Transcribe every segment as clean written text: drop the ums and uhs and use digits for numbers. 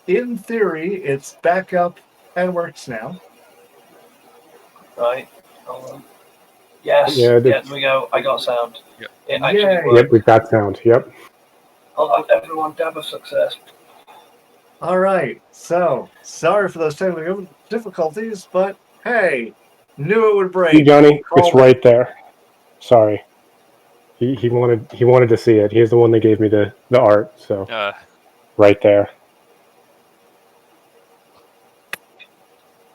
in theory, it's back up and works now. Right. Hold on. Yes. Yeah, Yeah. There we go. I got sound. Yep. It actually Yay! yep, worked. we've got sound. Yep. Hold on, everyone. Dab of success. All right. So, sorry for those technical difficulties, but hey, knew it would See, break. Johnny, it's Called it. right there. Sorry. He wanted to see it. He's the one that gave me the art, so Uh, right there.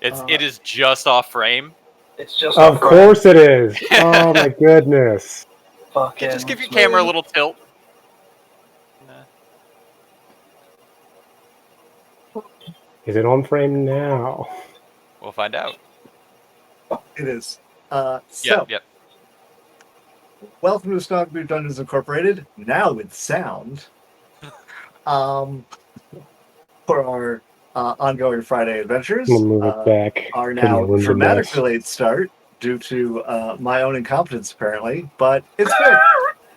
it is just off frame. It's just Of off course it is. Oh my goodness. Fucking Just give your camera a smooth. little tilt. Is it on frame now? We'll find out. It is. Yep, So, yep. welcome to Snogboot Dungeons Incorporated, now with sound. For our ongoing Friday adventures, I'm gonna move it back. our Couldn't now ruin the dramatic mess. delayed start due to my own incompetence, apparently, but it's good.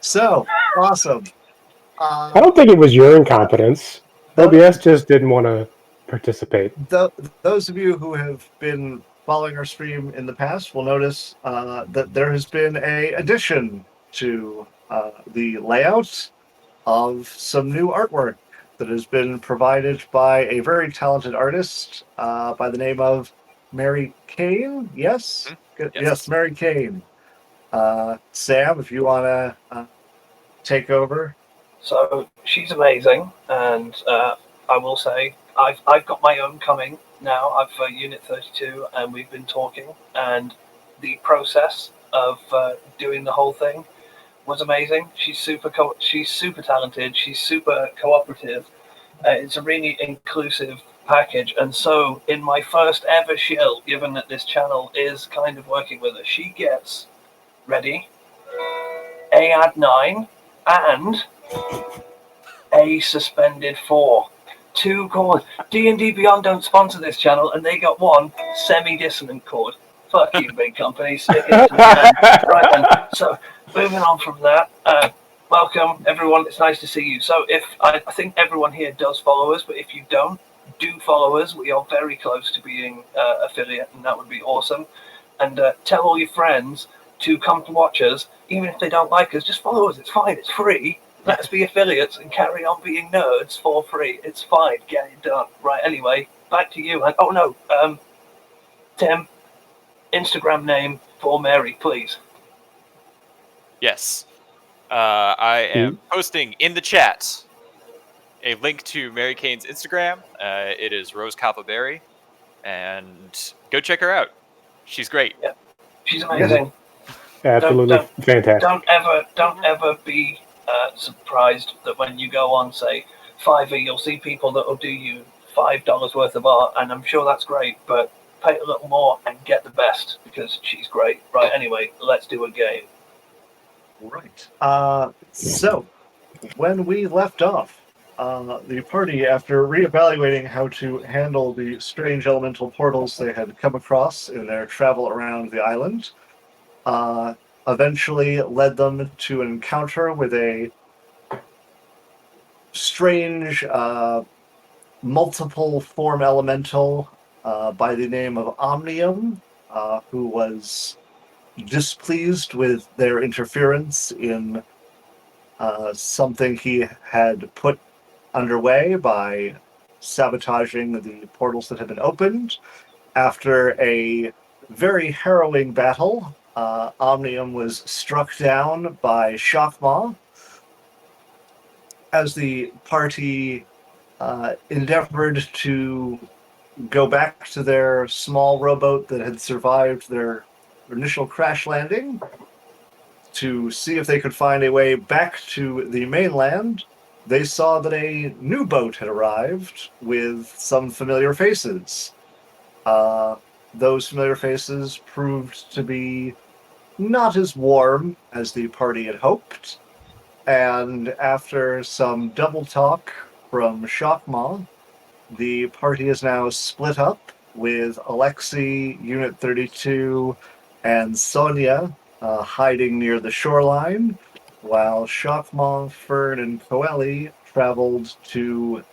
So, awesome. I don't think it was your incompetence. Tho- OBS just didn't want to participate. Those of you who have been following our stream in the past will notice that there has been a addition to the layout of some new artwork that has been provided by a very talented artist by the name of Mary Kane. Yes? Good. Yes, Mary Kane. Sam, if you want to take over. So she's amazing, and I will say I've got my own coming now. I've Unit 32, and we've been talking, and the process of doing the whole thing was amazing. She's she's super talented. She's super cooperative. It's a really inclusive package, and so in my first ever shill, given that this channel is kind of working with her, she gets ready AAD 9 and a suspended 4. Two chords. D&D Beyond don't sponsor this channel, and they got one semi-dissonant chord. Fuck you, big company. Stick it to the man. Right then. So, moving on from that, welcome everyone. It's nice to see you. So, if I think everyone here does follow us, but if you don't, do follow us. We are very close to being affiliate, and that would be awesome. And tell all your friends to come to watch us, even if they don't like us. Just follow us. It's fine. It's free. Let us be affiliates and carry on being nerds for free. It's fine. Get it done. Right, anyway, back to you. And, oh, no. Tim, Instagram name for Mary, please. Yes. I am posting in the chat a link to Mary Kane's Instagram. It is Rose Capaberry. And go check her out. She's great. Yeah. She's amazing. Absolutely fantastic. Don't ever be surprised that when you go on, say, Fiverr, you'll see people that will do you $5 worth of art, and I'm sure that's great, but pay a little more and get the best, because she's great. Right, anyway, let's do a game. Right. So, when we left off, the party, after reevaluating how to handle the strange elemental portals they had come across in their travel around the island, eventually led them to an encounter with a strange multiple form elemental by the name of Omnium, who was displeased with their interference in something he had put underway by sabotaging the portals that had been opened. After a very harrowing battle, Omnium was struck down by Shockmaw. As the party endeavored to go back to their small rowboat that had survived their initial crash landing to see if they could find a way back to the mainland, they saw that a new boat had arrived with some familiar faces. Those familiar faces proved to be not as warm as the party had hoped, and after some double talk from Shockmaw, the party is now split up with Alexei, Unit 32, and Sonia hiding near the shoreline, while Shockmaw, Fern, and Coeli traveled to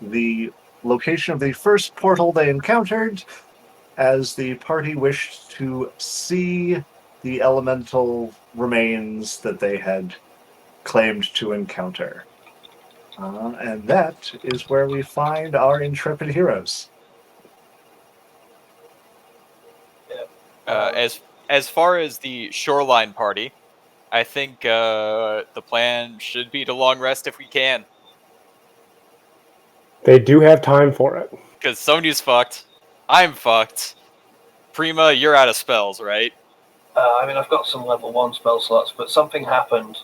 the location of the first portal they encountered, as the party wished to see the elemental remains that they had claimed to encounter. And that is where we find our intrepid heroes. As far as the shoreline party, I think the plan should be to long rest if we can. They do have time for it. Because Sonia's fucked. I'm fucked. Prima, you're out of spells, right? I mean, I've got some level 1 spell slots, but something happened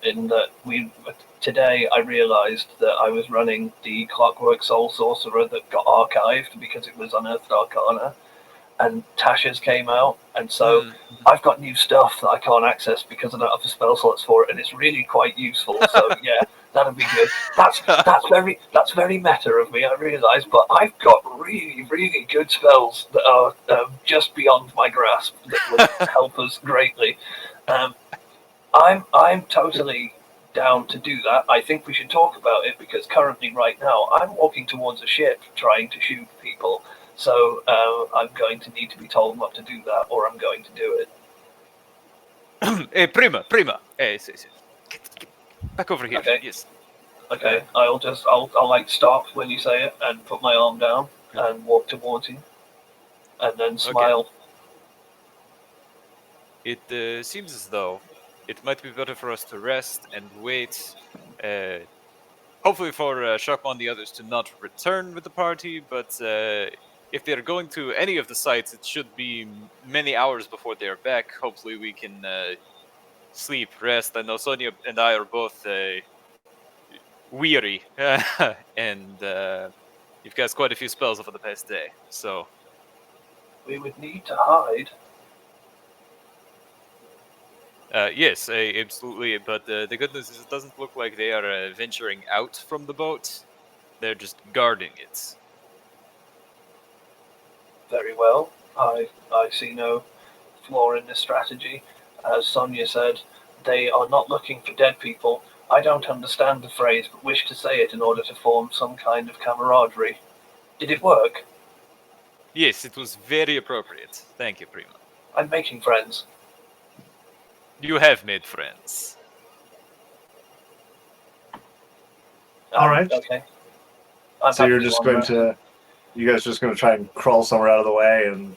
in that today I realised that I was running the Clockwork Soul Sorcerer that got archived because it was Unearthed Arcana, and Tasha's came out, and so I've got new stuff that I can't access because I don't have the spell slots for it, and it's really quite useful. So yeah, that'd be good. That's very meta of me, I realise, but I've got really, really good spells that are just beyond my grasp that would help us greatly. I'm totally down to do that. I think we should talk about it because currently, right now, I'm walking towards a ship trying to shoot people. So I'm going to need to be told not to do that, or I'm going to do it. Prima. Get back over here. Okay. Yes. Okay, I'll like stop when you say it and put my arm down and walk towards you, and then smile. Okay. It seems as though it might be better for us to rest and wait. Hopefully for Shockma and the others to not return with the party, but if they're going to any of the sites, it should be many hours before they're back. Hopefully we can sleep, rest. I know Sonia and I are both weary, and you've cast quite a few spells over the past day, so... We would need to hide. Yes, absolutely, but the good news is it doesn't look like they are venturing out from the boat. They're just guarding it. Very well. I see no flaw in this strategy. As Sonia said, they are not looking for dead people. I don't understand the phrase, but wish to say it in order to form some kind of camaraderie. Did it work? Yes, it was very appropriate. Thank you, Prima. I'm making friends. You have made friends. All right. Okay. So you're just going to... You guys just going to try and crawl somewhere out of the way and...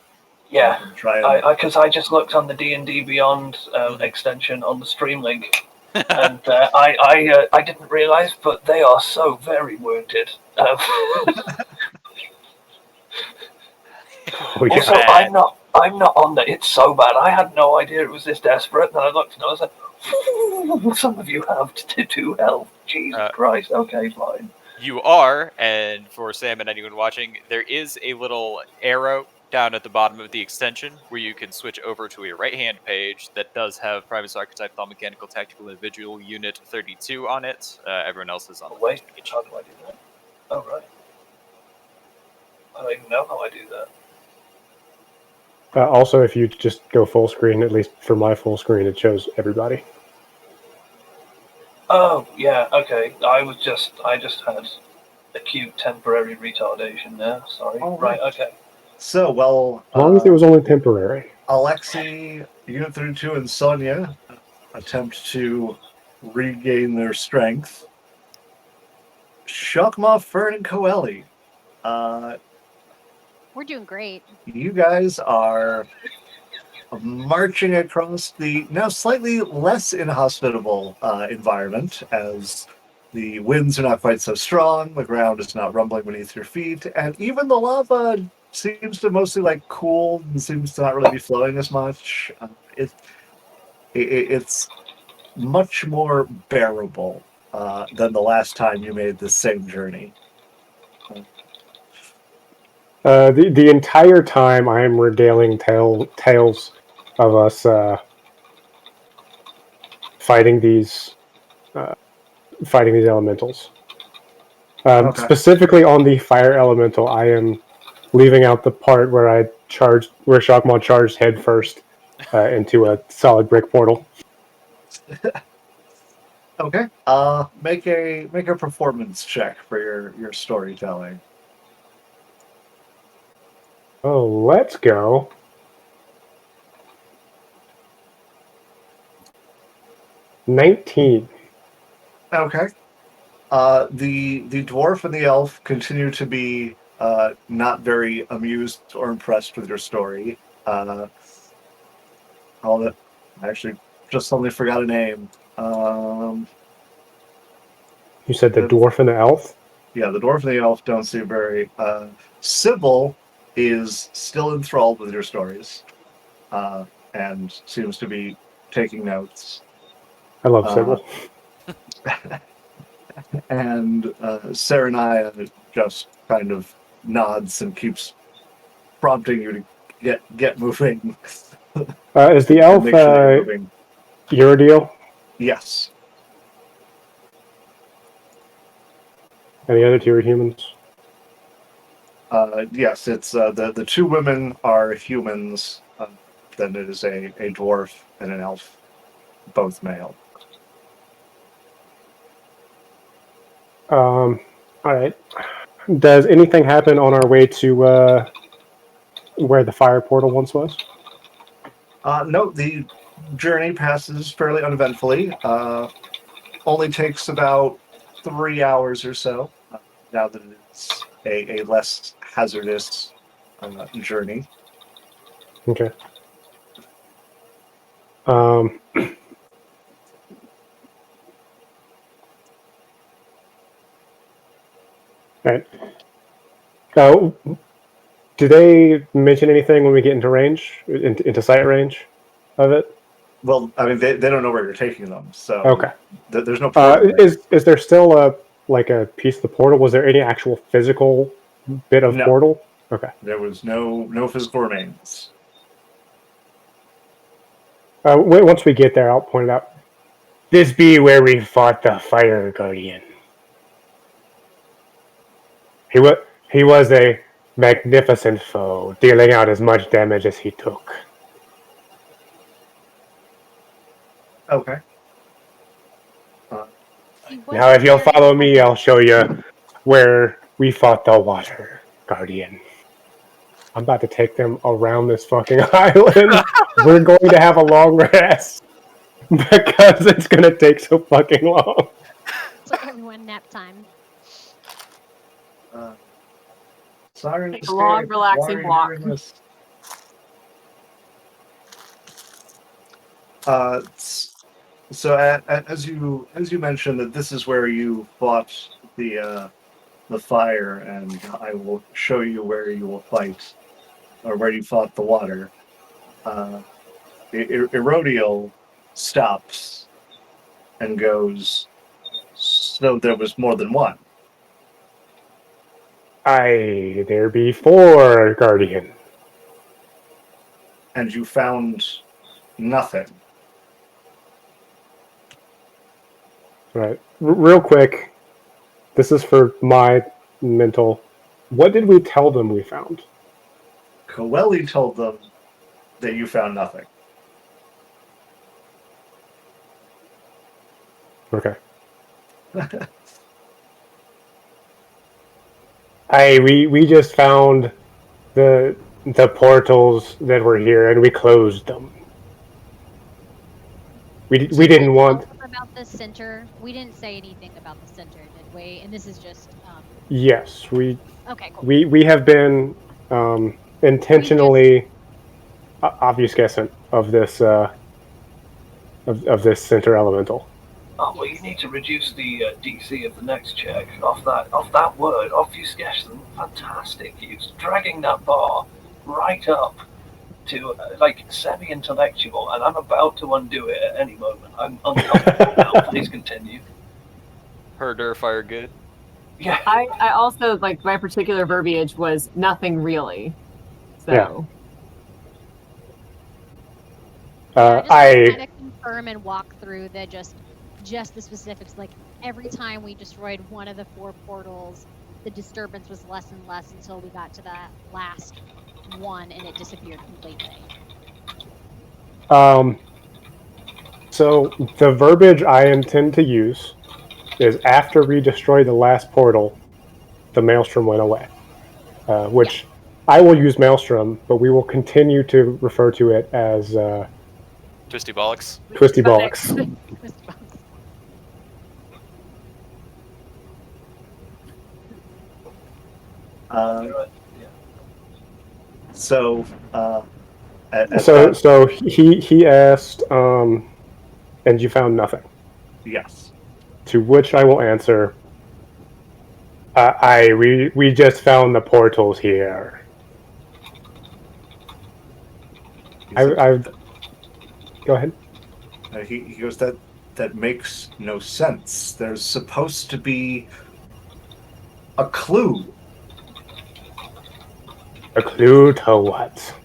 Yeah, try and... because I just looked on the D&D Beyond extension on the stream link, and I didn't realise, but they are so very wounded. Also, I'm not on that. It's so bad. I had no idea it was this desperate. And I looked and I was like, some of you have 2 health. Jesus Christ. Okay, fine. You are, and for Sam and anyone watching, there is a little arrow down at the bottom of the extension where you can switch over to a right-hand page that does have Primus Archetype, Thought Mechanical, Tactical Individual Unit 32 on it. Everyone else is on the wait, page. how do I do that? Oh, right. I don't even know how I do that. Also, if you just go full screen, at least for my full screen, it shows everybody. Oh, yeah, okay. I just had acute temporary retardation there. Sorry. Oh, right, okay. So, well... As long as it was only temporary. Alexei, Unit 32, and Sonia attempt to regain their strength. Shockma, Fern, and Coeli. We're doing great. You guys are marching across the now slightly less inhospitable environment, as the winds are not quite so strong, the ground is not rumbling beneath your feet, and even the lava seems to mostly like cool and seems to not really be flowing as much. It's much more bearable than the last time you made this same journey. The entire time I am regaling tales of us fighting these elementals. Okay. Specifically on the fire elemental, I am leaving out the part where where Shockma charged head first into a solid brick portal. Okay. Make a performance check for your storytelling. Oh, let's go. $19. Okay. The dwarf and the elf continue to be not very amused or impressed with your story. All that I actually just suddenly forgot a name. You said the The- dwarf and the elf? Yeah, the dwarf and the elf don't seem very. Sybil is still enthralled with your stories, and seems to be taking notes. I love Uh, Sybil. And Saranaya just kind of nods and keeps prompting you to get moving. Is the elf Make sure you're moving. your deal? Yes. And the other two are humans? Yes, it's the two women are humans. Then it is a dwarf and an elf, both male. All right. Does anything happen on our way to where the fire portal once was? No, the journey passes fairly uneventfully. Only takes about 3 hours or so. Now that it's a less hazardous journey. Okay. All right. Do they mention anything when we get into range, into sight range of it? Well, I mean, they don't know where you're taking them, so Okay. There's no portal there. Is there still a piece of the portal? Was there any actual physical bit of No. portal? Okay. There was no physical remains. Once we get there, I'll point it out. This be where we fought the Fire Guardian. He was a magnificent foe, dealing out as much damage as he took. Okay. Now, if you'll follow me, I'll show you where we fought the Water Guardian. I'm about to take them around this fucking island. We're going to have a long rest because it's going to take so fucking long. It's like everyone nap time. Siren Take a long, escape. relaxing Why walk. are you doing this? So as you mentioned that this is where you fought the fire, and I will show you where you will fight, or where you fought the water. Erodial stops and goes. So there was more than one. Aye, there be 4 Guardian. And you found nothing. Right. Real quick, this is for my mental. What did we tell them we found? Coeli told them that you found nothing. Okay. We just found the portals that were here and we closed them. We didn't want. About the center, we didn't say anything about the center, did we? And this is just. Yes, we Okay, cool. we have been intentionally obfuscent of this of this center elemental. Oh, well, you need to reduce the DC of the next check off that word, obfuscation. Fantastic use. Dragging that bar right up to like semi-intellectual, and I'm about to undo it at any moment. I'm uncomfortable now. Please continue. Herder, fire good. Yeah. I also, like, my particular verbiage was nothing really. So, I kind of confirm and walk through the just the specifics. Like every time we destroyed one of the 4 portals, the disturbance was less and less until we got to that last one, and it disappeared completely. So the verbiage I intend to use is after we destroyed the last portal, the maelstrom went away, which I will use Maelstrom, but we will continue to refer to it as Twisty Bollocks. Twisty Bollocks. So, at So that- so he asked, and you found nothing. yes. To which I will answer, we just found the portals here. I've go ahead. He goes, that makes no sense. There's supposed to be a clue. A clue to what?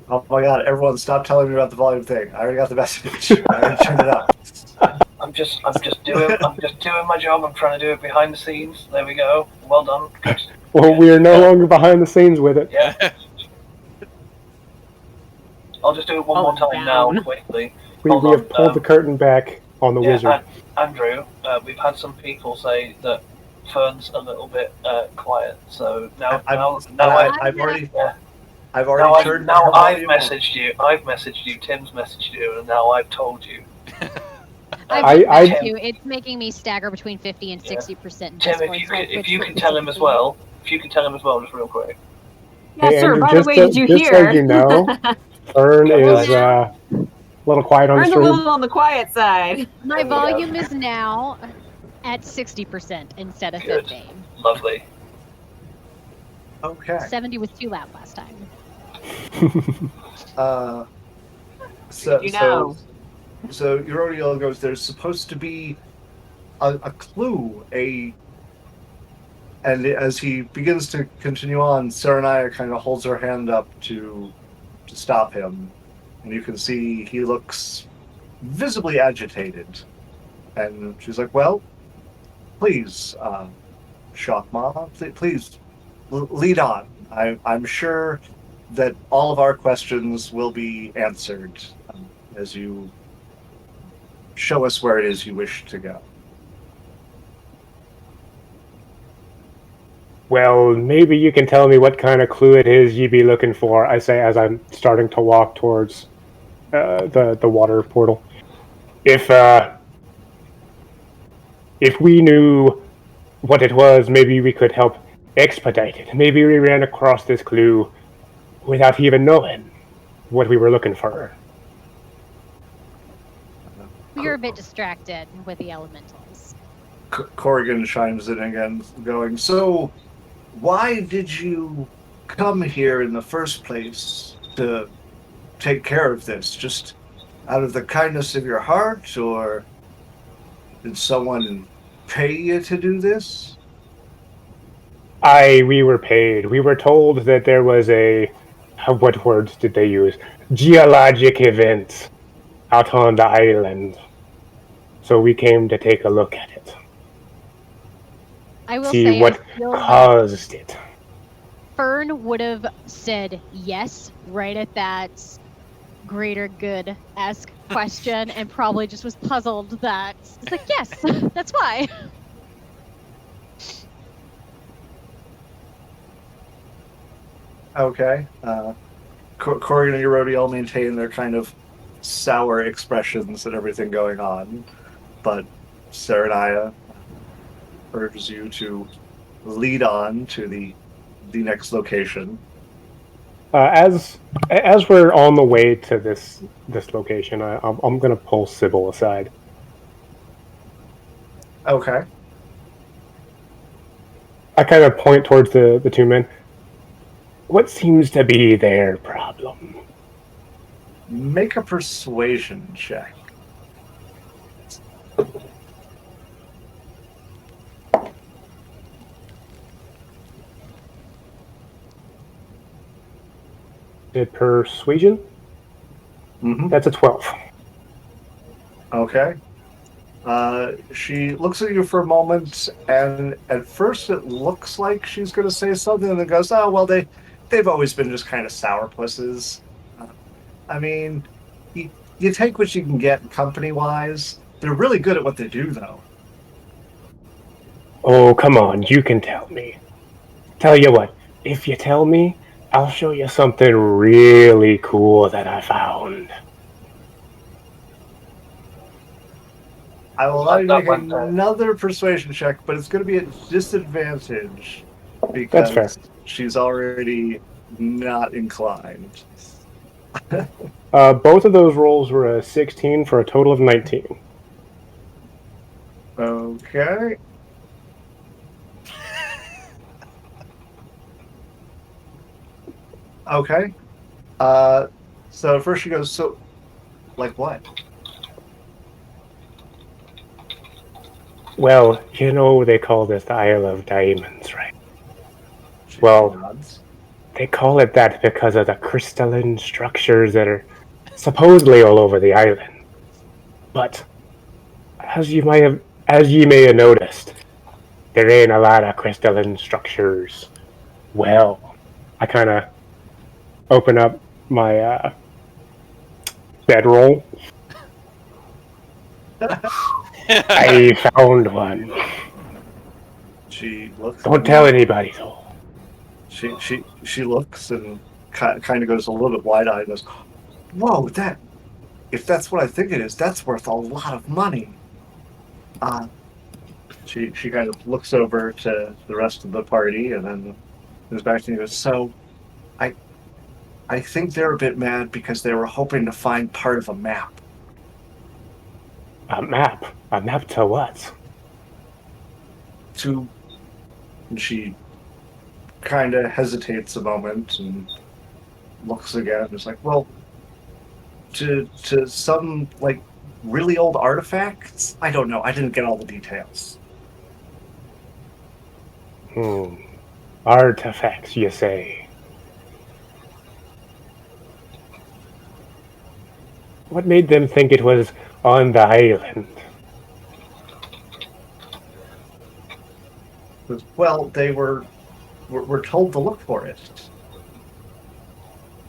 Oh my god, everyone stop telling me about the volume thing. I already got the message. I already turned it up. I'm just doing my job. I'm trying to do it behind the scenes. There we go. Well done. Well, we are no longer behind the scenes with it. Yeah. I'll just do it one more time down. now, quickly. We Hold have on, pulled the curtain back on the wizard. Andrew, we've had some people say that Fern's a little bit quiet. So now I've already yeah. I've already turned Now her I've volume on. messaged you. I've messaged you. Tim's messaged you, and now I've told you. I will you. It's making me stagger between 50 and 60%. Tim, if you can tell him as well. If you can tell him as well, just real quick. Yes, Hey, sir. Andrew, By the way, did you just hear? so you know, Fern is a little quiet on the Fern's a stream. little on the quiet side. My volume is now at 60% instead of Good. 50. Lovely. Okay. 70 was too loud last time. So You know. so Eurodiel goes, there's supposed to be a clue, and as he begins to continue on, Serenaya kind of holds her hand up to stop him, and you can see he looks visibly agitated, and she's like, well, please, Shakma, please lead on. I'm sure that all of our questions will be answered as you show us where it is you wish to go. Well, maybe you can tell me what kind of clue it is you'd be looking for, I say as I'm starting to walk towards the water portal. If we knew what it was, maybe we could help expedite it. Maybe we ran across this clue without even knowing what we were looking for. We were a bit distracted with the elementals. Corrigan chimes in again, going, so why did you come here in the first place to take care of this? Just out of the kindness of your heart, or did someone pay you to do this? We were paid. We were told that there was what words did they use? Geologic event out on the island. So we came to take a look at it. I will See say what I feel like caused it. Fern would have said yes right at that greater good-esque question and probably just was puzzled that it's like, yes, that's why. Okay. Corrigan and Eurodiel maintain their kind of sour expressions and everything going on, but Serenaya urges you to lead on to the next location. As we're on the way to this location, I'm gonna pull Sybil aside. Okay. I kind of point towards the two men. What seems to be their problem? Make a persuasion check. Did persuasion? Mm-hmm. That's a 12. Okay. She looks at you for a moment, and at first it looks like she's going to say something, and then goes, "Oh, well, they've always been just kind of sourpusses. I mean, you take what you can get company-wise. They're really good at what they do, though." Oh, come on, you can tell me. Tell you what, if you tell me, I'll show you something really cool that I found. I will allow you to That make one time. another persuasion check, but it's going to be at disadvantage That's fair. because she's already not inclined. Both of those rolls were a 16 for a total of 19. Okay. Okay. So first she goes, so, like what? Well, you know they call this the Isle of Diamonds, right? She Well- nods. They call it that because of the crystalline structures that are supposedly all over the island. But as you may have noticed, there ain't a lot of crystalline structures. Well, I kind of open up my bedroll. I found one. She looks. Don't tell anybody though. She looks and kind of goes a little bit wide-eyed and goes, "Whoa, if that's what I think it is, that's worth a lot of money." She kind of looks over to the rest of the party and then goes back to me and goes, "So, I think they're a bit mad because they were hoping to find part of a map." A map? A map to what? And she kind of hesitates a moment and looks again. It's like, well, to some like really old artifacts. I don't know. I didn't get all the details. Artifacts, you say? What made them think it was on the island? Well, they were told to look for it.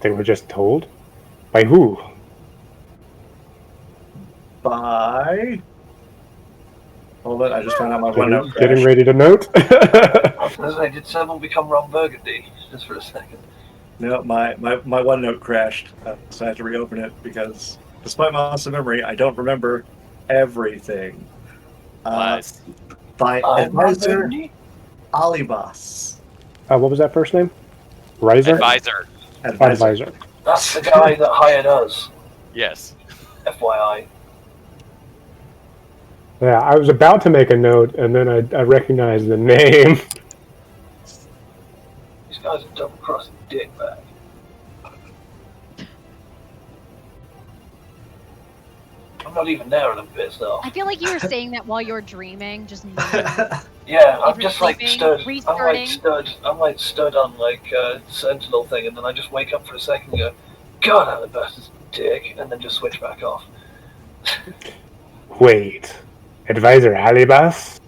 They were just told? By who? By. Hold on, I just found out my OneNote Getting crashed. ready to note? I was going to say, did someone become Ron Burgundy? Just for a second. No, my OneNote crashed, so I had to reopen it because, despite my loss of memory, I don't remember everything. Lies. By I'm Ron advisor Burgundy? Alibas. What was that first name? Riser? Advisor. Advisor. That's the guy that hired us. Yes. FYI. Yeah, I was about to make a note, and then I recognized the name. These guys are double-crossing dickbag. I'm not even there and I'm pissed off. I feel like you were saying that while you were dreaming, just moving. Yeah, I'm If just you're like sleeping, stood. restarting. I'm like stood on like a sentinel thing, and then I just wake up for a second and go, God, I'm the bastard's dick, and then just switch back off. Wait, Advisor Alibas?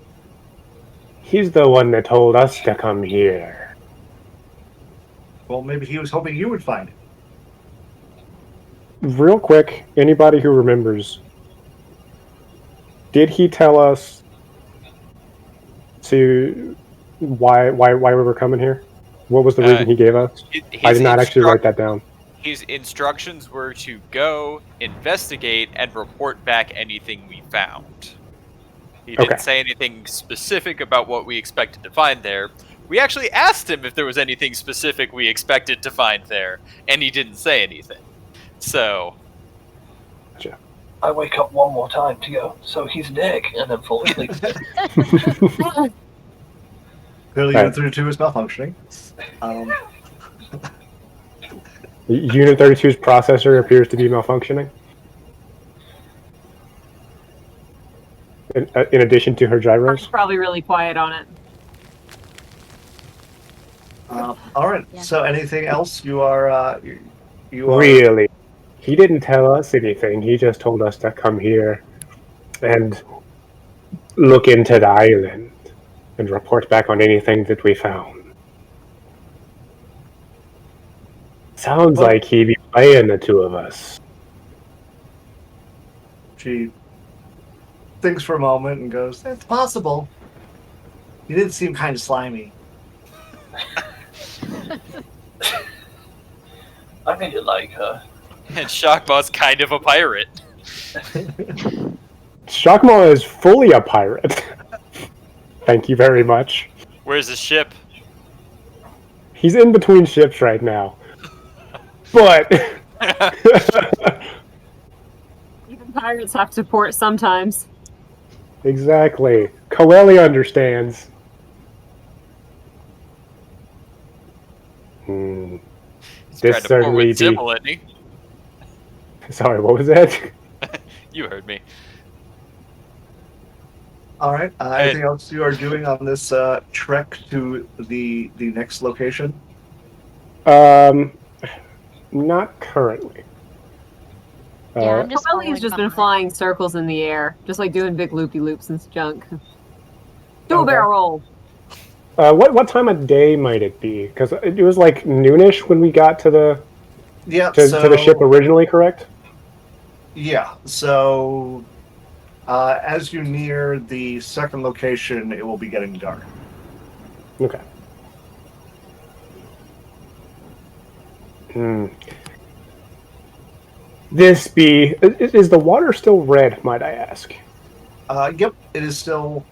He's the one that told us to come here. Well, maybe he was hoping you would find it. Real quick, anybody who remembers, did he tell us to why we were coming here? What was the reason he gave us? I did not actually write that down. His instructions were to go, investigate, and report back anything we found. He didn't Okay. say anything specific about what we expected to find there. We actually asked him if there was anything specific we expected to find there, and he didn't say anything. So, I wake up one more time to go, so he's Nick, and then fall asleep. Clearly, Right. Unit 32 is malfunctioning. Unit 32's processor appears to be malfunctioning. In addition to her It's gyros. probably really quiet on it. All right. Yeah. So, anything else? You are. You are. Really? He didn't tell us anything. He just told us to come here and look into the island and report back on anything that we found. Sounds Well- like he'd be playing the two of us. She thinks for a moment and goes, "It's possible. You did seem kind of slimy." I think you like her. And Shockmaw's kind of a pirate. Shockmaw is fully a pirate. Thank you very much. Where's his ship? He's in between ships right now. But Even pirates have to port sometimes. exactly. Coeli understands. He's This trying to certainly forward be- Sybil, isn't he? Sorry, what was that? You heard me. All right. Anything else you are doing on this trek to the next location? Not currently. Yeah, I'm just Coeli has just been following flying circles in the air, just like doing big loopy-loops and junk. Do a Okay. barrel roll. What time of day might it be? Because it was like noonish when we got to the Yeah. to the ship originally, correct? Yeah. So, as you near the second location, it will be getting dark. Okay. Is the water still red? Might I ask? Yep. It is still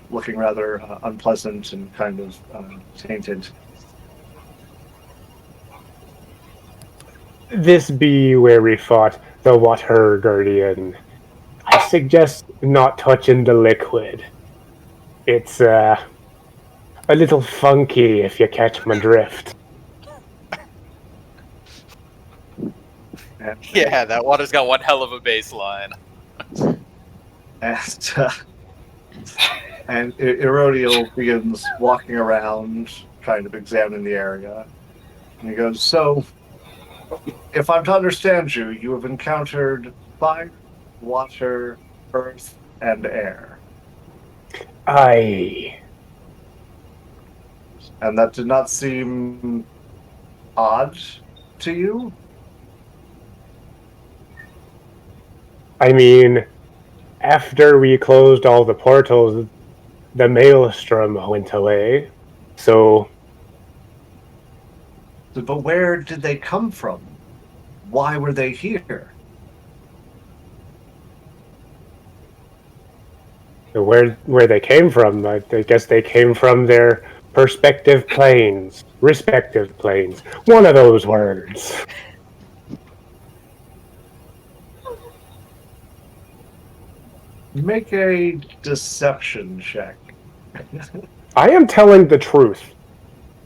looking rather unpleasant and kind of tainted. This be where we fought the Water Guardian. I suggest not touching the liquid. It's a little funky, if you catch my drift. And, Yeah, that water's got one hell of a baseline. and Erodiel begins walking around, kind of examining the area. And he goes, "So, if I'm to understand you, you have encountered fire, water, earth, and air. Aye. And that did not seem odd to you?" I mean, after we closed all the portals, the maelstrom went away. So, But where did they come from? Why were they here? where they came from, I guess they came from their respective planes. One of those words. Make a deception check. I am telling the truth.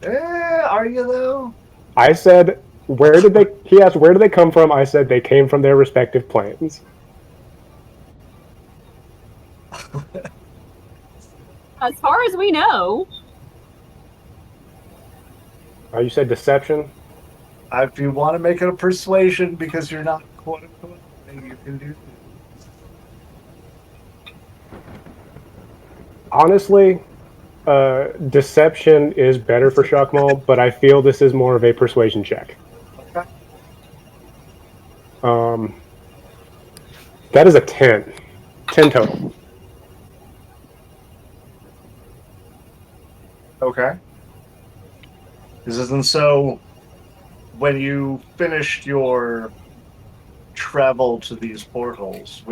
Are you though? I said, he asked, where did they come from? I said, they came from their respective planes. As far as we know, Oh, you said deception? If you want to make it a persuasion because you're not quote unquote, maybe you can do that. Honestly, deception is better for Shockmaw, but I feel this is more of a persuasion check. Okay. That is a 10. 10 total. Okay. And so, when you finished your travel to these portals,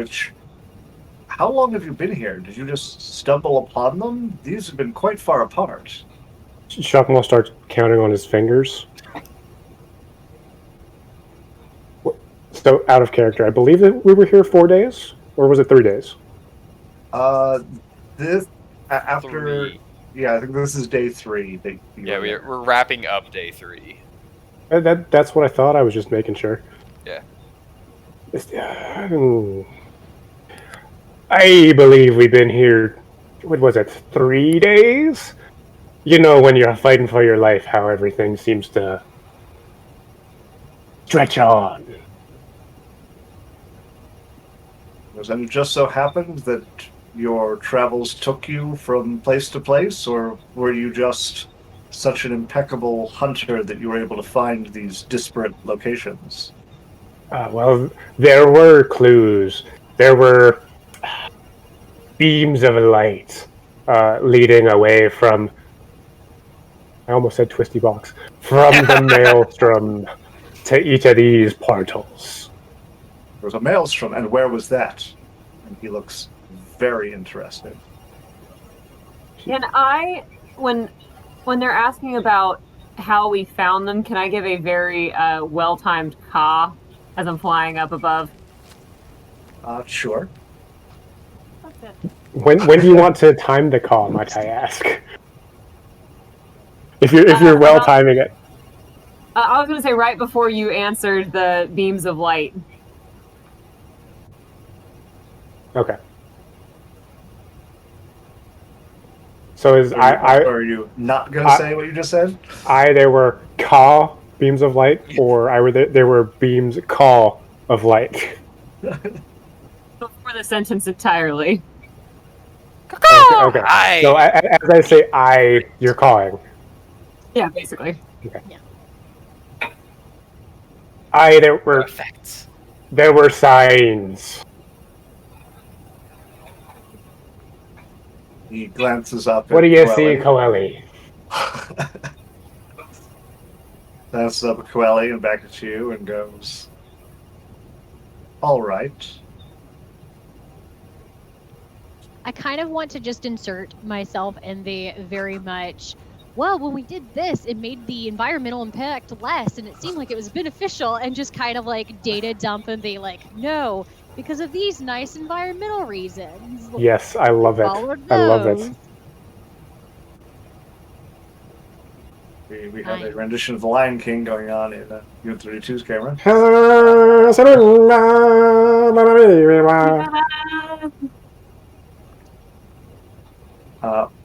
how long have you been here? Did you just stumble upon them? These have been quite far apart. Shockmaw starts counting on his fingers. So, out of character, I believe that we were here 4 days? Or was it 3 days? This after 3. Yeah, I think this is day 3. Yeah, we're wrapping up day 3. That's what I thought. I was just making sure. Yeah. I believe we've been here, what was it, 3 days? You know, when you're fighting for your life, how everything seems to stretch on. And it just so happened that your travels took you from place to place, or were you just such an impeccable hunter that you were able to find these disparate locations? Well, there were clues. There were beams of light leading away from I almost said twisty box. From the maelstrom to each of these portals. There was a maelstrom, and where was that? And he looks very interested. Can I, when they're asking about how we found them, can I give a very well-timed caw as I'm flying up above? Sure. That's it. When do you want to time the call, might I ask? If you're well timing it. I was going to say right before you answered the beams of light. Okay. So is Or are you not going to say what you just said? there were caw beams of light, or there were beams call of light? Before the sentence entirely. Okay. Aye. So as I say you're calling. Yeah, basically. Okay. Perfect. There were signs. He glances up. What do you at see, Coeli. Coeli? Glances up at Coeli and back at you and goes, all right. I kind of want to just insert myself in the very much, well, when we did this, it made the environmental impact less and it seemed like it was beneficial, and just kind of like data dump and be like, no, because of these nice environmental reasons. Yes, I love it. Followed I love those. We have a rendition of The Lion King going on in Unit 32's camera.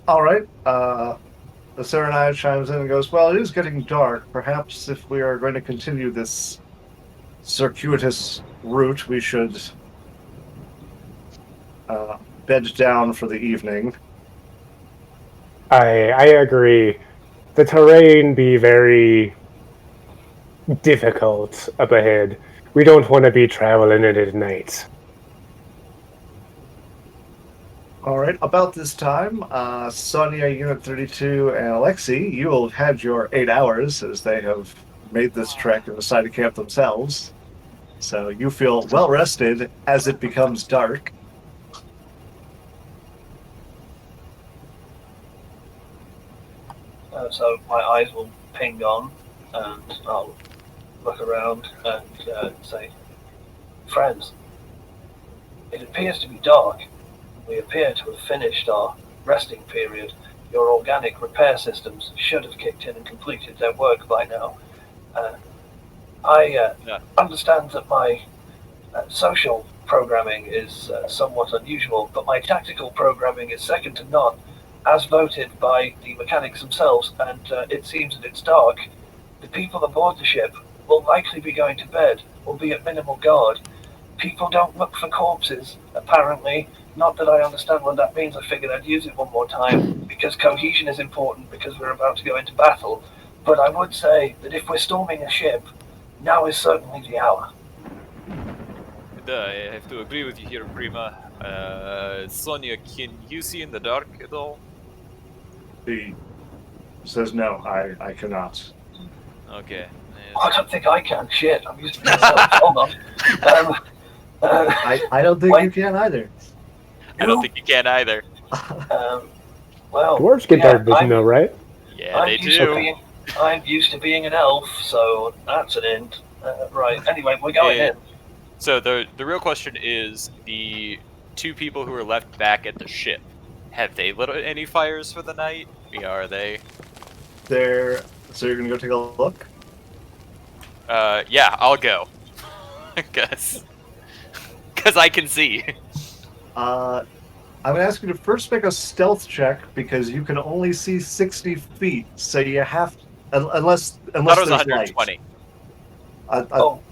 All right. The Serenaya chimes in and goes, well, it is getting dark. Perhaps if we are going to continue this circuitous route, we should bed down for the evening. I agree. The terrain be very difficult up ahead. We don't want to be traveling it at night. All right. About this time, Sonia, Unit 32, and Alexei, you will have had your 8 hours as they have made this trek and decided to camp themselves. So you feel well rested as it becomes dark. So my eyes will ping on, and I'll look around and say, friends, it appears to be dark. We appear to have finished our resting period. Your organic repair systems should have kicked in and completed their work by now. I understand that my social programming is somewhat unusual, but my tactical programming is second to none, as voted by the mechanics themselves, and it seems that it's dark. The people aboard the ship will likely be going to bed, or be at minimal guard. People don't look for corpses, apparently. Not that I understand what that means. I figured I'd use it one more time, because cohesion is important, because we're about to go into battle. But I would say that if we're storming a ship, now is certainly the hour. I have to agree with you here, Prima. Sonia, can you see in the dark at all? He says, no, I cannot. Okay. I don't think I can. Shit, I'm using myself. Hold on. I don't think you can either. I don't think you can either. Well, Dwarves get dark vision, though, right? Yeah, they do. I'm used to being an elf, so that's an end. Right. Anyway, we're going in. So the real question is, the two people who are left back at the ship, have they lit any fires for the night? Are they? So you're gonna go take a look? Yeah, I'll go. Cause I can see. I'm gonna ask you to first make a stealth check because you can only see 60 feet. So you have, unless I thought it was there's 120. light.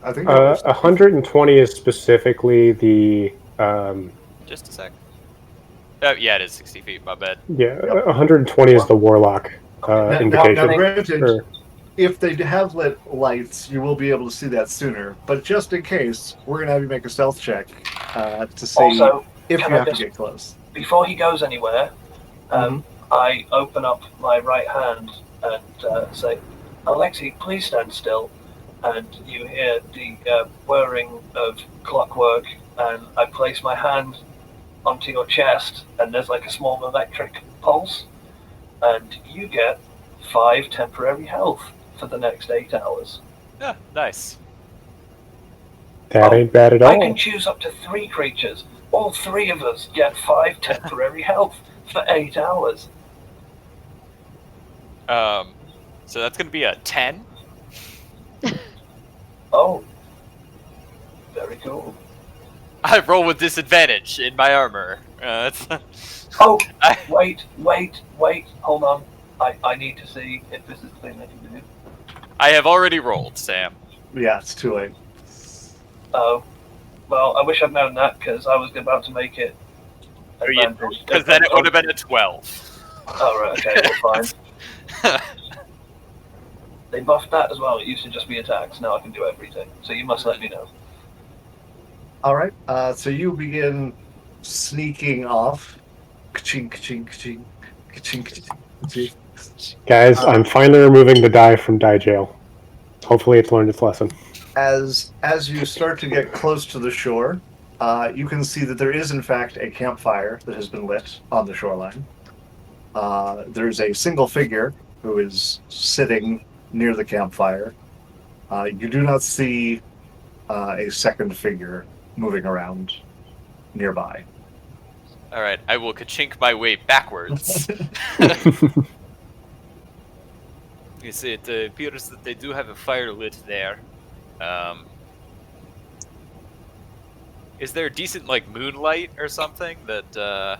I think 120 is specifically the. Just a sec. Yeah, it is 60 feet. My bad. Yeah, 120 is the warlock indication. Now, granted, if they have lit lights, you will be able to see that sooner. But just in case, we're going to have you make a stealth check to see Also, if you can I have to just- get close. Before he goes anywhere, I open up my right hand and say, Alexi, please stand still. And you hear the whirring of clockwork, and I place my hand onto your chest, and there's like a small electric pulse, and you get 5 temporary health for the next 8 hours. Yeah, nice. That ain't bad at all. I can choose up to 3 creatures. All 3 of us get 5 temporary health for 8 hours. So that's gonna be a 10. Oh, very cool. I roll with disadvantage in my armor. Oh, wait, hold on. I need to see if this is the thing I can do. I have already rolled, Sam. Yeah, it's too late. Oh, well, I wish I'd known that, because I was about to make it advantage. Because then it would have been a 12. Oh, right, okay, well, fine. They buffed that as well. It used to just be attacks. Now I can do everything. So you must let me know. All right. So you begin sneaking off. Ka-ching, ka-ching, ka-ching, ka-ching, ka-ching, ka-ching. Guys, I'm finally removing the die from die jail. Hopefully it's learned its lesson. As you start to get close to the shore, you can see that there is in fact a campfire that has been lit on the shoreline. There's a single figure who is sitting near the campfire. You do not see a second figure moving around nearby. All right, I will ka-chink my way backwards. You see, it appears that they do have a fire lit there. Is there decent like moonlight or something that?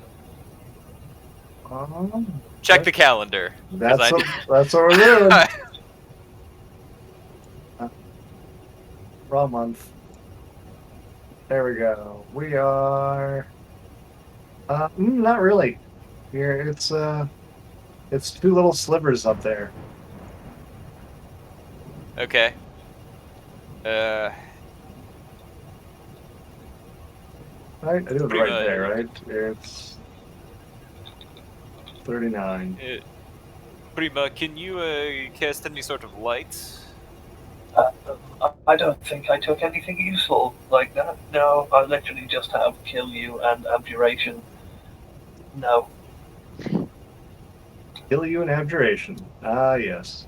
Check the calendar. 'Cause That's I- that's what we're doing. Wrong month. There we go. We are. Not really. Here, it's 2 little slivers up there. Okay. Right, I do it Pretty right much. there, right? It's 39. Prima, can you cast any sort of light? I don't think I took anything useful like that. No, I literally just have kill you and abjuration. No. Kill you in abjuration. Ah, yes.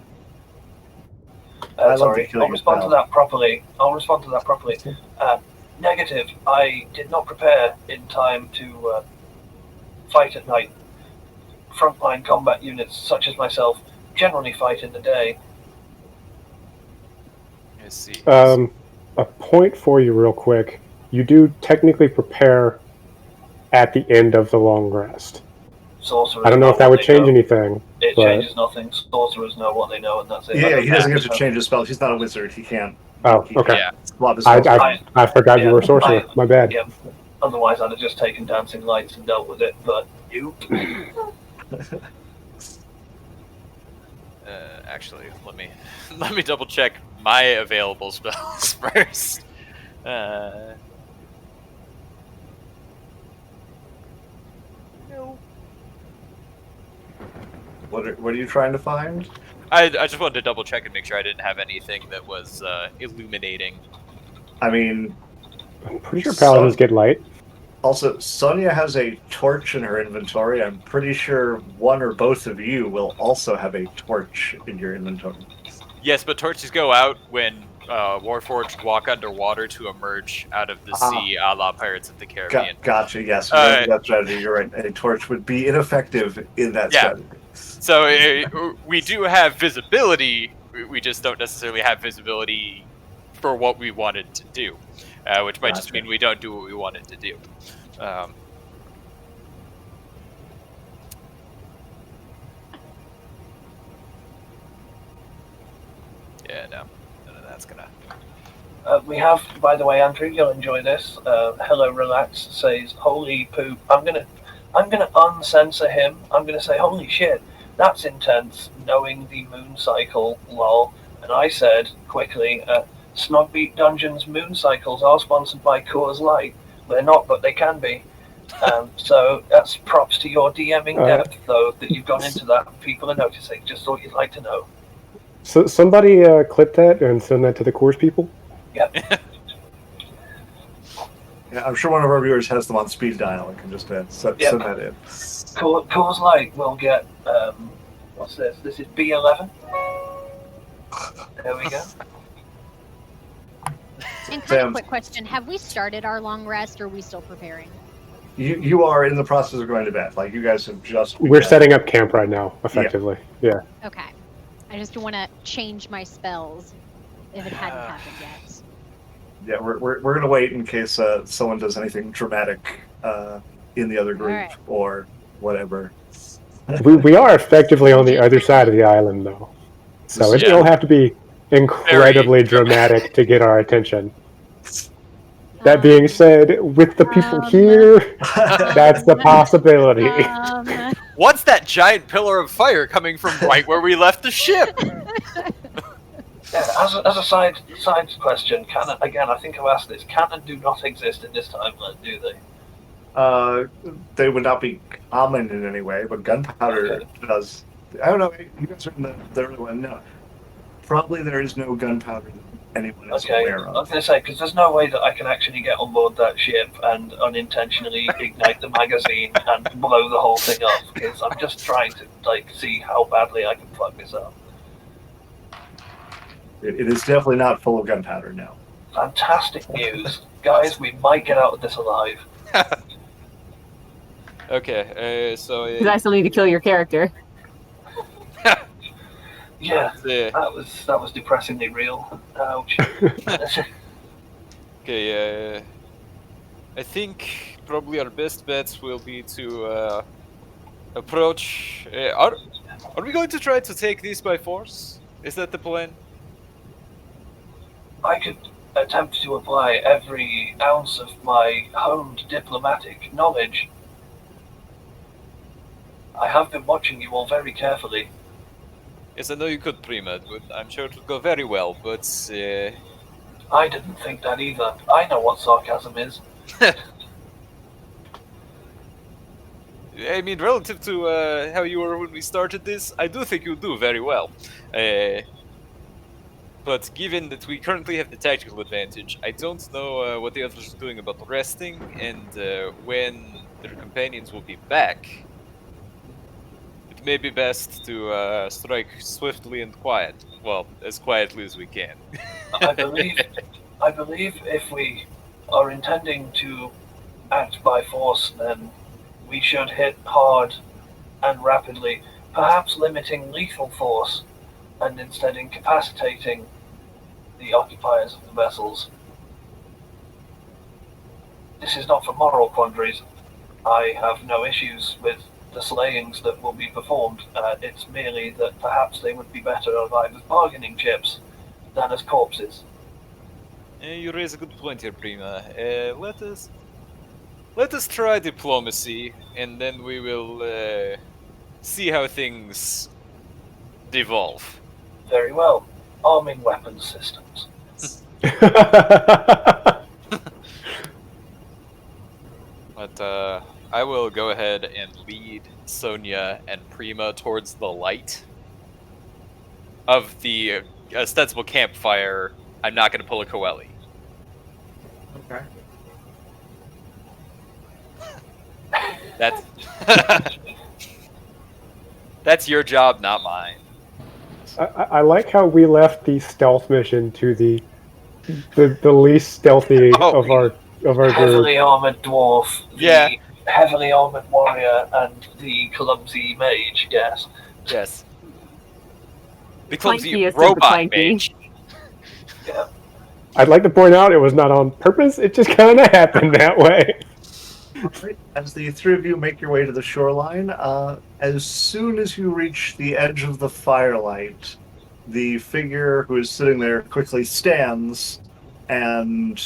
I love Sorry, to kill I'll you, respond pal. to that properly. Negative. I did not prepare in time to fight at night. Frontline combat units, such as myself, generally fight in the day. Let's see. A point for you real quick. You do technically prepare at the end of the long rest. Sorcerers I don't know if that what would they change know. anything. It but- changes nothing. Sorcerers know what they know, and that's it. Yeah, he doesn't get to So- change his spells. He's not a wizard. He can't. Oh, he okay. Yeah. swap his I, spells. I, I forgot you were a sorcerer. My bad. Yeah. Otherwise, I'd have just taken dancing lights and dealt with it. But you, Actually, let me double check my available spells first. No. What are you trying to find? I just wanted to double check and make sure I didn't have anything that was illuminating. I mean, I'm pretty sure paladins get light. also, Sonia has a torch in her inventory. I'm pretty sure one or both of you will also have a torch in your inventory. Yes, but torches go out when Warforged walk underwater to emerge out of the sea, a la Pirates of the Caribbean. Gotcha, yes. Alright. That strategy, you're right. A torch would be ineffective in that Yeah. strategy. So we do have visibility. We just don't necessarily have visibility for what we wanted to do, which might just Gotcha. mean we don't do what we wanted to do. Yeah, no, that's gonna. we have, by the way, Andrew, you'll enjoy this. Hello, relax. Says, holy poop. I'm gonna uncensor him. I'm gonna say, holy shit, that's intense. Knowing the moon cycle, lol. And I said quickly, Snogbeat Dungeons moon cycles are sponsored by Coors Light. They're not, but they can be. So that's props to your DMing Alright. depth, though, that you've gone into that. People are noticing. Just thought you'd like to know. So somebody clip that and send that to the course people. Yeah, I'm sure one of our viewers has them on speed dial and can just send that in. Coors Light will get, what's this? This is B11. There we go. And kind Sam. of quick question: have we started our long rest, or are we still preparing? You are in the process of going to bed. Like, you guys have just... We're begun. setting up camp right now, effectively. Yeah. Okay. I just want to change my spells if it hadn't happened yet. Yeah, we're going to wait in case someone does anything dramatic in the other group Alright. or whatever. We are effectively on the other side of the island, though. So Yeah. it'll have to be incredibly dramatic to get our attention. That being said, with the people here, that's the possibility. What's that giant pillar of fire coming from right where we left the ship? Yeah, as a side question, canon, again, I think I've asked this. Cannon do not exist in this timeline, do they? They would not be common in any way, but gunpowder does. I don't know. You guys are in the early one. No, probably there is no gunpowder that anyone is Okay, aware I of. was going to say, because there's no way that I can actually get on board that ship and unintentionally ignite the magazine and blow the whole thing up, because I'm just trying to, see how badly I can fuck this up. It is definitely not full of gunpowder now. Fantastic news. Guys, we might get out of this alive. Okay, so Because I still need to kill your character. Yeah, let's, that was depressingly real. Ouch. okay, I think probably our best bets will be to approach. Are we going to try to take this by force? Is that the plan? I could attempt to apply every ounce of my honed diplomatic knowledge. I have been watching you all very carefully. Yes, I know you could, Prima. I'm sure it would go very well, but I didn't think that either. I know what sarcasm is. I mean, relative to how you were when we started this, I do think you do very well. But given that we currently have the tactical advantage, I don't know what the others are doing about resting and when their companions will be back. It may be best to strike swiftly and quiet. Well, as quietly as we can. I believe if we are intending to act by force, then we should hit hard and rapidly, perhaps limiting lethal force, and instead incapacitating the occupiers of the vessels. This is not for moral quandaries. I have no issues with the slayings that will be performed. It's merely that perhaps they would be better alive as bargaining chips than as corpses. You raise a good point here, Prima. Let us try diplomacy, and then we will see how things devolve. Very well. Arming weapons systems. But I will go ahead and lead Sonia and Prima towards the light of the ostensible campfire. I'm not going to pull a Coeli. Okay. That's your job, not mine. I like how we left the stealth mission to the least stealthy of our group. Heavily armored dwarf, the Yeah. heavily armored warrior, and the clumsy mage, yes. Yes. The clumsy Plankiest of the robot planky. mage. I'd like to point out it was not on purpose. It just kind of happened that way. As the three of you make your way to the shoreline, as soon as you reach the edge of the firelight, the figure who is sitting there quickly stands, and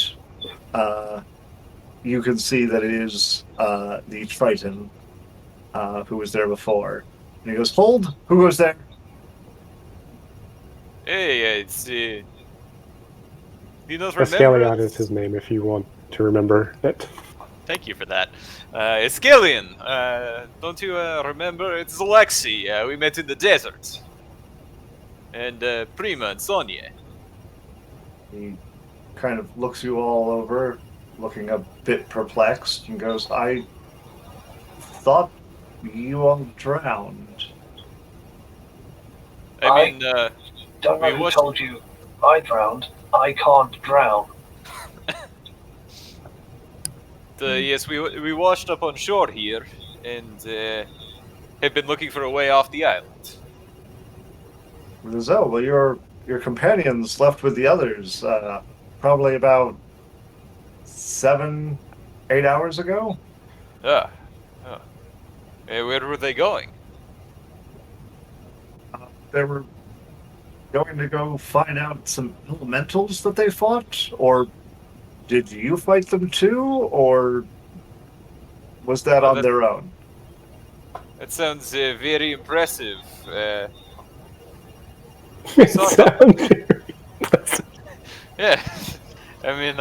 you can see that it is the Triton who was there before. And he goes, "Hold! Who goes there?" Hey, it's do you not remember? Escalion is his name if you want to remember it. Thank you for that. Iskelion, don't you remember? It's Alexi. We met in the desert. And Prima and Sonia. He kind of looks you all over, looking a bit perplexed, and goes, I thought you all drowned. I mean, Don't know we who watched- told you I drowned. I can't drown. yes, we washed up on shore here, and have been looking for a way off the island. So, well, your companions left with the others probably about 7, 8 hours ago. Ah. Where were they going? They were going to go find out some elementals that they fought, or did you fight them too, or was that on their own? That sounds very impressive. It sounds very- Yeah. I mean,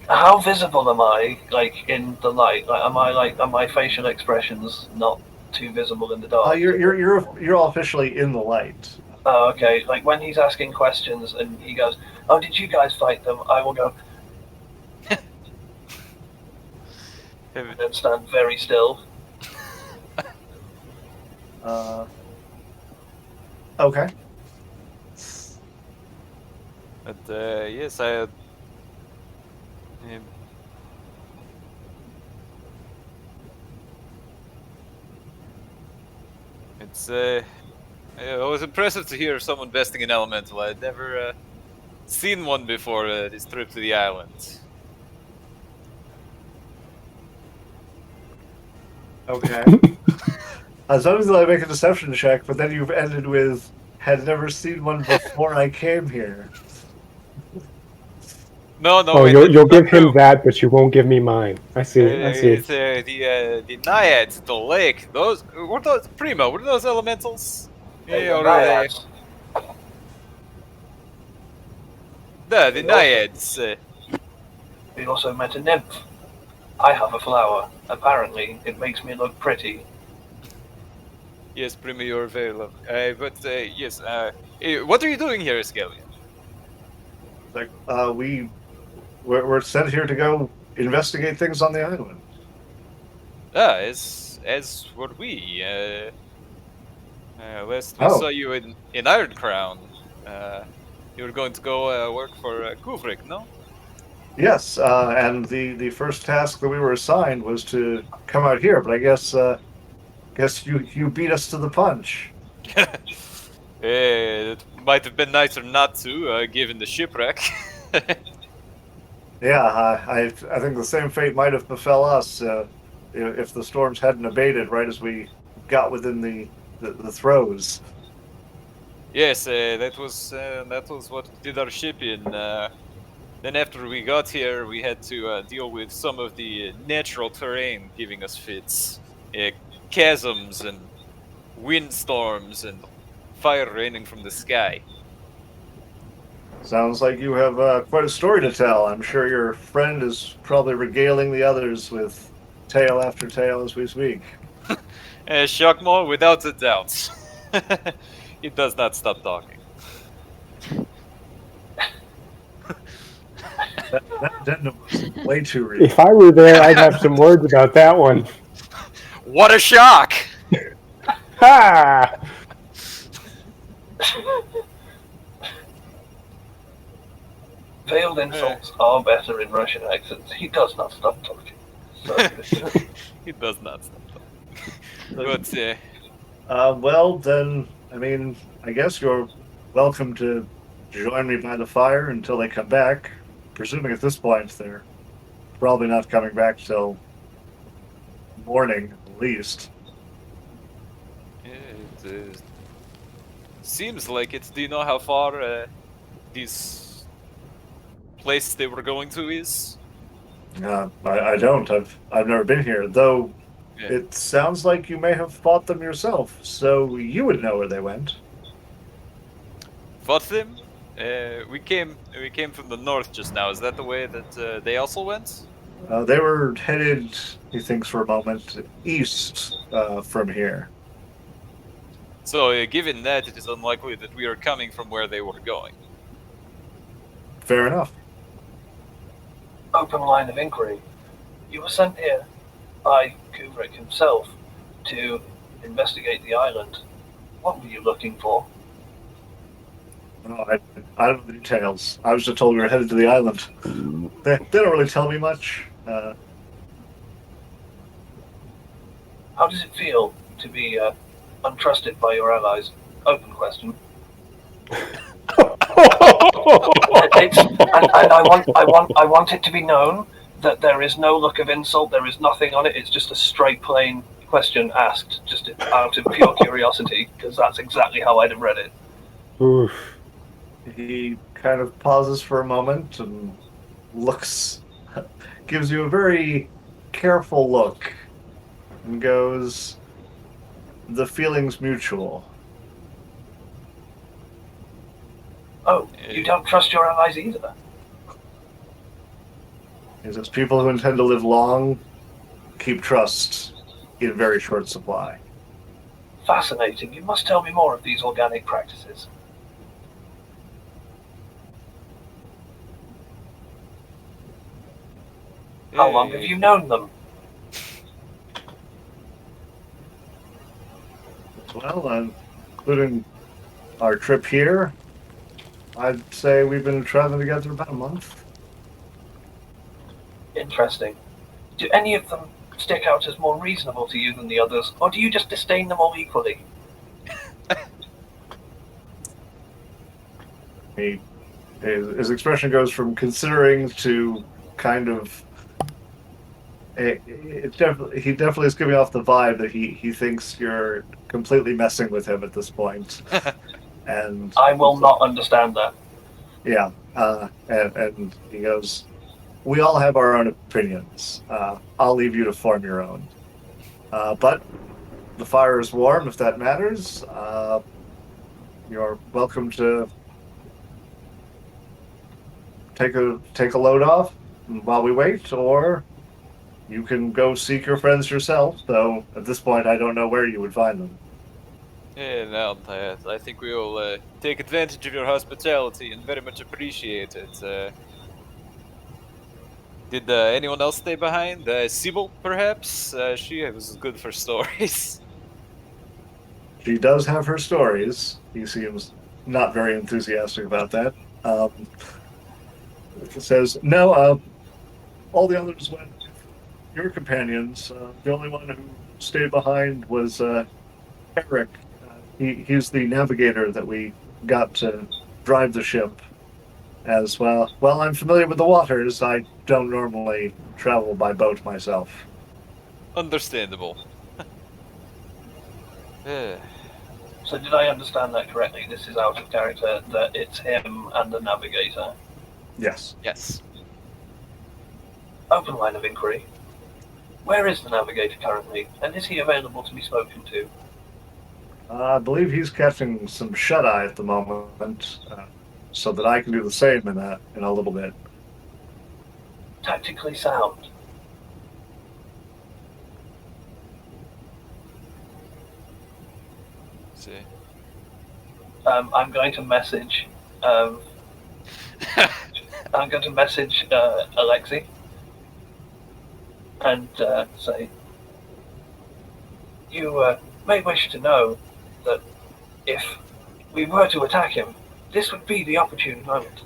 How visible am I, like, in the light? Like, are my facial expressions not too visible in the dark? You're all officially in the light. Oh, okay. Like, when he's asking questions and he goes, oh, did you guys fight them? I will go and stand very still. Okay. but yes, I. It's it was impressive to hear someone besting an elemental. I'd never seen one before this trip to the island. Okay. As long as I make a deception check, but then you've ended with, had never seen one before I came here. No, Oh, wait, you'll that's give not true. him that, but you won't give me mine. I see. I see. It's, the naiads, the lake. Those were those Primo. Were those elementals? Yeah, or Naiads. the naiads. We also met a nymph. I have a flower. Apparently, it makes me look pretty. Yes, Primo, you're very lovely. But yes, what are you doing here, Iskelion? Like, we're sent here to go investigate things on the island. Ah, as were we. Last we Oh. saw you in Iron Crown. You were going to go work for Kuvrik, no? Yes, and the first task that we were assigned was to come out here, but I guess you beat us to the punch. It might have been nicer not to, given the shipwreck. Yeah, I think the same fate might have befell us if the storms hadn't abated right as we got within the throes. Yes, that was what did our ship in. Then after we got here, we had to deal with some of the natural terrain giving us fits. Chasms and windstorms and fire raining from the sky. Sounds like you have quite a story to tell. I'm sure your friend is probably regaling the others with tale after tale as we speak. Shockmore, without a doubt. He does not stop talking. That addendum was way too real. If I were there, I'd have some words about that one. What a shock! Ha! Veiled insults are better in Russian accents. He does not stop talking. So, He does not stop talking. But Well, then, I mean, I guess you're welcome to join me by the fire until they come back. Presuming at this point they're probably not coming back till morning, at least. it seems like it. Do you know how far this place they were going to is? I don't. I've never been here, though. Yeah. It sounds like you may have fought them yourself, so you would know where they went. Fought them? We came from the north just now. Is that the way that they also went? They were headed, he thinks for a moment, east from here. So, given that, it is unlikely that we are coming from where they were going. Fair enough. Open line of inquiry. You were sent here by Kubrick himself to investigate the island. What were you looking for? Oh, I don't know the details. I was just told we were headed to the island. They don't really tell me much. How does it feel to be untrusted by your allies? Open question. I want it to be known that there is no look of insult. There is nothing on it. It's just a straight, plain question asked, just out of pure curiosity, because that's exactly how I'd have read it. Oof. He kind of pauses for a moment and looks, gives you a very careful look, and goes, "The feeling's mutual." Oh, you don't trust your allies either? He says, "People who intend to live long keep trust in very short supply." Fascinating. You must tell me more of these organic practices. How long have you known them? Well, including our trip here, I'd say we've been traveling together about a month. Interesting. Do any of them stick out as more reasonable to you than the others, or do you just disdain them all equally? His expression goes from considering to kind of. He definitely is giving off the vibe that he thinks you're completely messing with him at this point. And I will not understand that. yeah, and he goes, "We all have our own opinions. I'll leave you to form your own. But the fire is warm, if that matters. You're welcome to take a load off while we wait, or you can go seek your friends yourself, though at this point I don't know where you would find them." Yeah, no, I think we will take advantage of your hospitality and very much appreciate it. Did anyone else stay behind? Sybil, perhaps? She was good for stories. She does have her stories. He seems not very enthusiastic about that. Says, "No, all the others went with your companions. The only one who stayed behind was Eric. He's the navigator that we got to drive the ship. As well, I'm familiar with the waters. I don't normally travel by boat myself." Understandable. Yeah. So did I understand that correctly? This is out of character, that it's him and the navigator. Yes. Yes. Open line of inquiry. Where is the navigator currently, and is he available to be spoken to? I believe he's catching some shut-eye at the moment, so that I can do the same in a little bit. Tactically sound. See. I'm going to message. I'm going to message Alexei and say, "You may wish to know that if we were to attack him, this would be the opportune moment."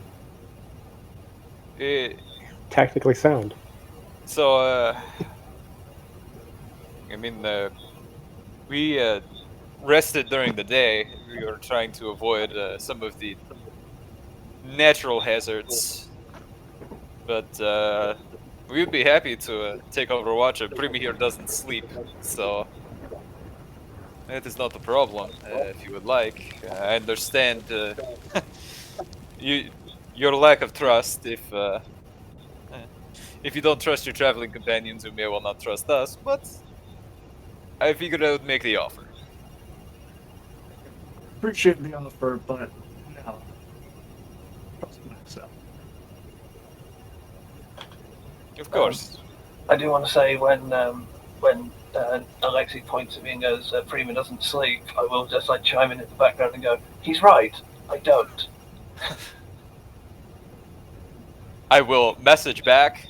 Tactically sound. So, we rested during the day. We were trying to avoid some of the natural hazards, but we'd be happy to take over watch. Primi here doesn't sleep, so that is not a problem. If you would like, I understand your lack of trust. If you don't trust your traveling companions, you may well not trust us. But I figured I would make the offer. Appreciate the offer, but no. Trust myself. Of course. I do want to say when Alexei points at me and goes, "Freeman doesn't sleep," I will just like chime in at the background and go, "He's right. I don't." I will message back.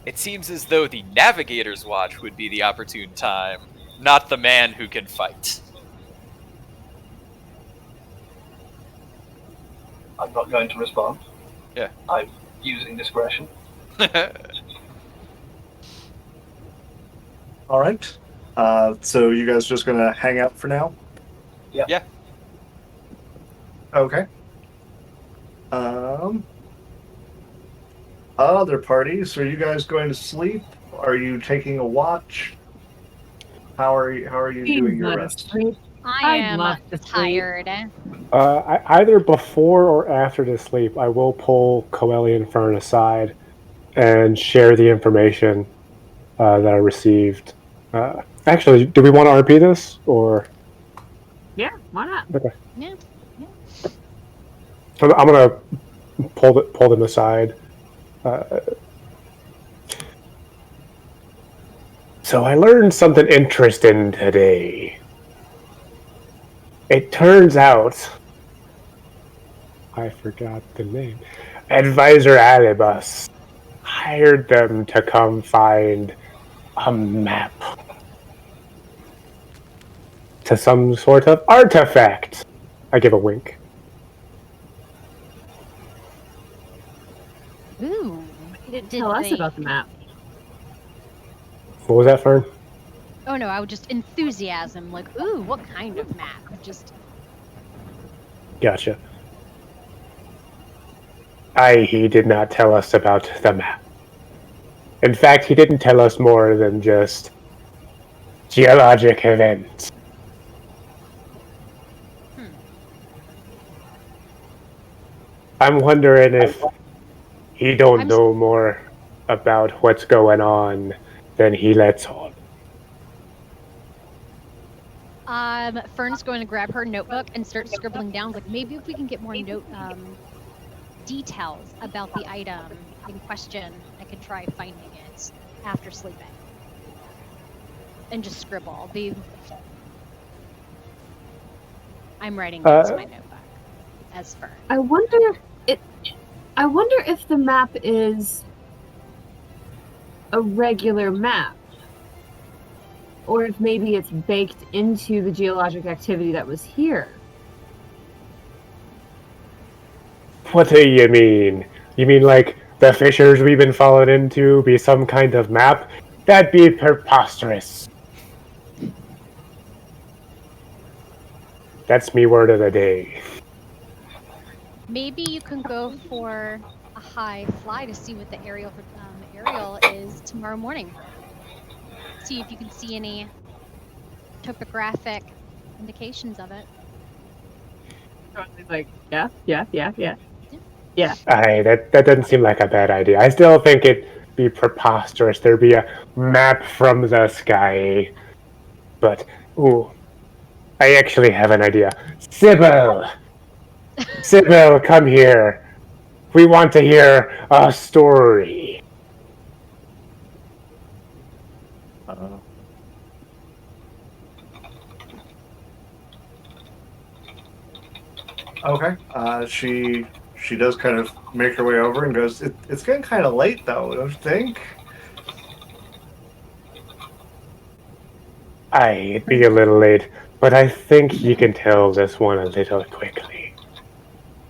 It seems as though the Navigator's Watch would be the opportune time, not the man who can fight. I'm not going to respond. Yeah. I'm using discretion. All right. So you guys just gonna hang out for now? Yeah. Yeah. Okay. Other parties. Are you guys going to sleep? Are you taking a watch? How are you doing your rest? I I'd am love to sleep. tired. Either before or after the sleep, I will pull Coelian Fern aside and share the information that I received. Actually, do we want to RP this or? Yeah, why not? Okay. Yeah. I'm gonna pull them aside. So I learned something interesting today. It turns out, I forgot the name, Advisor Alibus hired them to come find a map to some sort of artifact. I give a wink. Ooh. Tell us they- about the map. What was that, Fern? Oh no, I would just enthusiasm, like, ooh, what kind of map? Just Gotcha. He did not tell us about the map. In fact, he didn't tell us more than just geologic events. I'm wondering if he don't know more about what's going on than he lets on. Fern's going to grab her notebook and start scribbling down, like, maybe if we can get more details about the item in question, I could try finding it after sleeping. And just scribble. I'm writing down my notebook as Fern. I wonder if the map is a regular map. Or if maybe it's baked into the geologic activity that was here. What do you mean? You mean like the fissures we've been falling into be some kind of map? That'd be preposterous. That's me word of the day. Maybe you can go for a high fly to see what the aerial is tomorrow morning. See if you can see any topographic indications of it. He's like, yeah. That doesn't seem like a bad idea. I still think it'd be preposterous. There'd be a map from the sky. But, ooh, I actually have an idea. Sybil! Sybil, come here. We want to hear a story. Okay. She does kind of make her way over and goes, it's getting kind of late, though, don't you think? It'd be a little late, but I think you can tell this one a little quickly.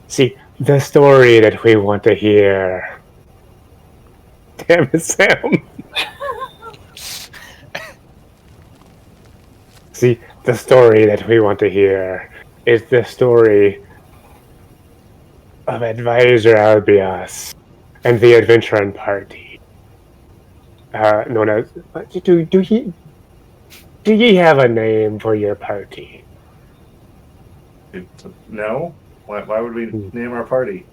See, the story that we want to hear. Damn it, Sam. See, the story that we want to hear is the story of Advisor Albios and the Adventuring Party. Known as... Do ye have a name for your party? No? Why would we name our party?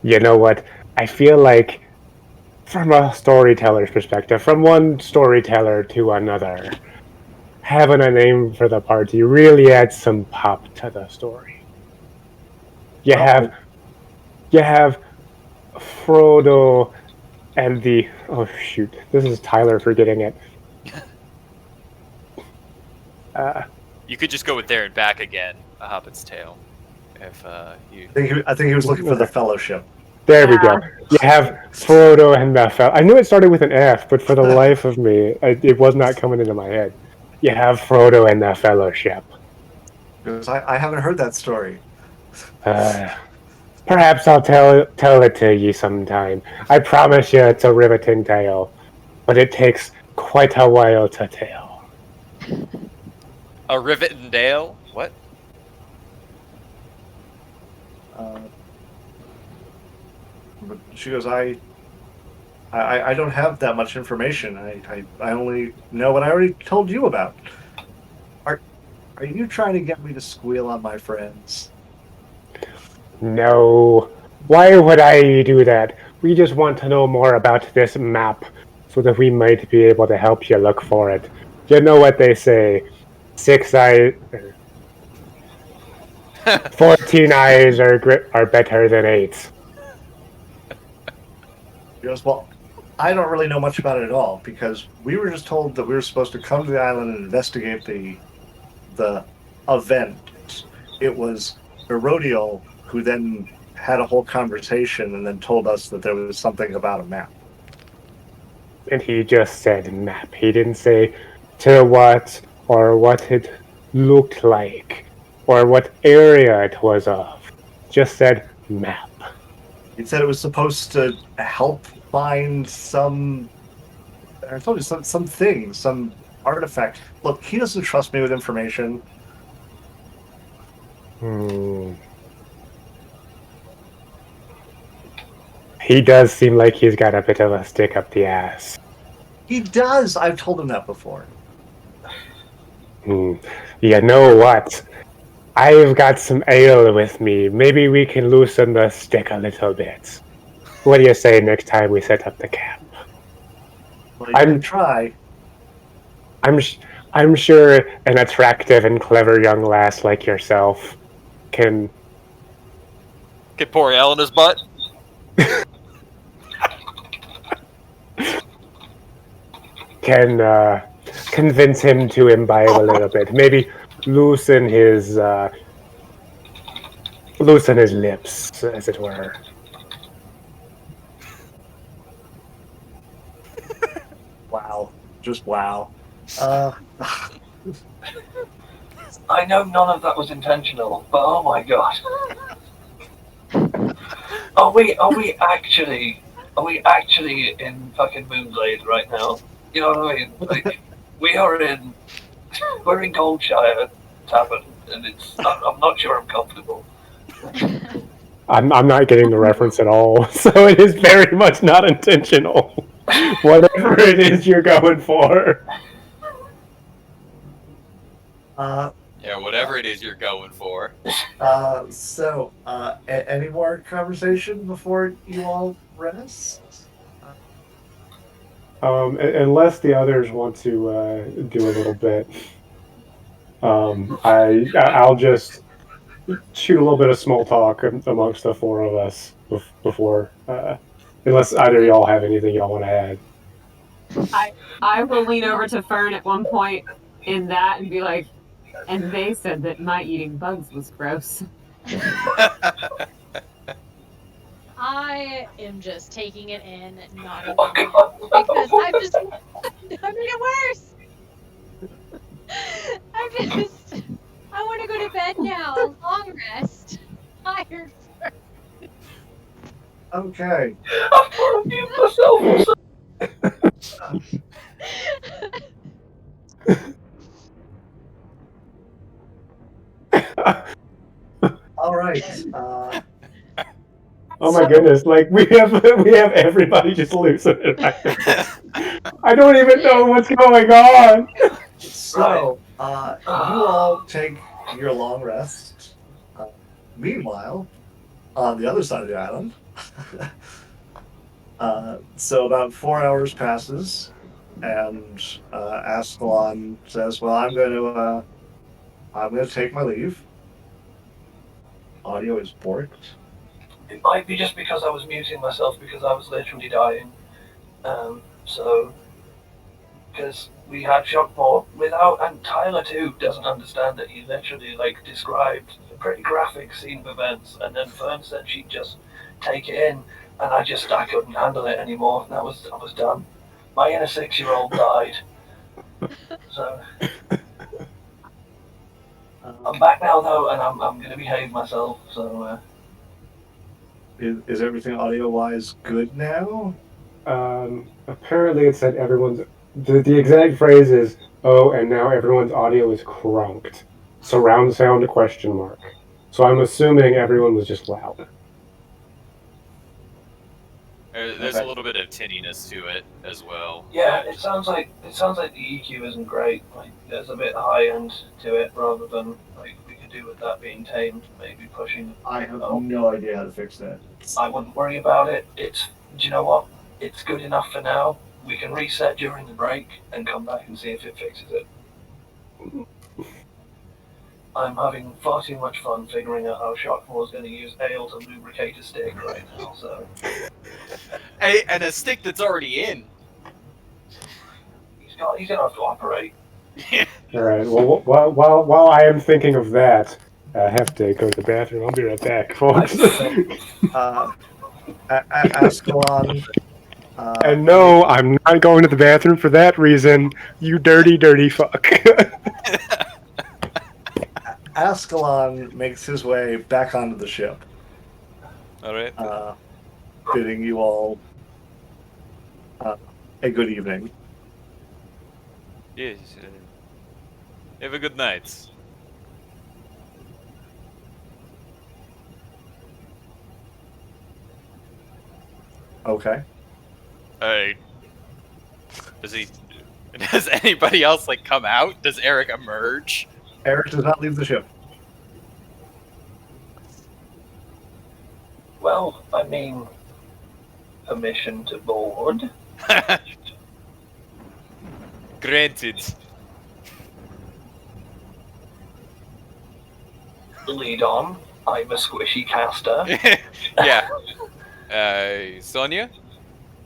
You know what? I feel like, from a storyteller's perspective, from one storyteller to another, having a name for the party really adds some pop to the story. You have Frodo and the... Oh, shoot. This is Tyler forgetting it. You could just go with there and back again, A Hobbit's Tale. If you... I think he was looking for the Fellowship. There we go. You have Frodo and the I knew it started with an F, but for the life of me, it was not coming into my head. You have Frodo and the Fellowship. Because I haven't heard that story. Perhaps I'll tell it to you sometime. I promise you it's a riveting tale, but it takes quite a while to tell. A Rivendell? What? But she goes, I don't have that much information. I only know what I already told you about. Are you trying to get me to squeal on my friends? No. Why would I do that? We just want to know more about this map, so that we might be able to help you look for it. You know what they say. 14 eyes are better than 8. He goes, well, I don't really know much about it at all, because we were just told that we were supposed to come to the island and investigate the event. It was Erodiel who then had a whole conversation and then told us that there was something about a map. And he just said map. He didn't say to what, or what it looked like, or what area it was of. Just said map. He said it was supposed to help find some... I told you, some thing, some artifact. Look, he doesn't trust me with information. He does seem like he's got a bit of a stick up the ass. He does! I've told him that before. You know what? I've got some ale with me. Maybe we can loosen the stick a little bit. What do you say next time we set up the camp? Well, you can try. I'm sure an attractive and clever young lass like yourself can pour ale in his butt? can convince him to imbibe a little bit. Maybe loosen his lips, as it were. Wow. Just wow. I know none of that was intentional, but oh my god. Are we actually in fucking Moonglade right now? You know what I mean? Like, we're in Goldshire Tavern, and I'm not sure I'm comfortable. I'm not getting the reference at all, so it is very much not intentional. Whatever it is you're going for. Yeah, whatever it is you're going for. So, any more conversation before you all rest? Unless the others want to do a little bit, I'll just shoot a little bit of small talk amongst the four of us before, unless either of y'all have anything y'all want to add. I will lean over to Fern at one point in that and be like, and they said that my eating bugs was gross. I am just taking it in, not even because I'm it worse. I want to go to bed now. Long rest. Tired. Okay. I'm gonna mute myself. All right. Oh my goodness! Like we have everybody just losing it. I don't even know what's going on. So, you all take your long rest. Meanwhile, on the other side of the island, so about 4 hours passes, and Ascalon says, "Well, I'm going to take my leave." Audio is borked. It might be just because I was muting myself because I was literally dying. So, because we had Shockmore without, and Tyler too doesn't understand it. He literally described a pretty graphic scene of events, and then Fern said she'd just take it in, and I couldn't handle it anymore. I was done. My inner 6-year-old died. So I'm back now though, and I'm gonna behave myself. So is everything audio-wise good now? Apparently it said everyone's... The exact phrase is, oh, and now everyone's audio is crunked. Surround sound ? So I'm assuming everyone was just loud. There's Okay. a little bit of tinniness to it as well. yeah, it sounds like the EQ isn't great. There's a bit high end to it, rather than we could do with that being tamed. Maybe pushing. I have no idea how to fix that. I wouldn't worry about it. Do you know what? It's good enough for now. We can reset during the break and come back and see if it fixes it. I'm having far too much fun figuring out how Shockmore's going to use ale to lubricate a stick right now. So Hey, and a stick that's already in. he's going to have to operate. All right. Well, while I am thinking of that, I have to go to the bathroom. I'll be right back, folks. Ascalon. And no, I'm not going to the bathroom for that reason. You dirty, dirty fuck. Ascalon makes his way back onto the ship, All right. bidding you all a good evening. Yes. Have a good night. Okay. Does anybody else come out? Does Eric emerge? Eric does not leave the ship. Well, I mean, permission to board. Granted. Lead on. I'm a squishy caster. Yeah. Sonia,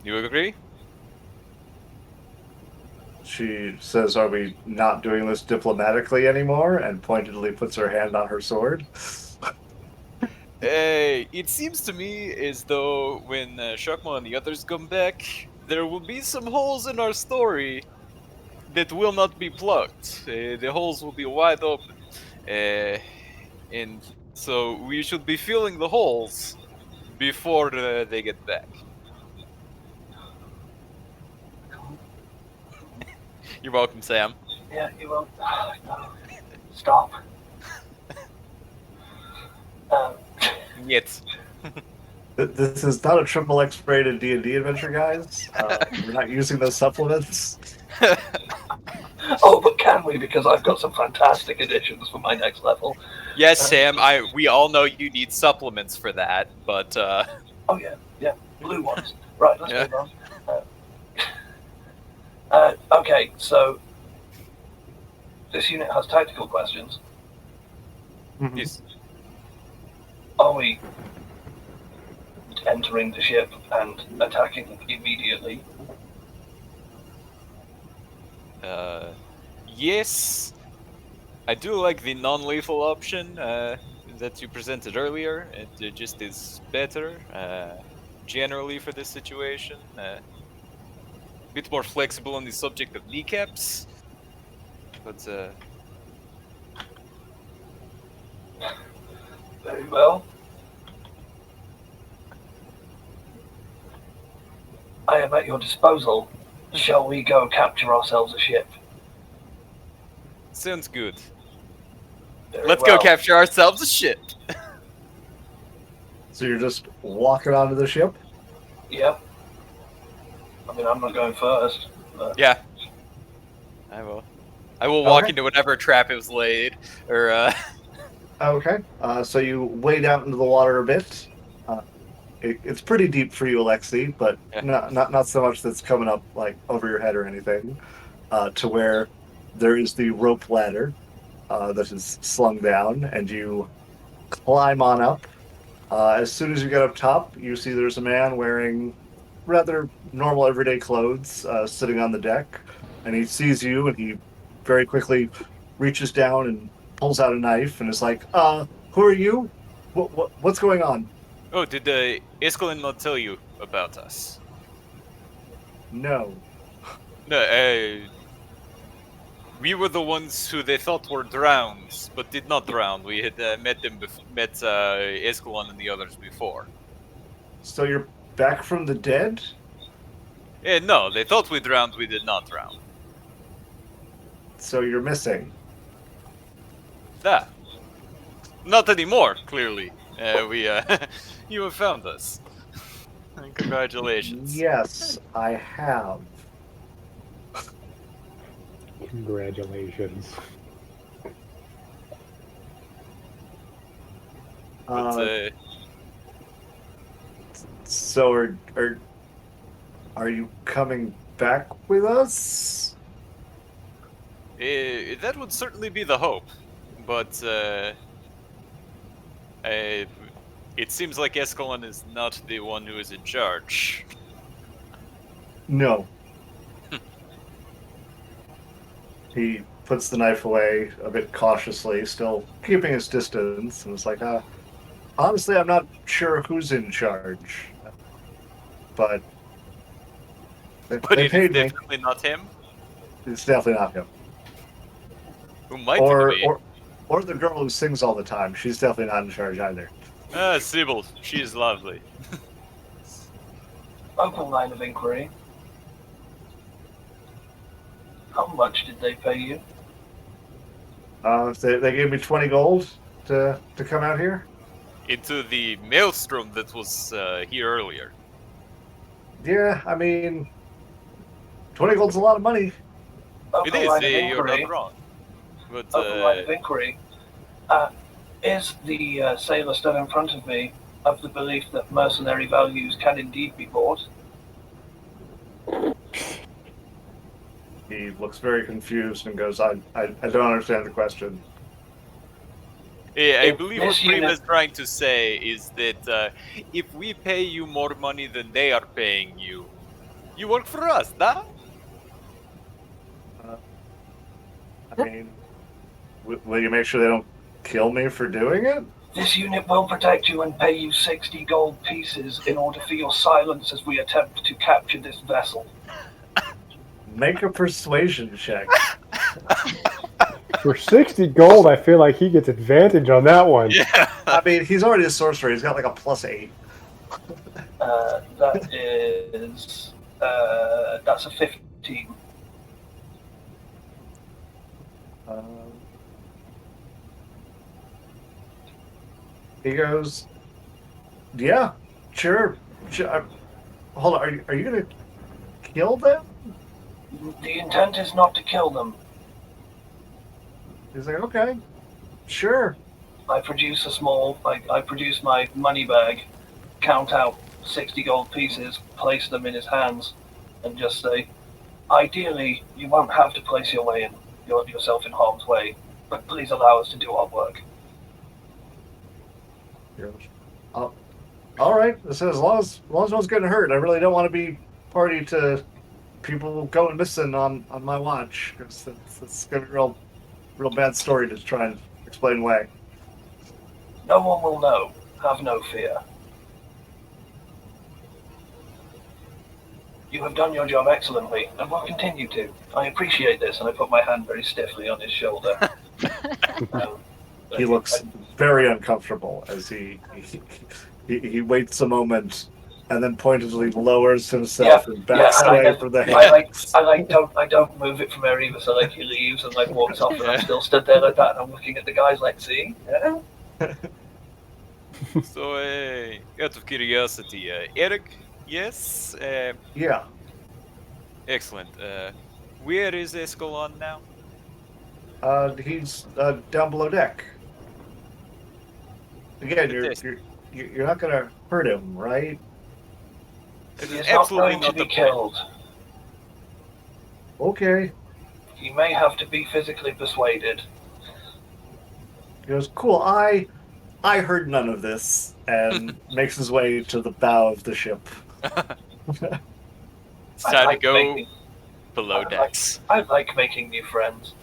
you agree? She says, "Are we not doing this diplomatically anymore?" and pointedly puts her hand on her sword. It seems to me as though when Shockmo and the others come back, there will be some holes in our story that will not be plugged. The holes will be wide open. And so we should be filling the holes before they get back. You're welcome, Sam. Yeah, you won't. No. Stop. Yet. This is not a triple X rated D&D adventure, guys. We're not using those supplements. Oh, but can we? Because I've got some fantastic additions for my next level. Yes, Sam. We all know you need supplements for that, but Oh yeah, blue ones. Right, let's Yeah. move on. Okay, so this unit has tactical questions. yes. Are we entering the ship and attacking immediately? Yes. I do like the non-lethal option that you presented earlier. It just is better generally for this situation. A bit more flexible on the subject of kneecaps, but Very well. I am at your disposal. Shall we go capture ourselves a ship? sounds good. Very Let's well. go capture ourselves a ship. So you're just walking onto the ship? Yep. I mean, I'm not going first. But Yeah. I will. I will walk Okay. into whatever trap it was laid, or Okay. So you wade out into the water a bit. It's pretty deep for you, Alexi, but Yeah. not so much that's coming up over your head or anything. To where there is the rope ladder that is slung down, and you climb on up As soon as you get up top, you see there's a man wearing rather normal everyday clothes sitting on the deck, and he sees you, and he very quickly reaches down and pulls out a knife and is like, who are you? What's going on? Oh, did Escalon not tell you about us? No. No, we were the ones who they thought were drowned, but did not drown. We had met Escalon and the others before. So you're back from the dead? No, they thought we drowned. We did not drown. So you're missing? That. Not anymore, clearly. You have found us. Congratulations. Yes, I have. Congratulations. But, So are you coming back with us? that would certainly be the hope, but it seems like Escalon is not the one who is in charge. No. He puts the knife away a bit cautiously, still keeping his distance, and is like, honestly, I'm not sure who's in charge. But But they it is paid me. definitely not him. It's definitely not him. Who might Or, it be? or the girl who sings all the time. She's definitely not in charge either. Sybil. She is lovely. Open line of inquiry. How much did they pay you? They gave me 20 gold to come out here. Into the maelstrom that was here earlier. Yeah, I mean, 20 gold's a lot of money. Open It is, line of you're inquiry. not wrong. But, Open line of inquiry. Is the sailor stood in front of me of the belief that mercenary values can indeed be bought? He looks very confused and goes, I don't understand the question. yeah, I If believe this what Prima unit- is trying to say is that if we pay you more money than they are paying you, you work for us, nah? I mean, will you make sure they don't kill me for doing it? This unit will protect you and pay you 60 gold pieces in order for your silence as we attempt to capture this vessel. Make a persuasion check. For 60 gold, I feel like he gets advantage on that one. Yeah. I mean, he's already a sorcerer. He's got like a +8. That is... that's a 15. He goes, yeah, sure. Hold on, are you going to kill them? The intent is not to kill them. He's like, okay, sure. I produce I produce my money bag, count out 60 gold pieces, place them in his hands, and just say, ideally, you won't have to place yourself in harm's way, but please allow us to do our work. He goes, all right. As long as no one's getting hurt, I really don't want to be party to people going missing on my watch. Because it's going to be a real bad story to try and explain away. No one will know. Have no fear. You have done your job excellently, and will continue to. I appreciate this, and I put my hand very stiffly on his shoulder. He looks very uncomfortable as he waits a moment and then pointedly lowers himself and backs away from the hands. I don't move it from there either, so like he leaves and like walks off, and I'm still stood there like that, and I'm looking at the guys like, see? Yeah? So, out of curiosity, Eric, yes? Yeah. Excellent. Where is Escalon now? He's down below deck. Again, you're not gonna hurt him, right? He is Absolutely not not going to the be point. killed. Okay. He may have to be physically persuaded. He goes, cool. I I heard none of this, and makes his way to the bow of the ship. It's I time to like go making- below decks. I like making new friends.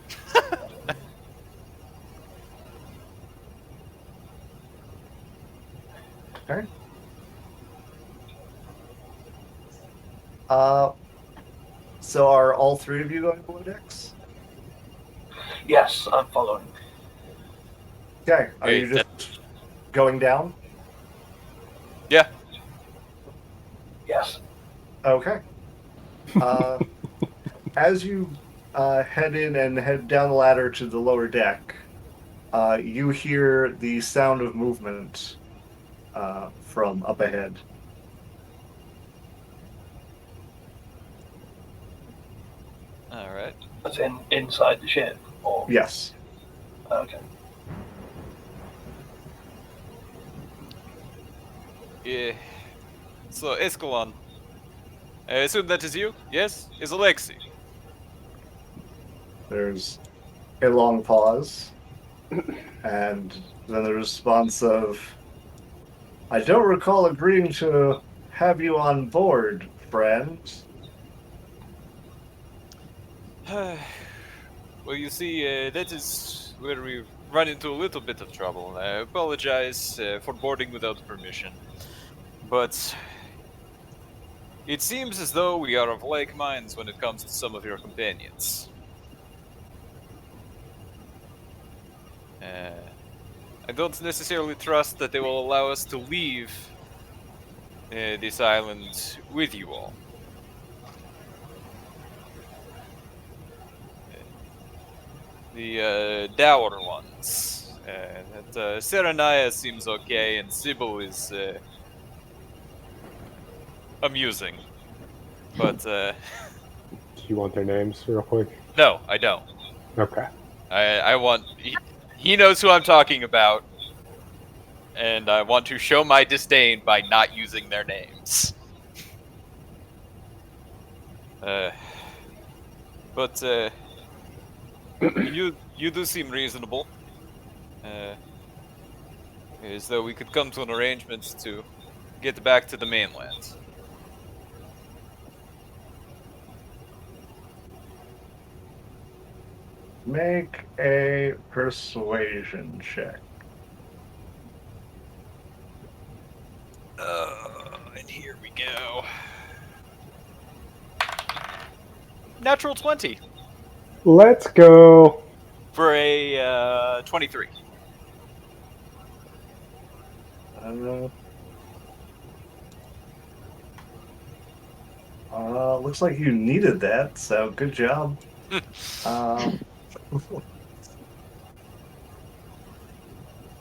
So are all three of you going below decks? Yes, I'm following. Okay. Are Hey, you just going down? Yeah. Yes. Okay. As you head in and head down the ladder to the lower deck, you hear the sound of movement from up ahead. All right. As in inside the ship. Or Yes. okay. Yeah. So, Escalon. I assume that is you? Yes? Is Alexi? There's a long pause, and then the response of, "I don't recall agreeing to have you on board, friend." Well, you see, that is where we run into a little bit of trouble. I apologize for boarding without permission. But it seems as though we are of like minds when it comes to some of your companions. I don't necessarily trust that they will allow us to leave this island with you all. The dour ones. Serenaya seems okay, and Sybil is amusing. But Do you want their names real quick? no, I don't. Okay. I want. He knows who I'm talking about, and I want to show my disdain by not using their names. But you do seem reasonable. As though we could come to an arrangement to get back to the mainland. Make a persuasion check. And here we go. Natural 20 Let's go. for a 23. Looks like you needed that, so good job.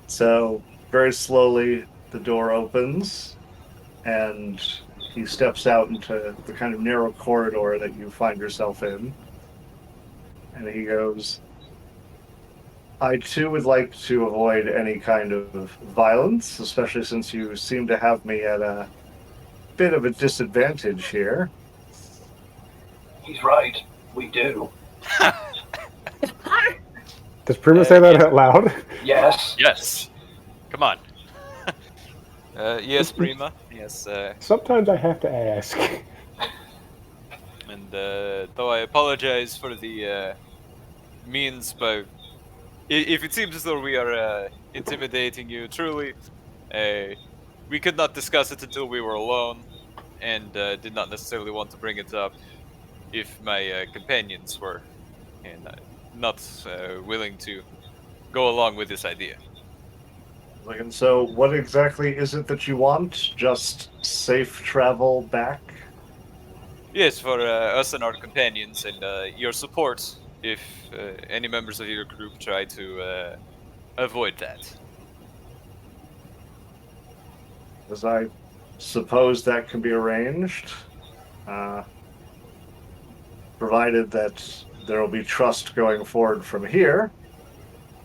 So, very slowly, the door opens, and he steps out into the kind of narrow corridor that you find yourself in. And he goes, "I too would like to avoid any kind of violence, especially since you seem to have me at a bit of a disadvantage here." He's right. We do. Does Prima say that out loud? Yes. Yes. Come on. Yes, Prima. Yes. Sometimes I have to ask. And though I apologize for the means by... If it seems as though we are intimidating you, truly, we could not discuss it until we were alone, and did not necessarily want to bring it up if my companions were not willing to go along with this idea. Like, and so, what exactly is it that you want? Just safe travel back? Yes, for us and our companions, and your support if any members of your group try to avoid that. As I suppose that can be arranged, provided that there will be trust going forward from here,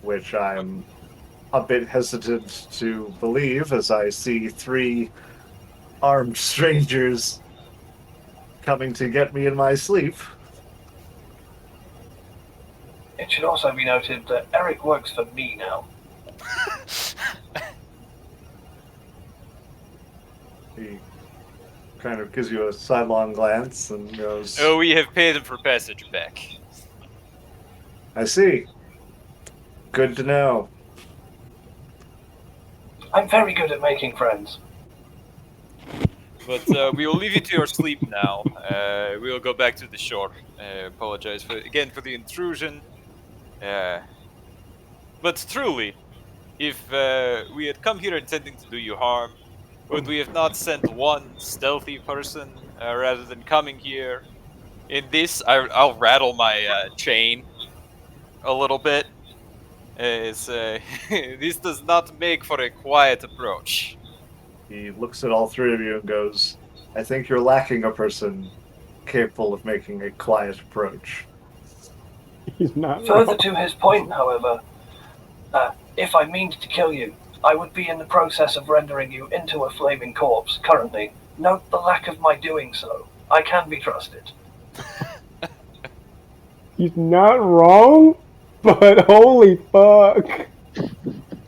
which I'm a bit hesitant to believe as I see 3 armed strangers coming to get me in my sleep. It should also be noted that Eric works for me now. He kind of gives you a sidelong glance and goes, Oh, we have paid him for passage back. I see. Good to know. I'm very good at making friends. But we will leave you to your sleep now. We will go back to the shore. Apologize again for the intrusion. But truly, if we had come here intending to do you harm, would we have not sent one stealthy person rather than coming here? In this, I'll rattle my chain a little bit. This does not make for a quiet approach. He looks at all three of you and goes, I think you're lacking a person capable of making a quiet approach. He's not. Further to his point, however, if I meaned to kill you, I would be in the process of rendering you into a flaming corpse currently. Note the lack of my doing so. I can be trusted. He's not wrong, but holy fuck.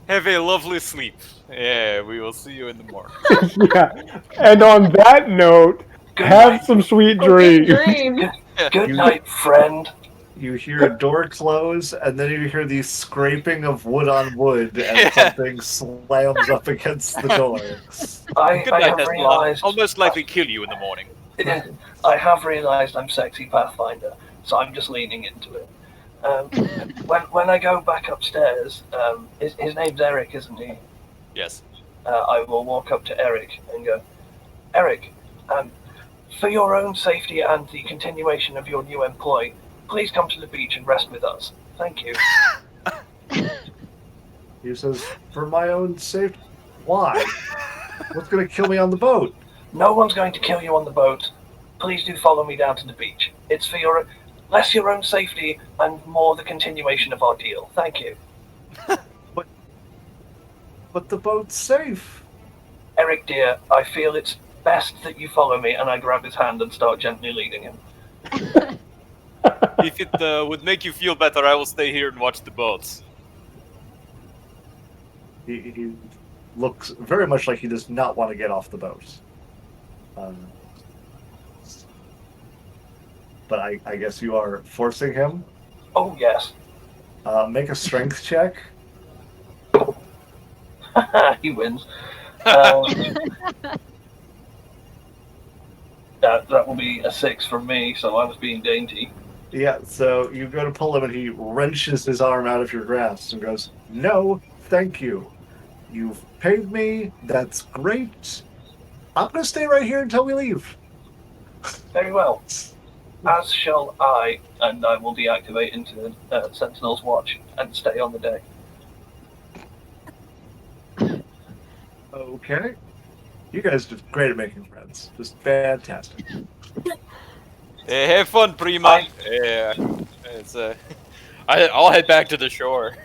Have a lovely sleep. Yeah, we will see you in the morning. Yeah. And on that note, Good have night. some sweet Good dreams. dream. Good night, friend. You hear a door close, and then you hear the scraping of wood on wood as Yeah. something slams up against the door. I Good night, have Hezbollah. realized. I'll most likely kill you in the morning. I have realized I'm sexy Pathfinder, so I'm just leaning into it. When I go back upstairs, his name's Eric, isn't he? Yes. I will walk up to Eric and go, Eric, for your own safety and the continuation of your new employ, please come to the beach and rest with us. Thank you. He says, for my own safety. Why? What's going to kill me on the boat? No one's going to kill you on the boat. Please do follow me down to the beach. It's for less your own safety and more the continuation of our deal. Thank you. But the boat's safe. Eric, dear, I feel it's best that you follow me, and I grab his hand and start gently leading him. If it would make you feel better, I will stay here and watch the boats. He looks very much like he does not want to get off the boat. But I guess you are forcing him. Oh, yes. Make a strength check. He wins. That will be a 6 from me, so I was being dainty. Yeah, so you go to pull him and he wrenches his arm out of your grasp and goes, no, thank you. You've paid me, that's great. I'm going to stay right here until we leave. Very well. As shall I, and I will deactivate into Sentinel's watch and stay on the deck. Okay. You guys are great at making friends. Just fantastic. Have fun, Prima. Yeah. It's I'll head back to the shore.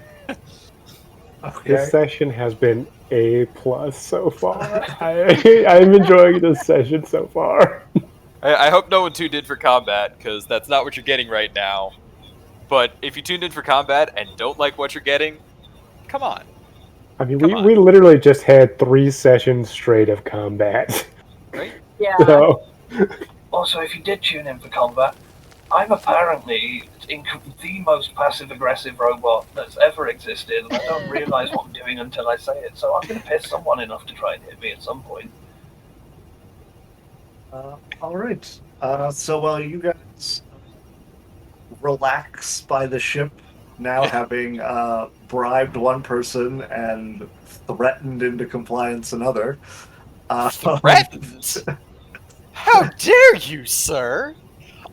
Okay. This session has been A+ so far. I'm enjoying this session so far. I hope no one tuned in for combat, because that's not what you're getting right now. But if you tuned in for combat and don't like what you're getting, come on. I mean, Come on. we literally just had 3 sessions straight of combat. Right? Yeah. So, Also, if you did tune in for combat, I'm apparently the most passive-aggressive robot that's ever existed, and I don't realize what I'm doing until I say it, so I'm going to piss someone enough to try and hit me at some point. All right. So while you guys relax by the ship, now having bribed one person and threatened into compliance another. Threatened? How dare you, sir?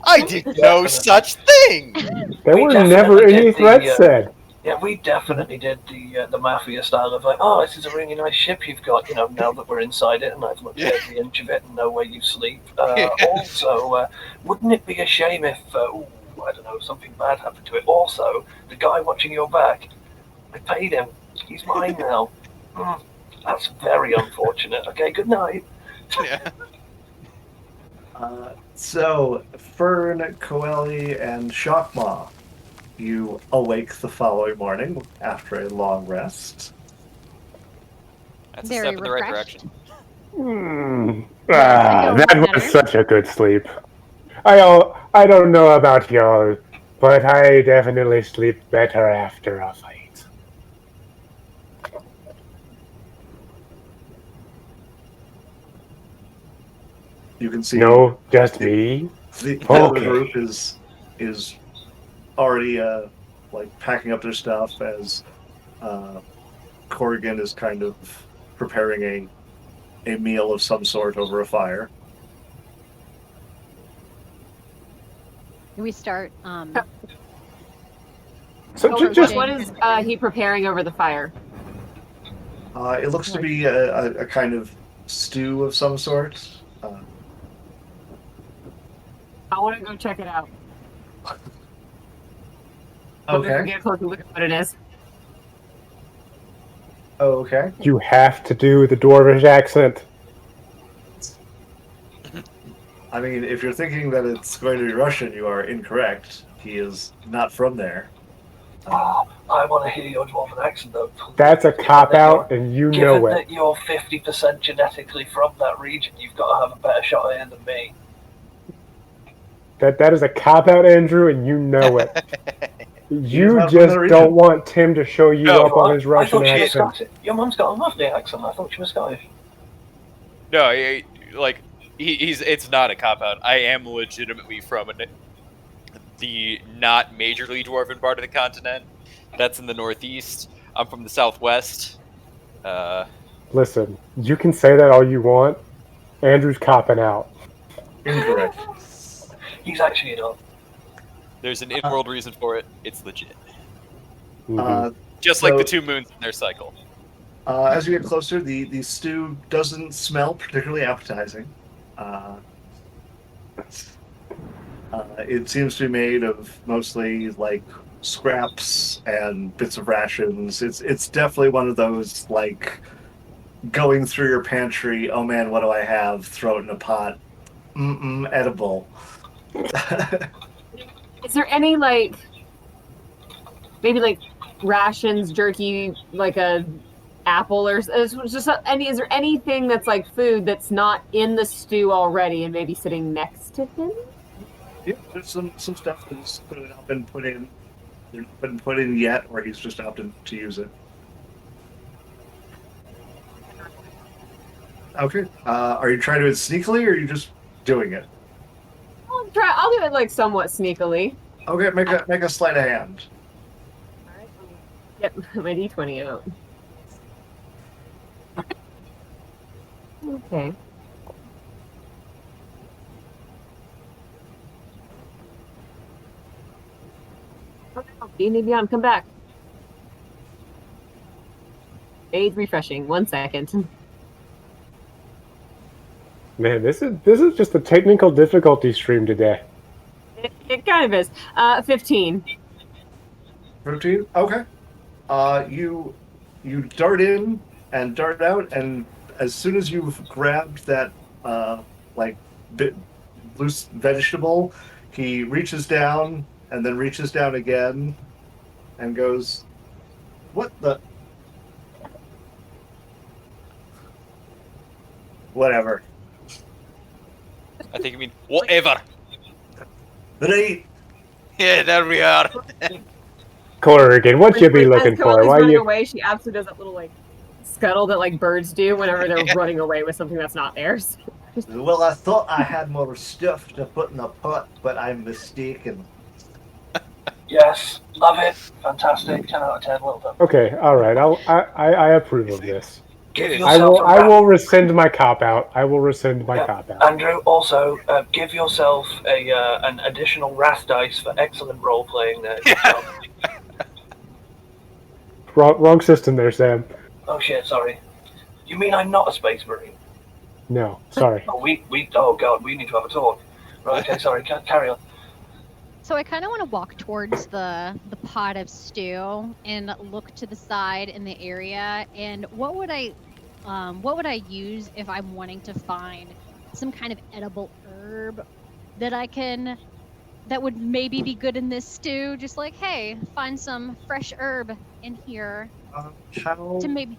I did no such thing! there We were definitely never any did the, threats said. Yeah, we definitely did the mafia style of like, oh, this is a really nice ship you've got, you know, now that we're inside it and I've looked at every inch of it and know where you sleep. Also, wouldn't it be a shame if, I don't know, something bad happened to it? Also, the guy watching your back, I paid him. He's mine now. That's very unfortunate. Okay, good night. Yeah. So, Fern, Coeli, and Shockmaw, you awake the following morning after a long rest. That's a Very step in the right refreshed. direction. I That feel was better. such a good sleep. I don't know about y'all, but I definitely sleep better after a fight. You can see No, just me. the other Okay. group is already like packing up their stuff as Corrigan is kind of preparing a meal of some sort over a fire. We start. So Oh, just what is he preparing over the fire? It looks to be a kind of stew of some sort. I want to go check it out. Let me Okay. get a closer look at what it is. Oh, okay. you have to do the Dwarvish accent. I mean, if you're thinking that it's going to be Russian, you are incorrect. He is not from there. Oh, I want to hear your dwarven accent, though. That's a Given cop that out, and you Given know it. that you're 50% genetically from that region, you've got to have a better shot at it than me. That is a cop out, Andrew, and you know it. You not from just the region. don't want Tim to show you No, up on his I Russian thought she was accent. Scottish. Your mum's got a lovely accent. I thought she was Scottish. No, he's it's not a cop out. I am legitimately from the not majorly dwarven part of the continent. That's in the northeast. I'm from the southwest. Listen, you can say that all you want. Andrew's copping out. Incorrect. He's actually not. There's an in-world reason for it. It's legit. Mhm. Just like So- the 2 moons in their cycle. As you get closer, the stew doesn't smell particularly appetizing. It seems to be made of mostly like scraps and bits of rations. It's definitely one of those like going through your pantry. Oh man, what do I have? Throw it in a pot. Edible. Is there any like maybe like rations, jerky, like a apple, or just any? Is there anything that's like food that's not in the stew already and maybe sitting next to him? Yeah, there's some stuff that's not been put in. They're not been put in yet, or he's just opted to use it. Okay. Are you trying to do it sneakily, or are you just doing it? I'll try. I'll do it like somewhat sneakily. Okay, make a sleight of hand. All right. Get my D20 out. Okay. D&D Beyond, come back. Age refreshing. 1 second. Man, this is just a technical difficulty stream today. It kind of is. 15. 15? Okay. You dart in and dart out, and as soon as you've grabbed that like loose vegetable, he reaches down and then reaches down again and goes, "What the? Whatever." I think you mean whatever. Right. Yeah, there we are. Corrigan, what you be As looking for? Cora's Why running you? away, she absolutely does that little like scuttle that like birds do whenever they're running away with something that's not theirs. Well, I thought I had more stuff to put in the pot, but I'm mistaken. Yes, love it. Fantastic. 10 out of 10. Well done. Okay, all right. I approve of this. Give I yourself will a I wrap. will rescind my cop out. I will rescind my Yeah. cop out. Andrew, also give yourself an additional wrath dice for excellent role playing there. Wrong system there, Sam. Oh shit, sorry. You mean I'm not a space marine? No, sorry. Oh, oh god, we need to have a talk. Right, okay, sorry, carry on. So I kind of want to walk towards the pot of stew and look to the side in the area. And what would I use if I'm wanting to find some kind of edible herb that would maybe be good in this stew? Just like, hey, find some fresh herb in here How to maybe.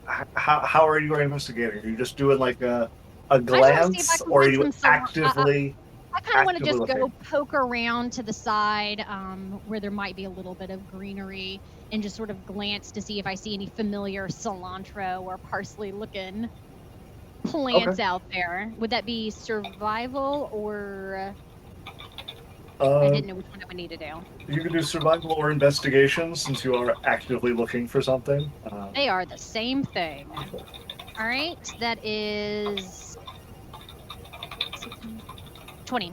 how are you going investigating? Are you just doing like a wanna see if I glance, can or are find you some actively? I kind of want to actively just go looking. poke around to the side where there might be a little bit of greenery and just sort of glance to see if I see any familiar cilantro or parsley looking plants out there. Would that be survival or I didn't know which one I would need to do. You can do survival or investigation since you are actively looking for something. They are the same thing. All right, that is 20.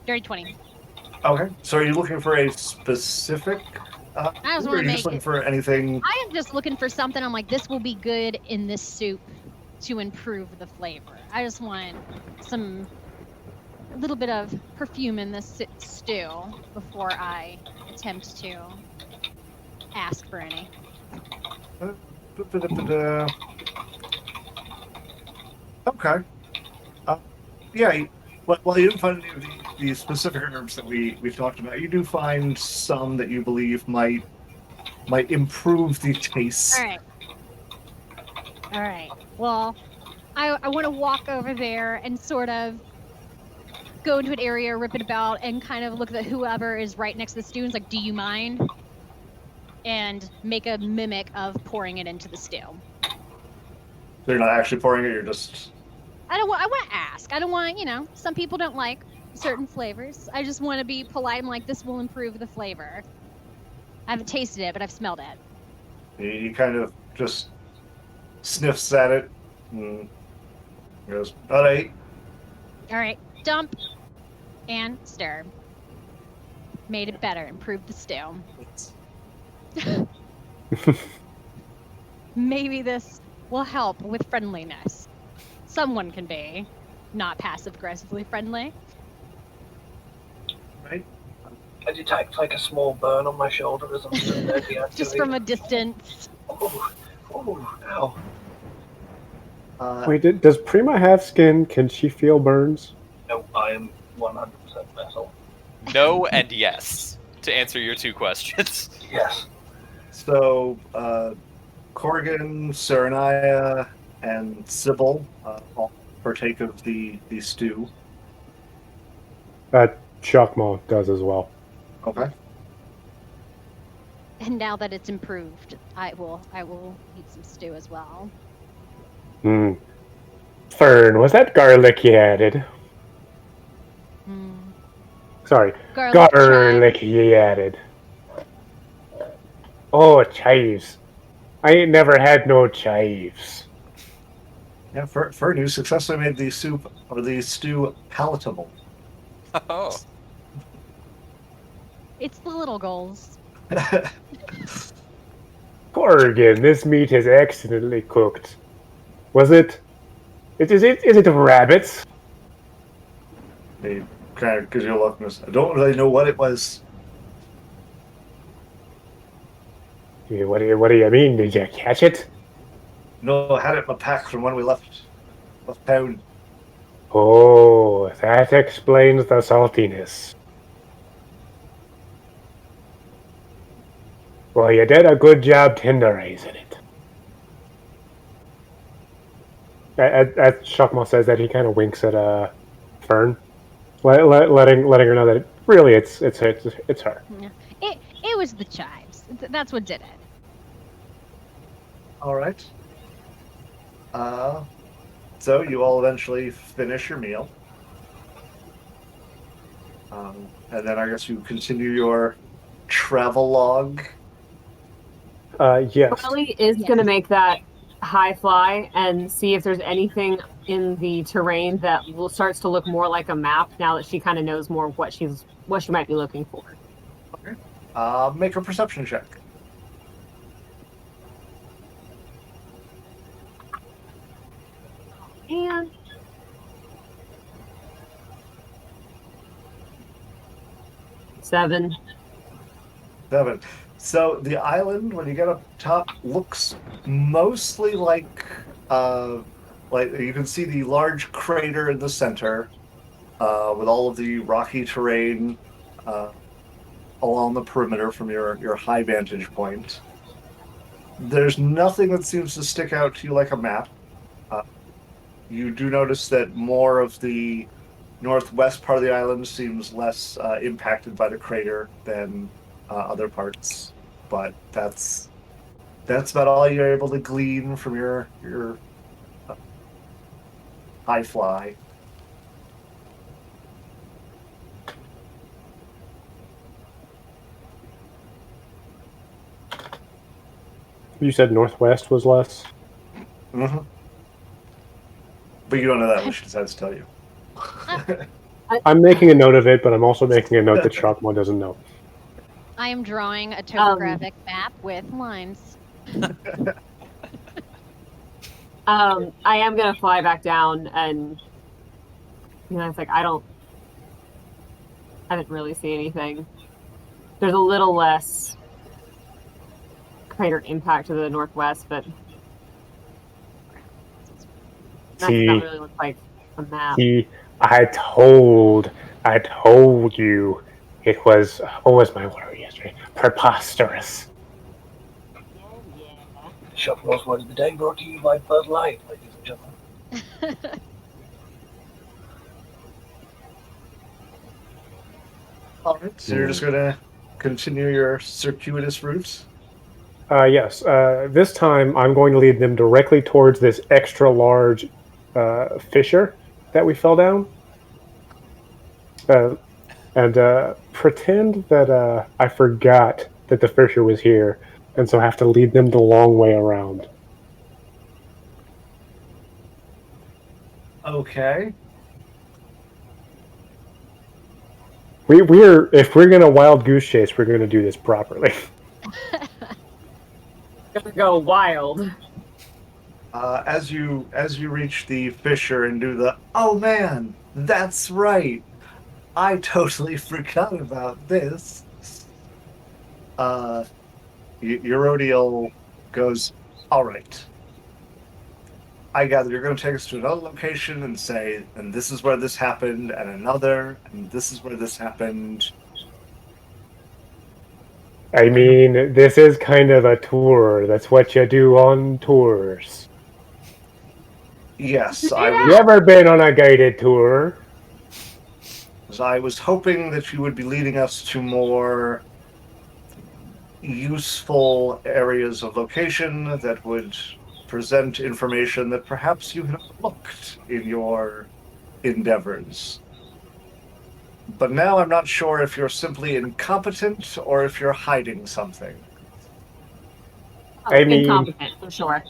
Dirty 20. Okay, so are you looking for a specific? I just Or wanna are you just make looking it- for anything? I am just looking for something. I'm like, this will be good in this soup to improve the flavor. I just want a little bit of perfume in this stew before I attempt to ask for any. Okay. Yeah. Well, you didn't find any of the specific herbs that we've talked about. You do find some that you believe might improve the taste. All right. Well, I want to walk over there and sort of go into an area, rip it about, and kind of look at whoever is right next to the stew and is like, do you mind? And make a mimic of pouring it into the stew. So you're not actually pouring it. You're just. I want to ask. I don't want, some people don't like certain flavors. I just want to be polite. I'm like, this will improve the flavor. I haven't tasted it, but I've smelled it. He kind of just sniffs at it and goes, "All right." All right, dump and stir. Made it better, improved the stew. Maybe this will help with friendliness. Someone can be not passive-aggressively friendly. Right. I detect like a small burn on my shoulder as I'm stood there deactivating. Just from a distance. Oh, ow. Wait, does Prima have skin? Can she feel burns? No, I am 100% metal. No and yes, to answer your two questions. Yes. So, Corrigan, Serenaya, and Sybil all partake of the stew. Chakma does as well. Okay. And now that it's improved, I will eat some stew as well. Fern, was that garlic you added? Sorry, garlic you added. Oh, chives. I ain't never had no chives. Yeah, Fern, you successfully made the soup or the stew palatable. Oh, It's the little goals. Corrigan, this meat is excellently cooked. Was it? Is it rabbits? He kind of gives you a look and goes, I don't really know what it was. What do you mean? Did you catch it? No, I had it in my pack from when we left town. Oh, that explains the saltiness. Well, you did a good job tenderizing it. As Chakma says that, he kind of winks at Fern, letting her know that really it's her. It was the chives. That's what did it. All right. So you all eventually finish your meal. And then I guess you continue your travel log. Yes. Charlie is going to make that high fly and see if there's anything in the terrain that starts to look more like a map now that she kind of knows more of what she might be looking for. Okay. Make a perception check. And 7. 7. So the island, when you get up top, looks mostly like you can see the large crater in the center, with all of the rocky terrain along the perimeter from your high vantage point. There's nothing that seems to stick out to you like a map. You do notice that more of the northwest part of the island seems less impacted by the crater than other parts, but that's about all you're able to glean from your high fly. You said northwest was less. Mm-hmm. But you don't know that when she decides to tell you. I'm making a note of it, but I'm also making a note that Shockmore doesn't know. I am drawing a topographic map with lines. I am gonna fly back down, and it's like I didn't really see anything. There's a little less crater impact to the northwest, but that really looks like a map. I told you it was. What was my word yesterday? Preposterous. Shopmore's Word of the Day brought to you by Bud Light, ladies and gentlemen. All right, so you're just going to continue your circuitous route? Yes. This time, I'm going to lead them directly towards this extra large fissure that we fell down, and pretend that I forgot that the fissure was here, and so have to lead them the long way around. Okay. If we're gonna wild goose chase, we're gonna do this properly. Gonna go wild. As you reach the fissure and do the, oh man, that's right, I totally forgot about this. Eurodial goes, all right. I gather you're going to take us to another location and say, and this is where this happened, and another, and this is where this happened. I mean, this is kind of a tour. That's what you do on tours. Yes, You ever been on a guided tour? I was hoping that you would be leading us to more useful areas of location that would present information that perhaps you had overlooked in your endeavors. But now I'm not sure if you're simply incompetent or if you're hiding something. I mean, incompetent for sure.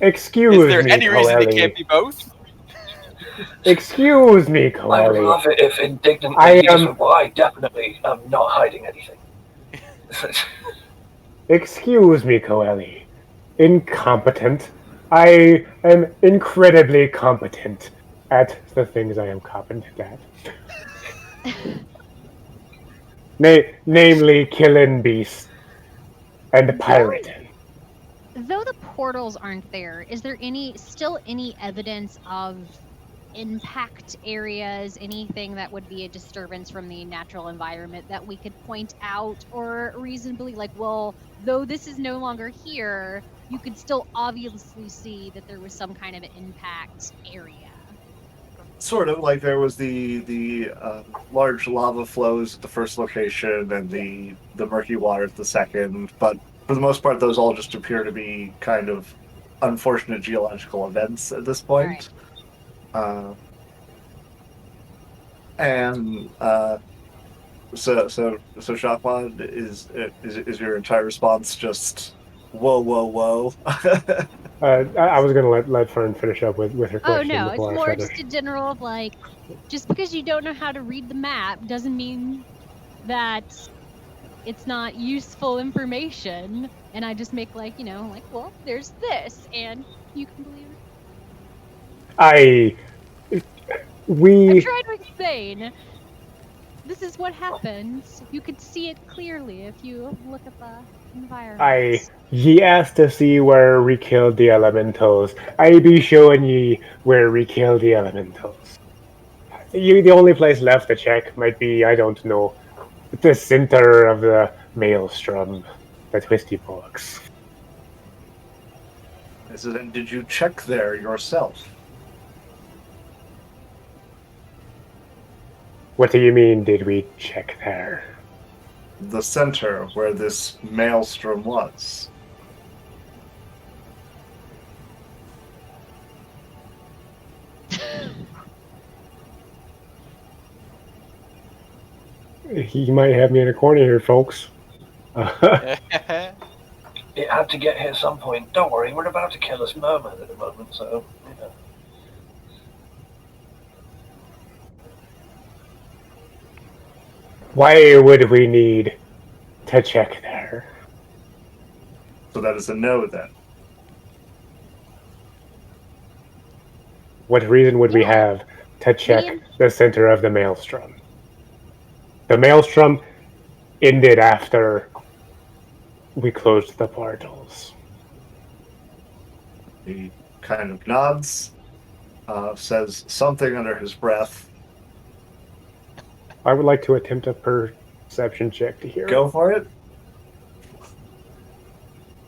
Excuse Is there me, any reason it Coeli. can't be both? Excuse me, I would Coeli. love it if indignant I ladies am- were, well, I definitely am not hiding anything. Excuse me, Coeli. Incompetent. I am incredibly competent at the things I am competent at. Namely, killing beasts and pirating. Though the portals aren't there, is there still any evidence of impact areas, anything that would be a disturbance from the natural environment that we could point out, or reasonably well, though this is no longer here, you could still obviously see that there was some kind of an impact area? Sort of, like there was the large lava flows at the first location and the murky water at the second, but for the most part those all just appear to be kind of unfortunate geological events at this point. Right. So Shakmad, is your entire response just whoa? I was going to let Fern finish up with her Oh question. no, it's before I more said just a general just because you don't know how to read the map doesn't mean that it's not useful information. And I just make well, there's this, and you can believe it. I'm trying to explain. This is what happens. You could see it clearly if you look at the environment. Ye asked to see where we killed the elementals. I be showing ye where we killed the elementals. The only place left to check might be, I don't know, the center of the maelstrom. the Twisty Books. Did you check there yourself? What do you mean, did we check there? The center where this maelstrom was. He might have me in a corner here, folks. It had to get here at some point. Don't worry, we're about to kill this merman at the moment, so, you know. Why would we need to check there? So that is a no then. What reason would we Yeah. have to check Me- the center of the maelstrom? The maelstrom ended after we closed the portals. He kind of nods, says something under his breath. I would like to attempt a perception check to hear. Go for it.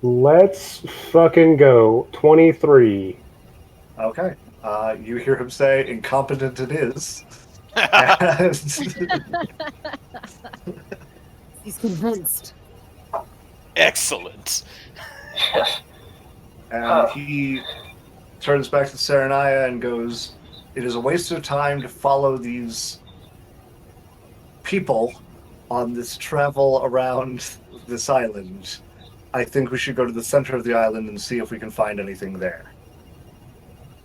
Let's fucking go. 23. Okay. You hear him say, incompetent it is. And, He's convinced. Excellent. Yes. and he turns back to Saranaya and goes, it is a waste of time to follow these people on this travel around this island. I think we should go to the center of the island and see if we can find anything there.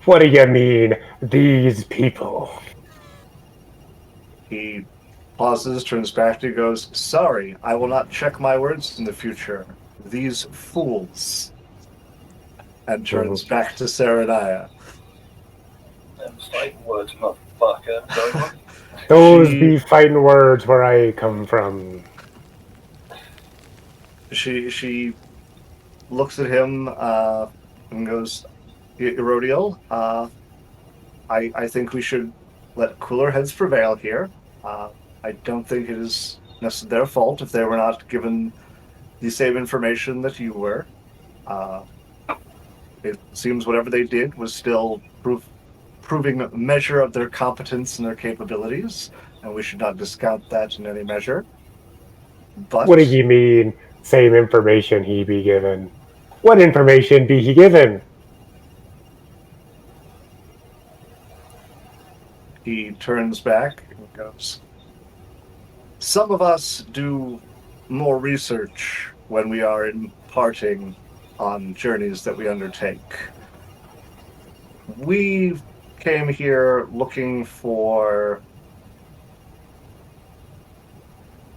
What do you mean, these people? He pauses, turns back to you, goes, sorry, I will not check my words in the future. These fools. And turns back to Saranaya. Them fighting words, motherfucker. Going on. Those She- be fighting words where I come from. She looks at him and goes, Erodiel, I think we should let cooler heads prevail here. I don't think it is necessarily their fault if they were not given the same information that you were. It seems whatever they did was still proving a measure of their competence and their capabilities, and we should not discount that in any measure. But What do you mean, same information he be given? What information be he given? he turns back and goes, some of us do more research when we are imparting on journeys that we undertake. We came here looking for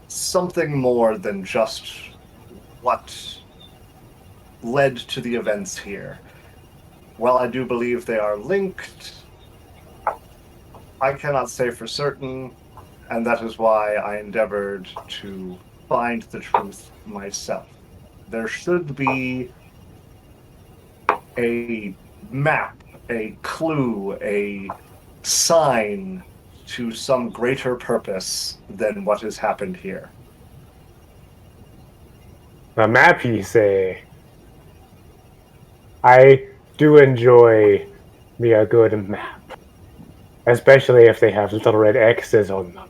something more than just what led to the events here. While I do believe they are linked, I cannot say for certain, and that is why I endeavored to find the truth myself. There should be a map, a clue, a sign to some greater purpose than what has happened here. The map, he say. I do enjoy me a good map. Especially if they have little red X's on them.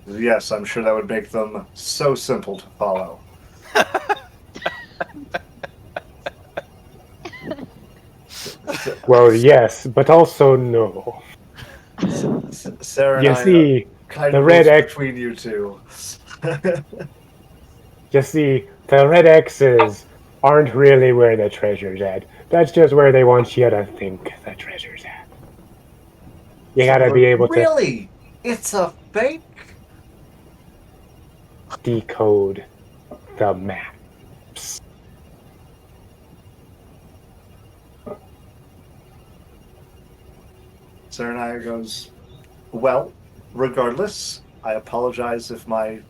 Yes, I'm sure that would make them so simple to follow. Well, yes, but also no. Sarah and You I see, kind the of red goes X- between you two. you see, the red X's aren't really where the treasure's at. That's just where they want you to think the treasure's at. You gotta be able to Really? It's a fake? decode the maps. Saranaya goes, well, regardless, I apologize if my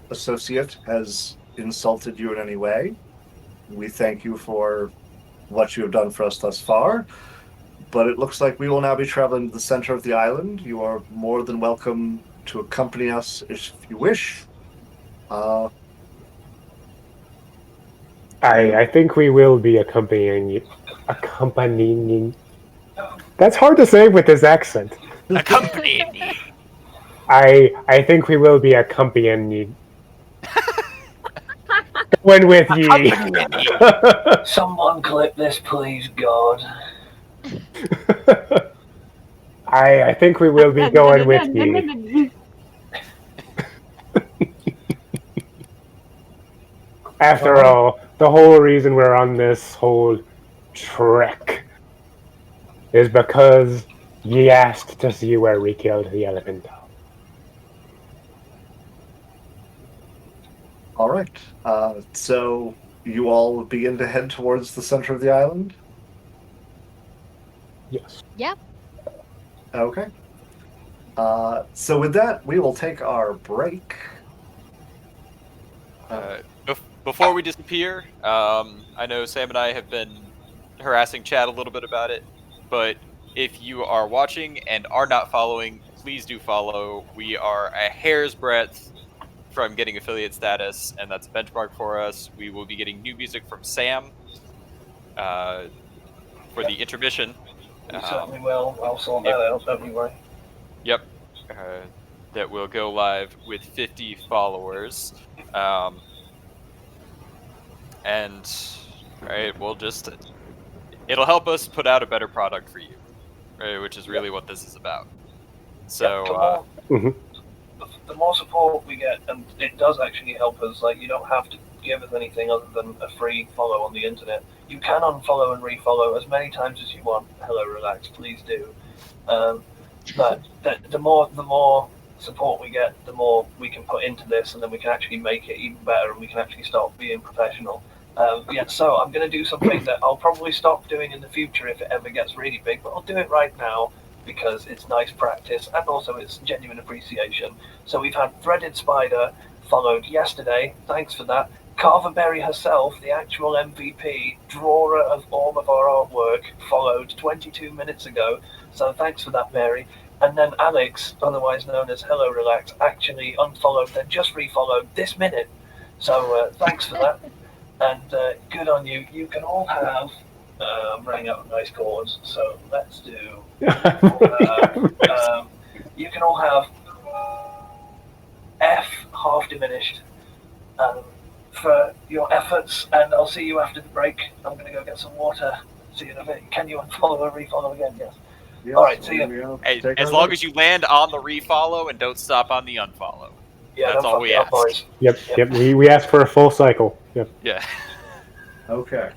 associate has insulted you in any way. We thank you for what you have done for us thus far, but it looks like we will now be traveling to the center of the island. You are more than welcome to accompany us if you wish. I think we will be accompanying. That's hard to say with this accent. Accompanying me. I think we will be accompanying. When with ye. Someone clip this, please, God. I think we will be going with ye. After all, the whole reason we're on this whole trek is because ye asked to see where we killed the elemental. All right. So you all begin to head towards the center of the island? Yes. Yep. Okay. So with that, we will take our break. Before we disappear, I know Sam and I have been harassing Chad a little bit about it, but if you are watching and are not following, please do follow. We are a hair's breadth from getting affiliate status, and that's a benchmark for us. We will be getting new music from Sam for the intermission. We certainly will. I'll sort that out, don't you worry. Yep. That will go live with 50 followers. And right, we'll just it'll help us put out a better product for you, right, which is really what this is about. So the more support we get, and it does actually help us, like, you don't have to give us anything other than a free follow on the internet. You can unfollow and refollow as many times as you want. Hello, relax, please do. But the more support we get, the more we can put into this, and then we can actually make it even better, and we can actually start being professional. So I'm going to do something that I'll probably stop doing in the future if it ever gets really big, but I'll do it right now because it's nice practice and also it's genuine appreciation. So we've had Threaded Spider followed yesterday. Thanks for that. Carverberry herself, the actual MVP, drawer of all of our artwork, followed 22 minutes ago. So thanks for that, Mary. And then Alex, otherwise known as Hello Relax, actually unfollowed, then just refollowed this minute. So thanks for that. And good on you. You can all have, I'm running out of nice chords, so let's do, you can all have F half diminished for your efforts, and I'll see you after the break. I'm going to go get some water. See you in a bit. Can you unfollow and refollow again? Yes. All right, see you. Hey, as long as you land on the refollow and don't stop on the unfollow. Yeah, that's all we ask. boys. Yep. We asked for a full cycle. Yep. Yeah. Okay.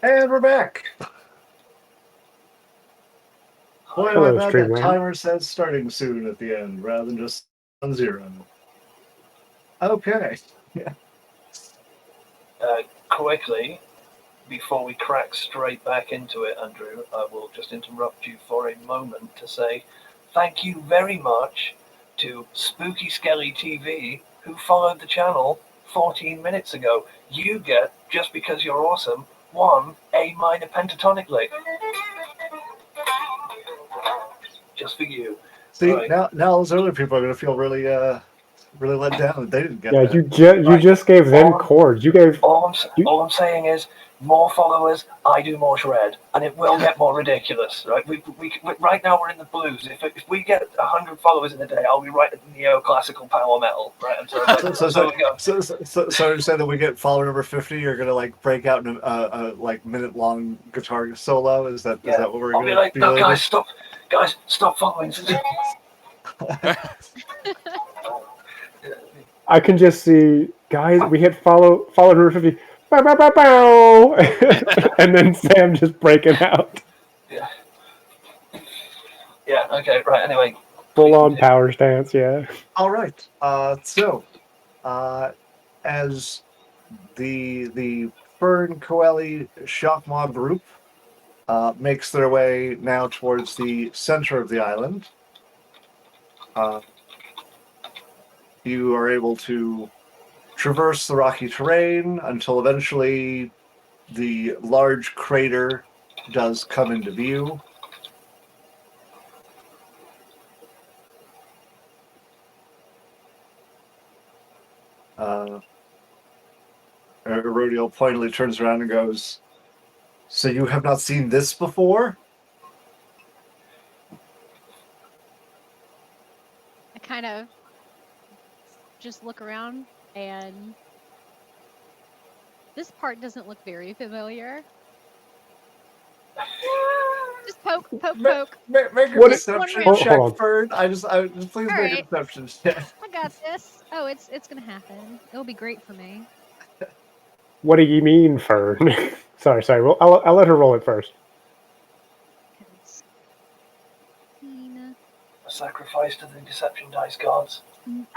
And we're back. Boy, Hello, my bad, that Streamland. timer says starting soon at the end rather than just on 0. Okay. Yeah. Quickly, before we crack straight back into it, Andrew, I will just interrupt you for a moment to say thank you very much to Spooky Skelly TV, who followed the channel 14 minutes ago. You get, just because you're awesome, 1 A minor pentatonic lick. Just for you. See, Right. now those other people are going to feel really really let down that they didn't get Yeah, that. you Right. just gave them All- chords. You gave All You- I'm saying is, more followers, I do more shred, and it will get more ridiculous. Right? We right now we're in the blues. If we get 100 followers in a day, I'll be writing neoclassical power metal. Right? And so, So we go. So you say that we get follower number 50, you're going to like break out in a like minute-long guitar solo? Is that Yeah. that what we're I'll going be to like, be no, like? guys, stop following. I can just see guys. We hit follow number 50. Bow, bow, bow, bow. And then Sam just breaking out. Yeah. Yeah. Okay. Right. Anyway. Full on power stance. Yeah. All right. So, as the Fern Coeli Shockmaw group makes their way now towards the center of the island, you are able to traverse the rocky terrain until eventually the large crater does come into view. Erodiel pointedly turns around and goes, "So you have not seen this before?" I kind of just look around, and this part doesn't look very familiar. Just poke. Make a What perception Hold check, on. Fern. I just please make a Alright. perception check. I got this. Oh, it's gonna happen. It'll be great for me. What do you mean, Fern? sorry. Well, I'll let her roll it first. A sacrifice to the deception dice gods.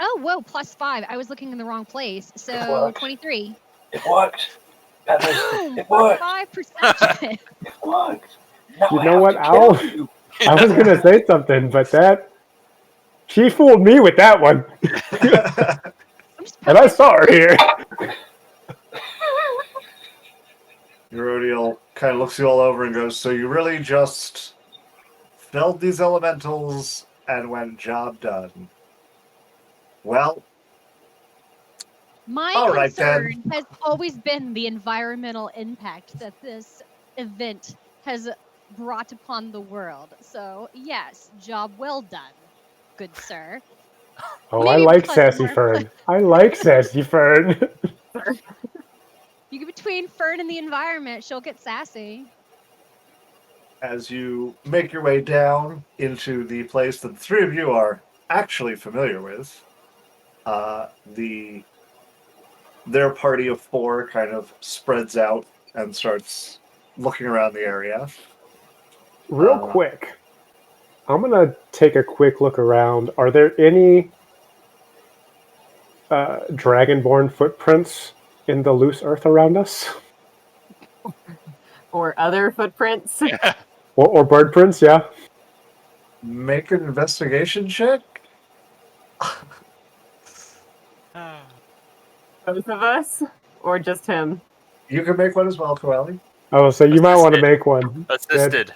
Oh, whoa, +5. I was looking in the wrong place. So What? 23. It worked. Peppers, Boom! it worked. +5 perception. It worked. Now You I know have what, to Al? kill you. I was gonna say something, but she fooled me with that one, I'm just and I saw her here. Erodiel kind of looks you all over and goes, "So you really just felled these elementals and went, job done. Well, My all right, concern has always been the environmental impact that this event has brought upon the world. So, yes, job well done, good sir. Oh, I Maybe like plus Sassy more. Fern. I like Sassy Fern. You get between Fern and the environment, she'll get sassy. as you make your way down into the place that the three of you are actually familiar with, their party of 4 kind of spreads out and starts looking around the area. Real quick, I'm gonna take a quick look around. Are there any dragonborn footprints in the loose earth around us? Or other footprints. Or bird prints? Yeah. Make an investigation check. Both of us? Or just him? You can make one as well, Coeli. Oh, so you might want to Assisted. make one. Assisted.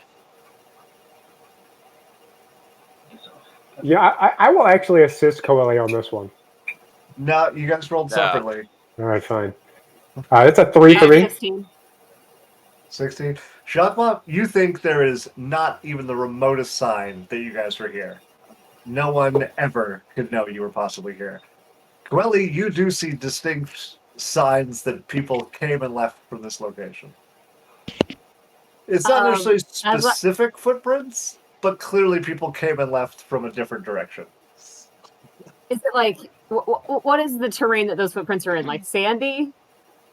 Yeah, I will actually assist Coeli on this one. No, you guys rolled No. separately. All right, fine. It's a 3 for me. 16. 16. Shotma, you think there is not even the remotest sign that you guys were here. No one ever could know you were possibly here. Coeli, you do see distinct signs that people came and left from this location. It's not necessarily specific footprints, but clearly people came and left from a different direction. Is it like, what is the terrain that those footprints are in? Like sandy?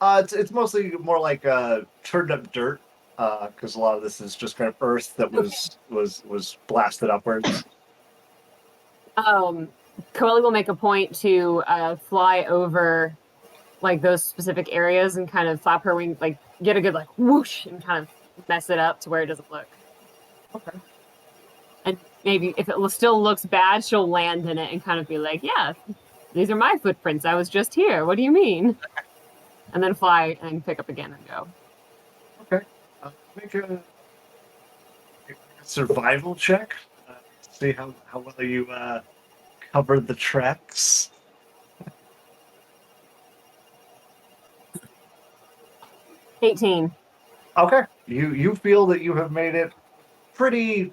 It's mostly more like turned up dirt, because a lot of this is just kind of earth that was blasted upwards. Coeli will make a point to fly over like those specific areas and kind of flap her wing, like get a good like whoosh and kind of mess it up to where it doesn't look. Okay. And maybe if it still looks bad, she'll land in it and kind of be like, "Yeah, these are my footprints. I was just here. What do you mean?" And then fly and pick up again and go. Okay. Make a survival check. See how well you covered the tracks. 18. Okay. You feel that you have made it pretty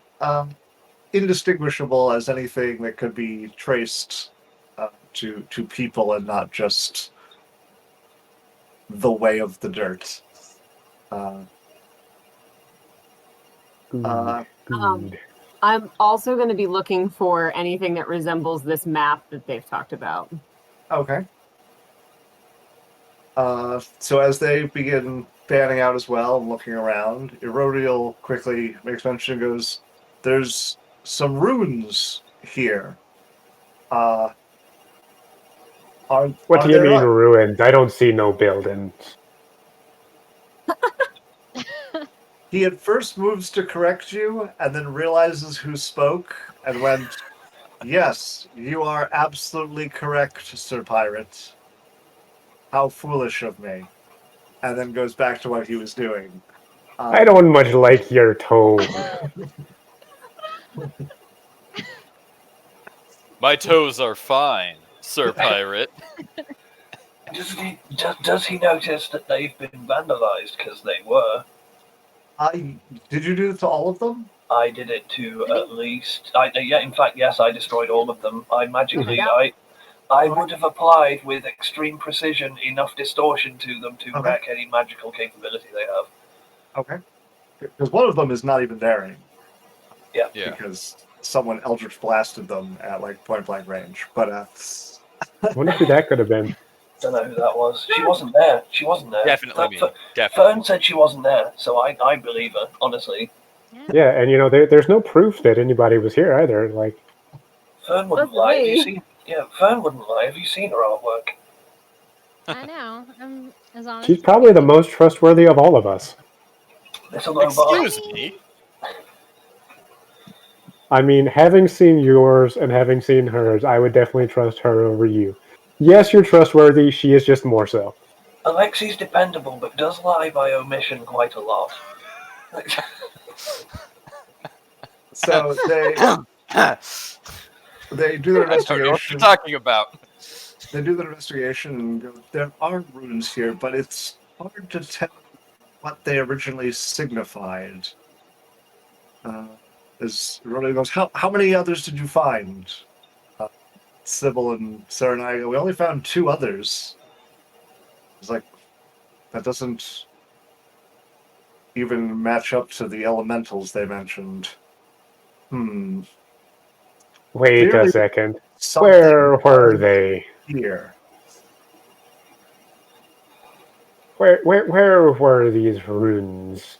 indistinguishable as anything that could be traced to people and not just the way of the dirt. Good. Good. I'm also going to be looking for anything that resembles this map that they've talked about. Okay. So as they begin fanning out as well and looking around, Erodial quickly makes mention and goes, "There's some runes here. What Are do you there mean ruins? I don't see no buildings. He at first moves to correct you and then realizes who spoke and went, "Yes, you are absolutely correct, Sir Pirate. How foolish of me." And then goes back to what he was doing. I don't much like your tone. My toes are fine, Sir Pirate. Does he notice that they've been vandalized? Because they were. Did you do it to all of them? I did it to at least. In fact, yes, I destroyed all of them. I magically, Yeah. I would have applied with extreme precision enough distortion to them to Okay. wreck any magical capability they have. Okay. Because one of them is not even there anymore. Yeah. Yeah. Because someone eldritch blasted them at like point blank range. But I wonder who that could have been. Don't know who that was. She wasn't there. She wasn't there. Definitely me. Fern Definitely. said she wasn't there, so I believe her, honestly. Yeah, and there's no proof that anybody was here either. Like, Fern wouldn't lie. Have you seen? Yeah, Fern wouldn't lie. Have you seen her artwork? I know. I'm as honest. she's probably the most trustworthy of all of us. Little robot. Excuse me. I mean, having seen yours and having seen hers, I would definitely trust her over you. Yes, you're trustworthy. She is just more so. Alexi's dependable, but does lie by omission quite a lot. so they do their I don't know what you're investigation. talking about. They do their investigation and go, "There are runes here, but it's hard to tell what they originally signified." As Rodeo goes, how many others did you find? Sybil and Sarah and I, we only found 2 others. It's like, that doesn't even match up to the elementals they mentioned. Wait Clearly a second. something Where were they? here. Where were these runes?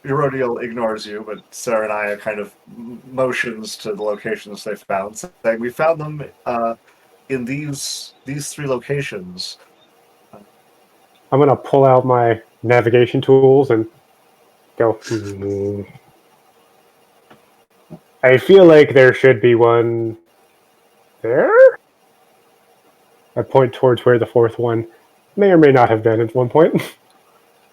Erodial ignores you, but Sarah and I are kind of motions to the locations they found. Saying, "We found them in these 3 locations." I'm gonna pull out my navigation tools and go. I feel like there should be one there. I point towards where the 4th one may or may not have been at one point.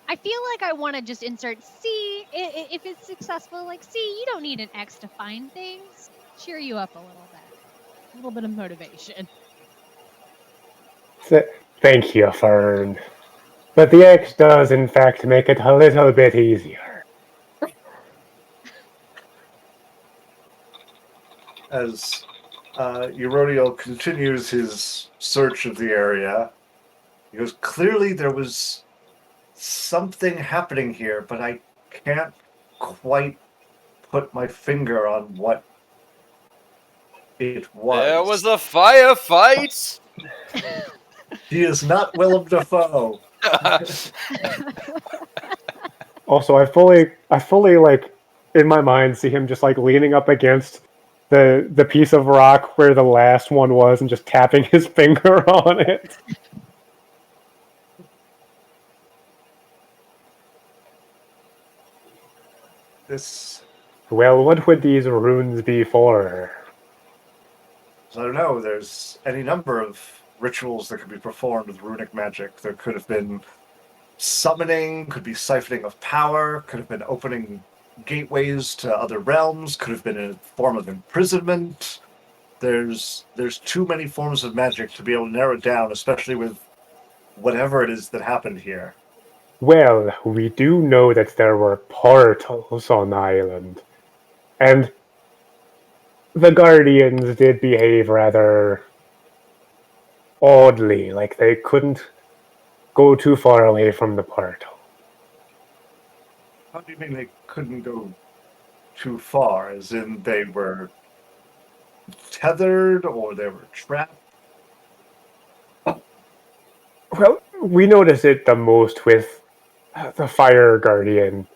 I feel like I want to just insert C if it's successful. Like, C, you don't need an X to find things. Cheer you up a little bit. A little bit of motivation. Thank you, Fern. But the X does, in fact, make it a little bit easier. As Erodial continues his search of the area, he goes, "Clearly there was something happening here, but I can't quite put my finger on what it was." There was a firefight. He is not Willem Dafoe. Also, I fully like in my mind see him just like leaning up against the piece of rock where the last one was and just tapping his finger on it. This, Well, what would these runes be for? I don't know, there's any number of rituals that could be performed with runic magic. There could have been summoning, could be siphoning of power, could have been opening gateways to other realms, could have been a form of imprisonment. There's too many forms of magic to be able to narrow it down, especially with whatever it is that happened here. Well, we do know that there were portals on the island, and the Guardians did behave rather oddly, like they couldn't go too far away from the portal. How do you mean they couldn't go too far? As in they were tethered or they were trapped? Well, we noticed it the most with the Fire Guardian.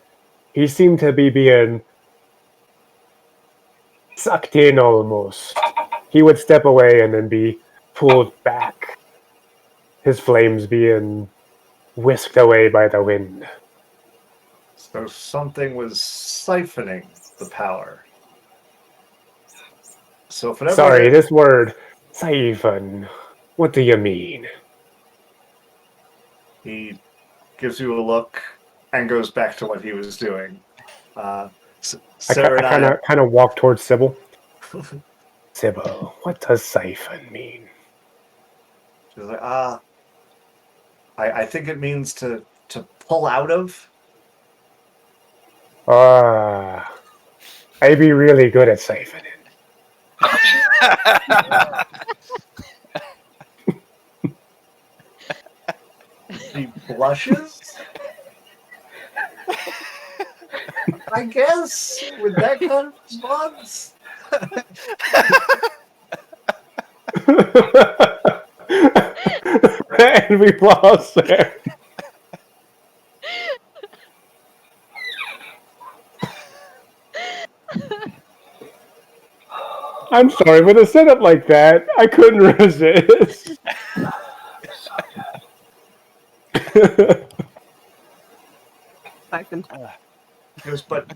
He seemed to be being sucked in almost. He would step away and then be pulled back, his flames being whisked away by the wind. So something was siphoning the power. So if whatever Sorry, this word, siphon, what do you mean? he gives you a look and goes back to what he was doing. Sarah and I kind of walk towards Sybil. Sybil, what does siphon mean? She's like, I think it means to pull out of. I'd be really good at siphoning. He blushes. I guess with that kind of response. And we lost there. I'm sorry, with a setup like that, I couldn't resist. Second. He goes, but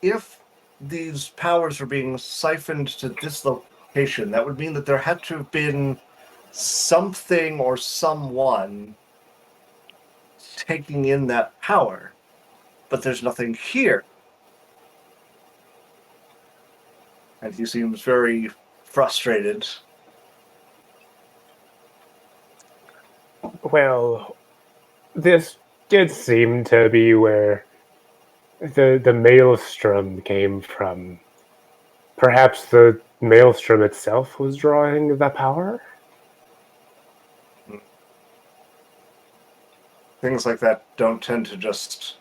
if these powers are being siphoned to this location, that would mean that there had to have been something or someone taking in that power. But there's nothing here. And he seems very frustrated. Well, this did seem to be where the maelstrom came from. Perhaps the maelstrom itself was drawing the power? Things like that don't tend to just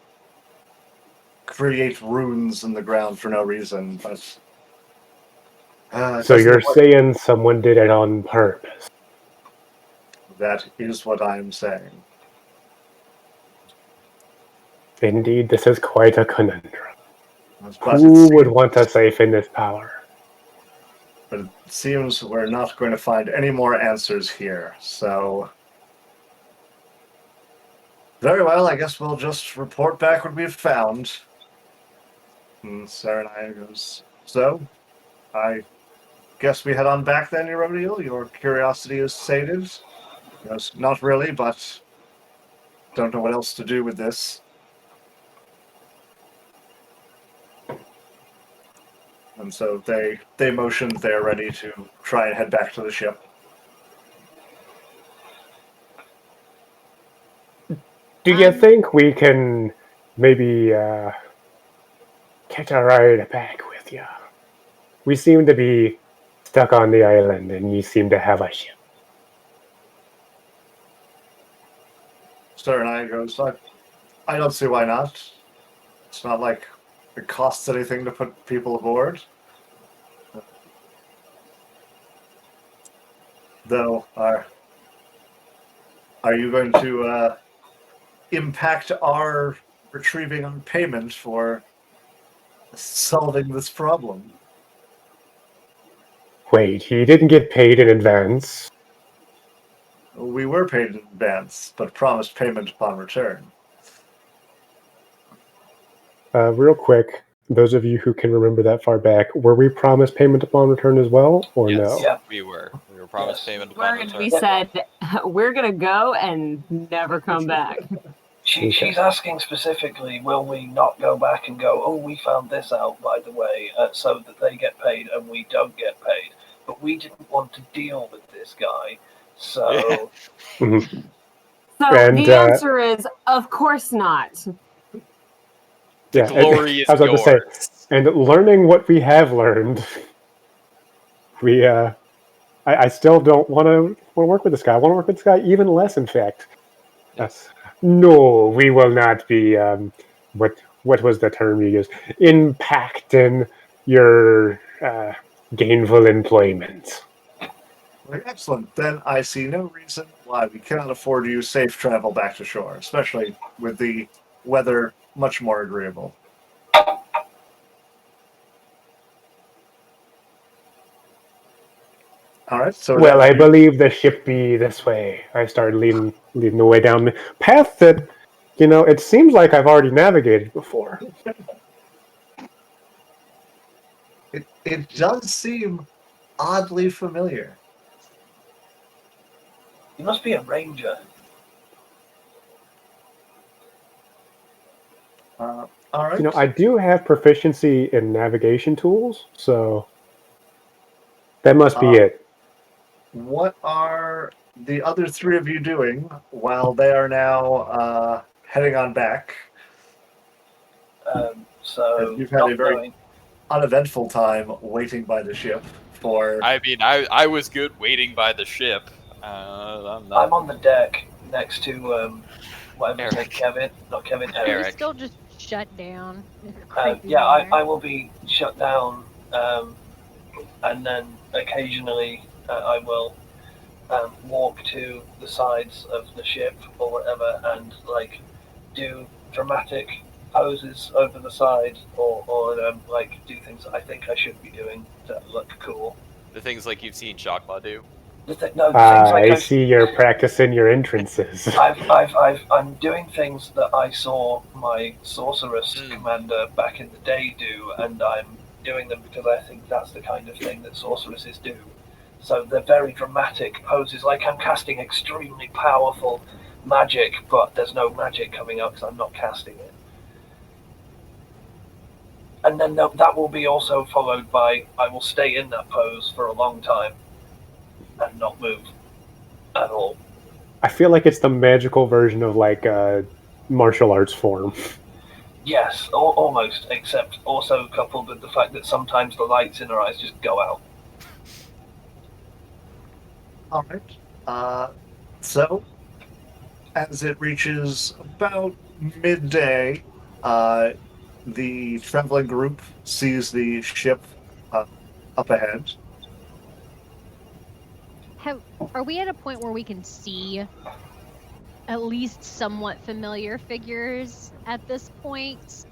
create runes in the ground for no reason, but... So you're saying someone did it on purpose? That is what I'm saying. Indeed, this is quite a conundrum. But Who would want to siphon this power? But it seems we're not going to find any more answers here, so... Very well, I guess we'll just report back what we've found. And Sarah and I goes, so, I guess we head on back then, Eurodil? Your curiosity is sated? He goes, not really, but don't know what else to do with this. And so they motioned they're ready to try and head back to the ship. Do you think we can maybe catch a ride back with you? We seem to be stuck on the island, and you seem to have a ship. Sarah and I goes, I don't see why not. It's not like it costs anything to put people aboard. Though Are you going to impact our retrieving our payment for solving this problem? Wait, he didn't get paid in advance. We were paid in advance, but promised payment upon return. Real quick, those of you who can remember that far back, were we promised payment upon return as well, or Yes, no? Yeah. we were. We were promised Yes. payment upon return. We said we're gonna go and never come back. She's asking specifically, will we not go back and go, oh, we found this out, by the way, so that they get paid and we don't get paid. But we didn't want to deal with this guy, so... Mhm. So And, the answer is, of course not. Yeah, Glory is I was about to say, yours. and learning what we have learned, I still don't want to work with this guy. I want to work with this guy even less, in fact. Yes. No, we will not be, what was the term you used? Impacting your gainful employment. Well, excellent. Then I see no reason why we cannot afford you safe travel back to shore, especially with the weather much more agreeable. All right. So Well, that I believe the ship be this way. I started leading the way down the path that, it seems like I've already navigated before. it does seem oddly familiar. You must be a ranger. All right. I do have proficiency in navigation tools, so that must be it. What are the other three of you doing while they are now heading on back? So You've had not a very- knowing- Uneventful time waiting by the ship for. I mean, I was good waiting by the ship. I'm not. I'm on the deck next to whatever his name, Eric. Kevin, not Kevin, We're Eric. still just shut down. Yeah, I will be shut down, and then occasionally I will walk to the sides of the ship or whatever and do dramatic poses over the side or do things that I think I should be doing that look cool. The things like you've seen Chakma do. The things like I see you're practicing your entrances. I'm doing things that I saw my sorceress commander back in the day do, and I'm doing them because I think that's the kind of thing that sorceresses do. So they're very dramatic poses, like I'm casting extremely powerful magic, but there's no magic coming up because I'm not casting it. And then that will be also followed by I will stay in that pose for a long time and not move at all. I feel like it's the magical version of martial arts form. Yes, almost, except also coupled with the fact that sometimes the lights in her eyes just go out. All right. So, as it reaches about midday, the traveling group sees the ship up ahead. Are we at a point where we can see at least somewhat familiar figures at this point?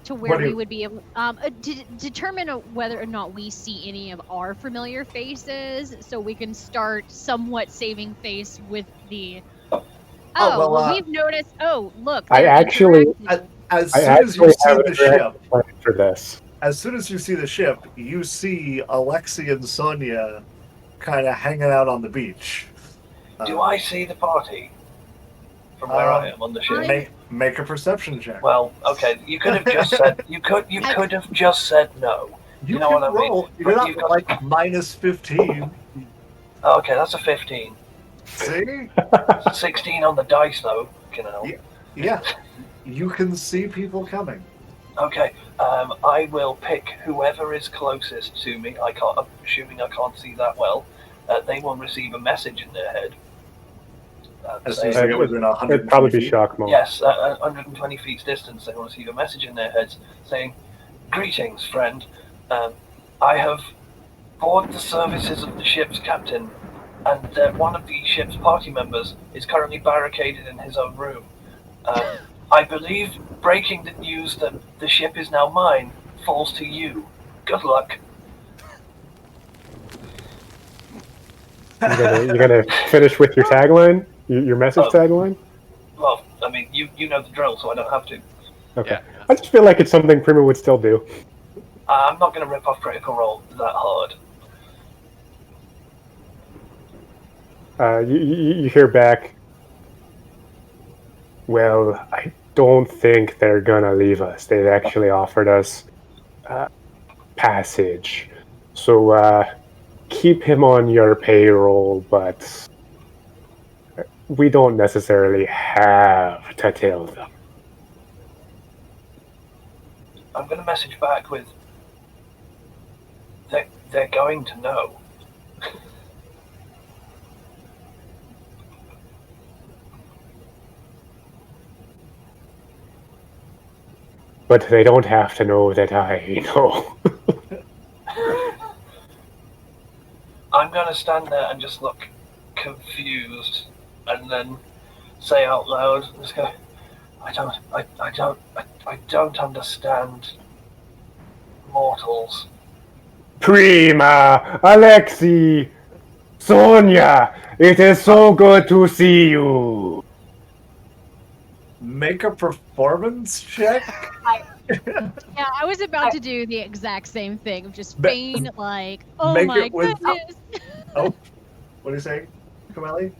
To where we would be able to determine whether or not we see any of our familiar faces, so we can start somewhat saving face with the. We've noticed. Oh, look! I actually, as soon as you see the ship, plan for this. As soon as you see the ship, you see Alexi and Sonia kind of hanging out on the beach. Do I see the party from where I am on the ship? Make a perception check. Well, okay. You could have just said you could have just said no. You know what I mean? You're not like minus 15. Okay, that's a 15. See? 16 on the dice though. Yeah. You can see people coming. Okay. I will pick whoever is closest to me. I'm assuming I can't see that well. They will receive a message in their head. As soon as you get within 100 It'd probably be shock mode. Yes, 120 feet distance, they will receive a message in their heads saying, "Greetings, friend. I have boarded the services of the ship's captain. and one of the ship's party members is currently barricaded in his own room. I believe breaking the news that the ship is now mine falls to you. Good luck. You're gonna finish with your tagline, your message tagline. Well, I mean, you know the drill, so I don't have to. Okay. Yeah. I just feel like it's something Prima would still do. I'm not going to rip off Critical Role that hard. You hear back. Well, I don't think they're gonna leave us. They've actually offered us passage, so keep him on your payroll, but we don't necessarily have to tell them. I'm going to message back with, they're going to know. But they don't have to know that I know. I'm going to stand there and just look confused, and then say out loud, just go, I don't understand mortals. Prima, Alexi, Sonia, it is so good to see you. Make a performance check. Yeah, I was about to do the exact same thing of just Ma- feign like, oh make my it with- goodness. Oh, what do you say, Coeli?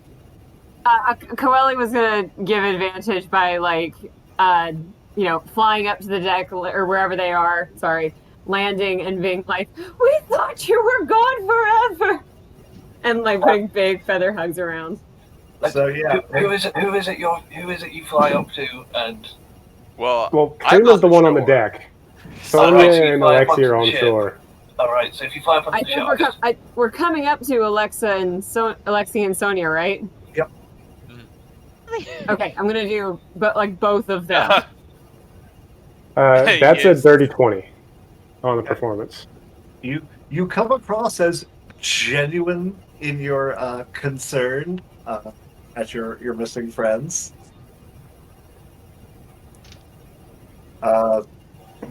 Coeli was gonna give advantage by flying up to the deck or wherever they are. Sorry, landing and being like, "We thought you were gone forever," and like putting big feather hugs around. So yeah, Who is it you fly up to? And Well, I'm Prima's on the the one on the shore. deck. Alright, Sonia so you and fly up Alexi onto are the on ship. shore. all right, so if you fly up on I the think ship, we're coming up to Alexi and Sonia, right? Yep. Okay, I'm gonna do both of them. That's Yes. a dirty 20 on the performance. you come across as genuine in your concern at your missing friends.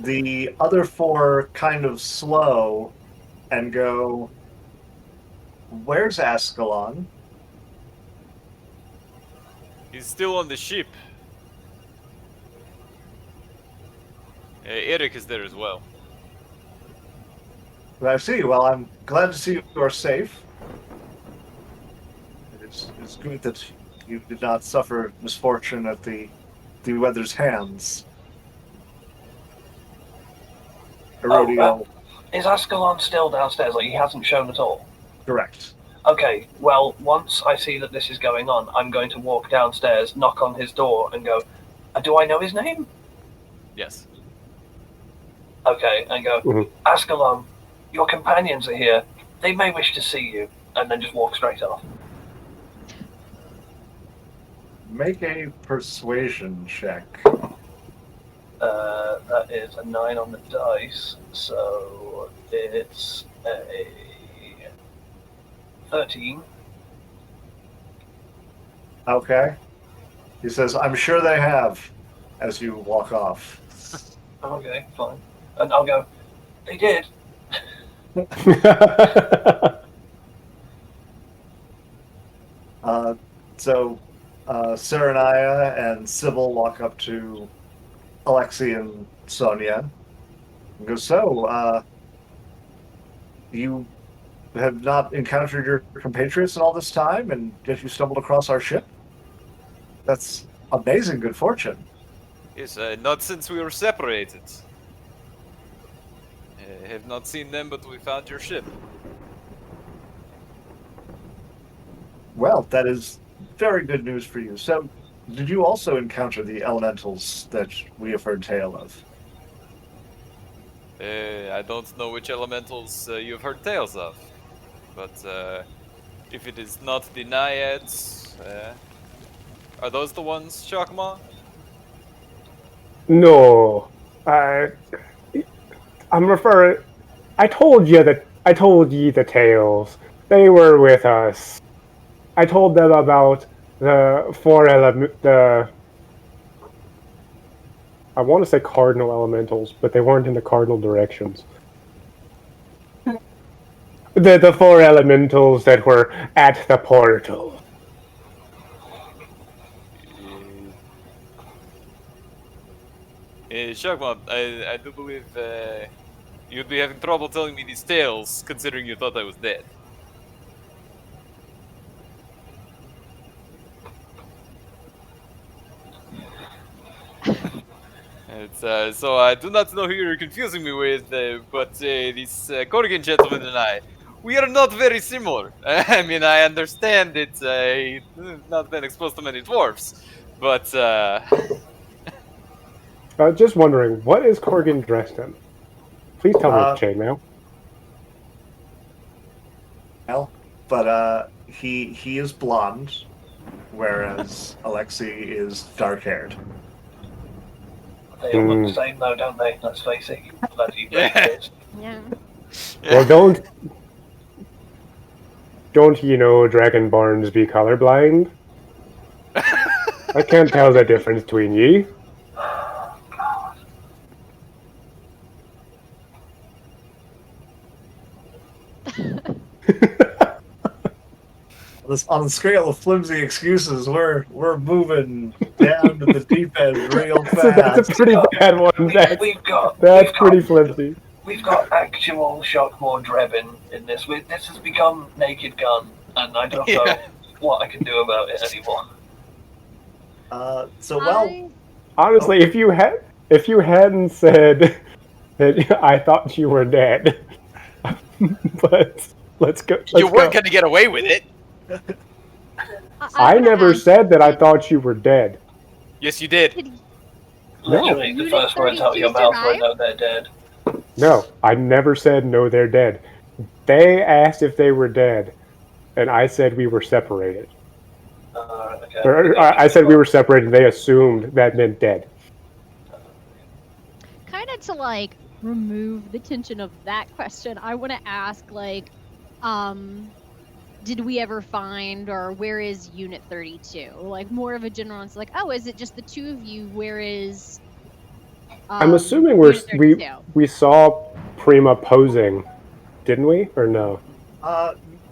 The other four kind of slow and go, "Where's Ascalon?" He's still on the ship. Eric is there as well. I see. Well, I'm glad to see you are safe. It's good that you did not suffer misfortune at the weather's hands. Herodio, is Ascalon still downstairs? Like, he hasn't shown at all? correct. Okay, well, once I see that this is going on, I'm going to walk downstairs, knock on his door, and go, do I know his name? Yes. Okay, and go, Mhm. Ascalon, your companions are here. They may wish to see you. And then just walk straight off. Make a persuasion check. That is a 9 on the dice, so it's a 13. Okay. He says, "I'm sure they have," as you walk off. Okay, fine. And I'll go, they did. So Serenaya and Sybil walk up to Alexi and Sonia and go, "So, you have not encountered your compatriots in all this time, and yet you stumbled across our ship? That's amazing good fortune." Yes, not since we were separated. Have not seen them, but we found your ship. Well, that is very good news for you. So, did you also encounter the elementals that we have heard tale of? I don't know which elementals you've heard tales of, but if it is not the Naiads, are those the ones, Shakma? No, I'm referring. I told ye the tales. They were with us I told them about the four I want to say cardinal elementals, but they weren't in the cardinal directions. The four elementals that were at the portal. Shagmon, I do believe you'd be having trouble telling me these tales, considering you thought I was dead. So I do not know who you're confusing me with, but these Korrigan gentlemen and I, we are not very similar. I mean, I understand it's not been exposed to many dwarfs, but Just wondering, what is Corgan dressed in? Please tell me it's chainmail. Well, but he is blonde, whereas Alexei is dark haired. They all look the same though, don't they? Let's face it. Bloody racist. Yeah. Well, don't you know Dragonborns be colorblind? I can't tell the difference between ye. On the scale of flimsy excuses, we're moving down to the deep end real fast. That's a pretty bad one. That's We've pretty flimsy. We've got actual Shockmore Drebin in this. This has become Naked Gun, and I don't know what I can do about it anymore. Honestly, if you hadn't said that, I thought you were dead. But let's go. You weren't going to get away with it. I never said that I thought you were dead. Yes, you did. Literally, the first words out of your mouth were, "No, they're dead." No, I never said no, they're dead. They asked if they were dead, and I said we were separated. Okay. Or, I said we were separated. They assumed that meant dead. Kind of to like remove the tension of that question, I want to ask did we ever find, or where is Unit 32? Like more of a general answer, like, oh, is it just the two of you? Where is? I'm assuming we saw Prima posing, didn't we, or no?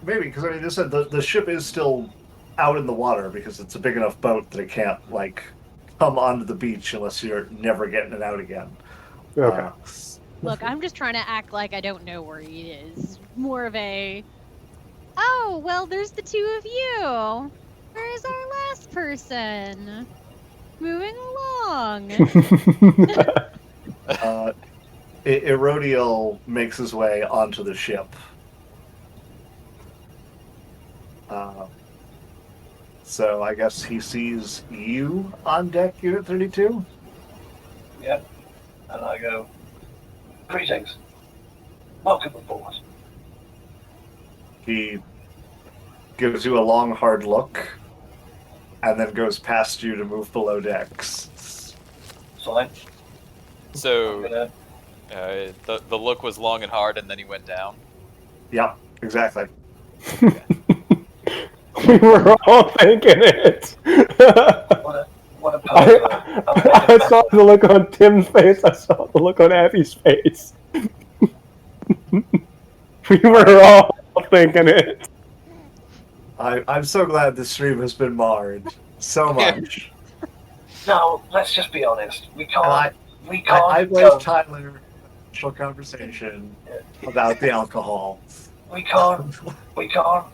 Maybe, because I mean, you said the ship is still out in the water because it's a big enough boat that it can't like come onto the beach unless you're never getting it out again. Okay. Look, I'm just trying to act like I don't know where he is. More of a, oh, well, there's the two of you. Where is our last person? Moving along. Erodiel makes his way onto the ship. So I guess he sees you on deck, Unit 32? Yep. And I go, "Greetings. Welcome aboard." He gives you a long, hard look, and then goes past you to move below decks. Fine. So, the look was long and hard, and then he went down. Yep, exactly. We were all thinking it. What a pervert. I saw the look on Tim's face. I saw the look on Abby's face. We were all thinking it. I'm so glad this stream has been marred so much. No, let's just be honest. We can't. I blame Tyler in an initial conversation about the alcohol. We can't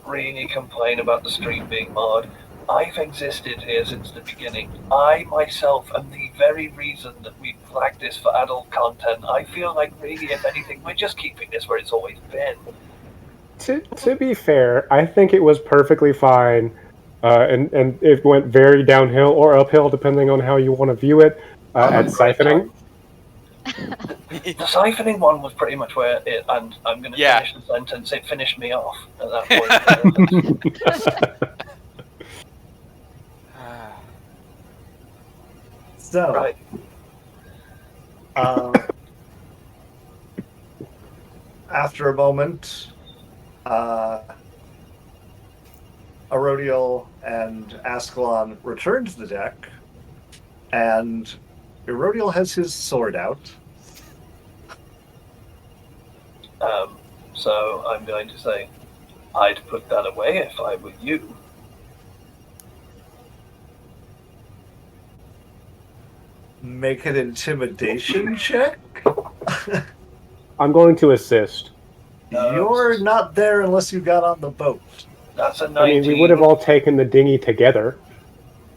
really complain about the stream being marred. I've existed here since the beginning. I myself am the very reason that we flagged this for adult content. I feel like really, if anything, we're just keeping this where it's always been. To be fair, I think it was perfectly fine, and it went very downhill or uphill depending on how you want to view it at siphoning. The siphoning one was pretty much where it, and I'm going to finish the sentence, it finished me off at that point. So, right. After a moment, Erodiel and Ascalon return to the deck, and Erodiel has his sword out. So I'm going to say, I'd put that away if I were you. Make an intimidation check. I'm going to assist. You're not there unless you got on the boat. That's a 19. I mean, we would have all taken the dinghy together.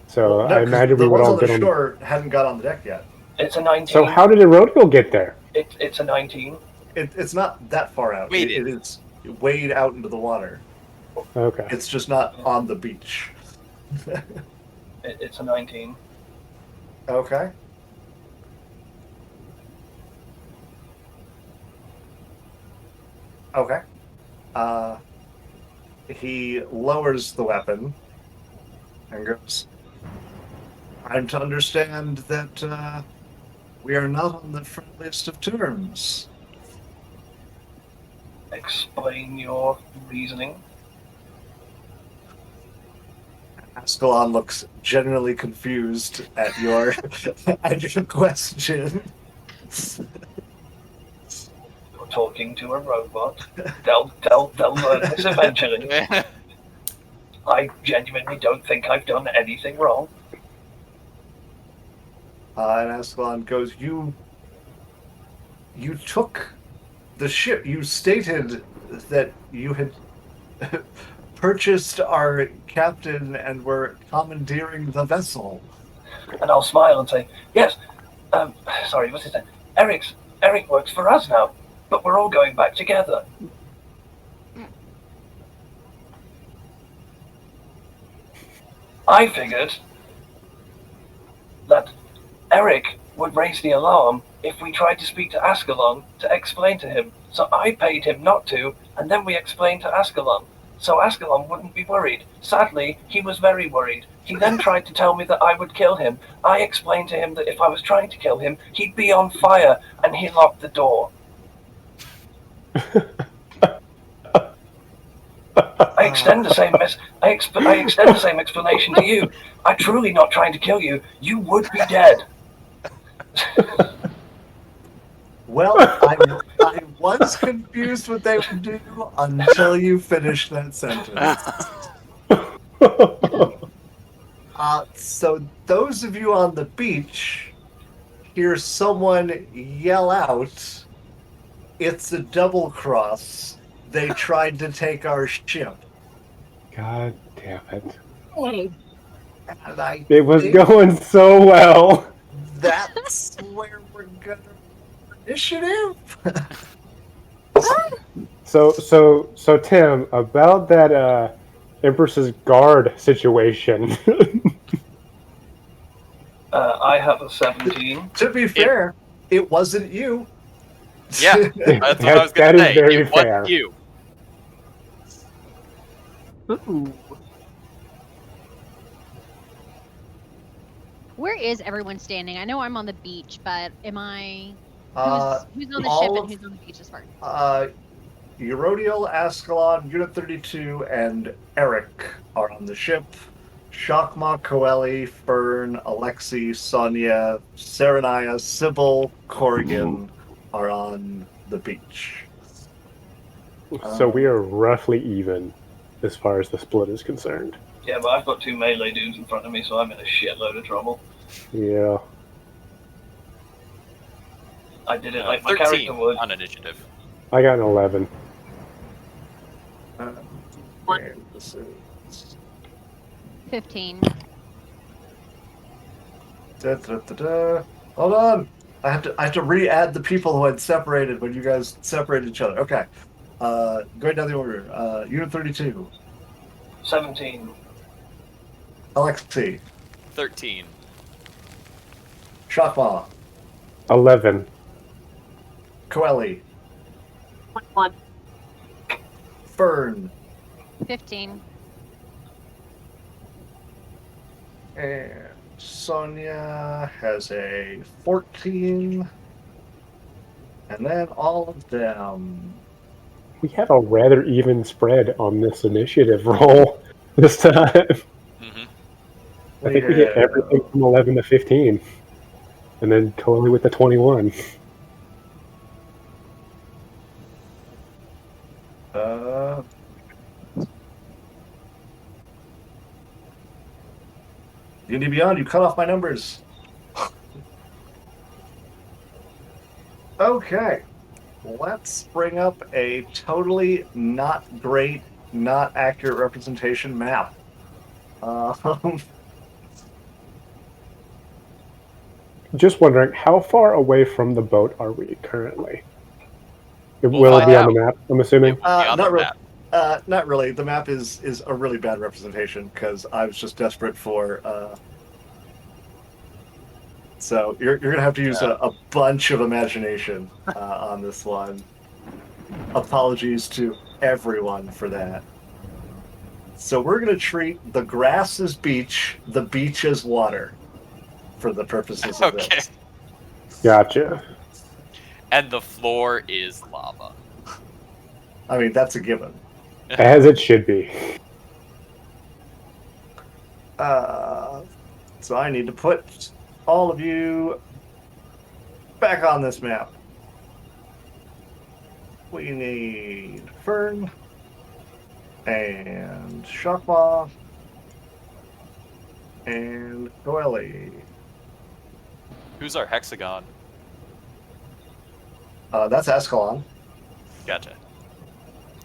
So No, I 'cause imagine we the would ones all on the get on. shore hadn't got on the deck yet. It's a 19. So how did Erodiel get there? It's a 19. It's not that far out. Wait, It is wade out into the water. Okay. It's just not on the beach. It's a 19. Okay. Okay. He lowers the weapon and goes, I'm to understand that we are not on the friendliest of terms. Explain your reasoning. Ascalon looks generally confused at your at your question. You're talking to a robot. They'll learn this eventually. I genuinely don't think I've done anything wrong. And Ascalon goes, You took the ship. You stated that you had purchased our captain and were commandeering the vessel. And I'll smile and say, yes, sorry, what's his name? Eric works for us now, but we're all going back together. I figured that Eric would raise the alarm if we tried to speak to Ascalon to explain to him. So I paid him not to, and then we explained to Ascalon. So Ascalon wouldn't be worried. Sadly, he was very worried. He then tried to tell me that I would kill him. I explained to him that if I was trying to kill him, he'd be on fire, and he locked the door. I extend the same explanation to you. I'm truly not trying to kill you. You would be dead. Well, I was confused what they would do until you finished that sentence. So those of you on the beach hear someone yell out, "It's a double cross. They tried to take our ship." God damn it. Hey, And I It was think going so well. that's where we're gonna initiative. So Tim, about that Empress's Guard situation. I have a 17. To be fair, it wasn't you. Yeah, that's what I was That going to is say. very It fair. wasn't you. ooh. Where is everyone standing? I know I'm on the beach, but am I? Who's on the all ship of- and who's on the beach as far? Eurodial, Ascalon, Unit 32, and Eric are on the ship. Shakma, Coeli, Fern, Alexi, Sonia, Serenia, Sybil, Corrigan are on the beach. So we are roughly even as far as the split is concerned. Yeah, but I've got 2 melee dudes in front of me, so I'm in a shitload of trouble. Yeah. I did it like my 13 character would. on initiative. I got an 11. What? And this is 15. Hold on. I have to re-add the people who had separated when you guys separated each other. Okay. Going down the order. Unit 32. 17. Alexi. 13. Shakma. 11. Coeli. 21. Fern. 15. And Sonia has a 14. And then all of them. We have a rather even spread on this initiative roll. this time. Hmm. I think we hit everything from 11 to 15. And then totally with the 21. D&D Beyond, you cut off my numbers. Okay. Let's bring up a totally not great, not accurate representation map. Just wondering, how far away from the boat are we currently? We'll Will it find be on out. the map, I'm assuming? On not the really. map. Not really. The map is a really bad representation because I was just desperate for. So you're gonna have to use a bunch of imagination on this one. Apologies to everyone for that. So we're gonna treat the grass as beach, the beach as water, for the purposes of Okay. this. Gotcha. And the floor is lava. I mean, that's a given. As it should be. So I need to put all of you back on this map. We need Fern and Shockmaw and Coeli. Who's our hexagon? That's Escalon. Gotcha.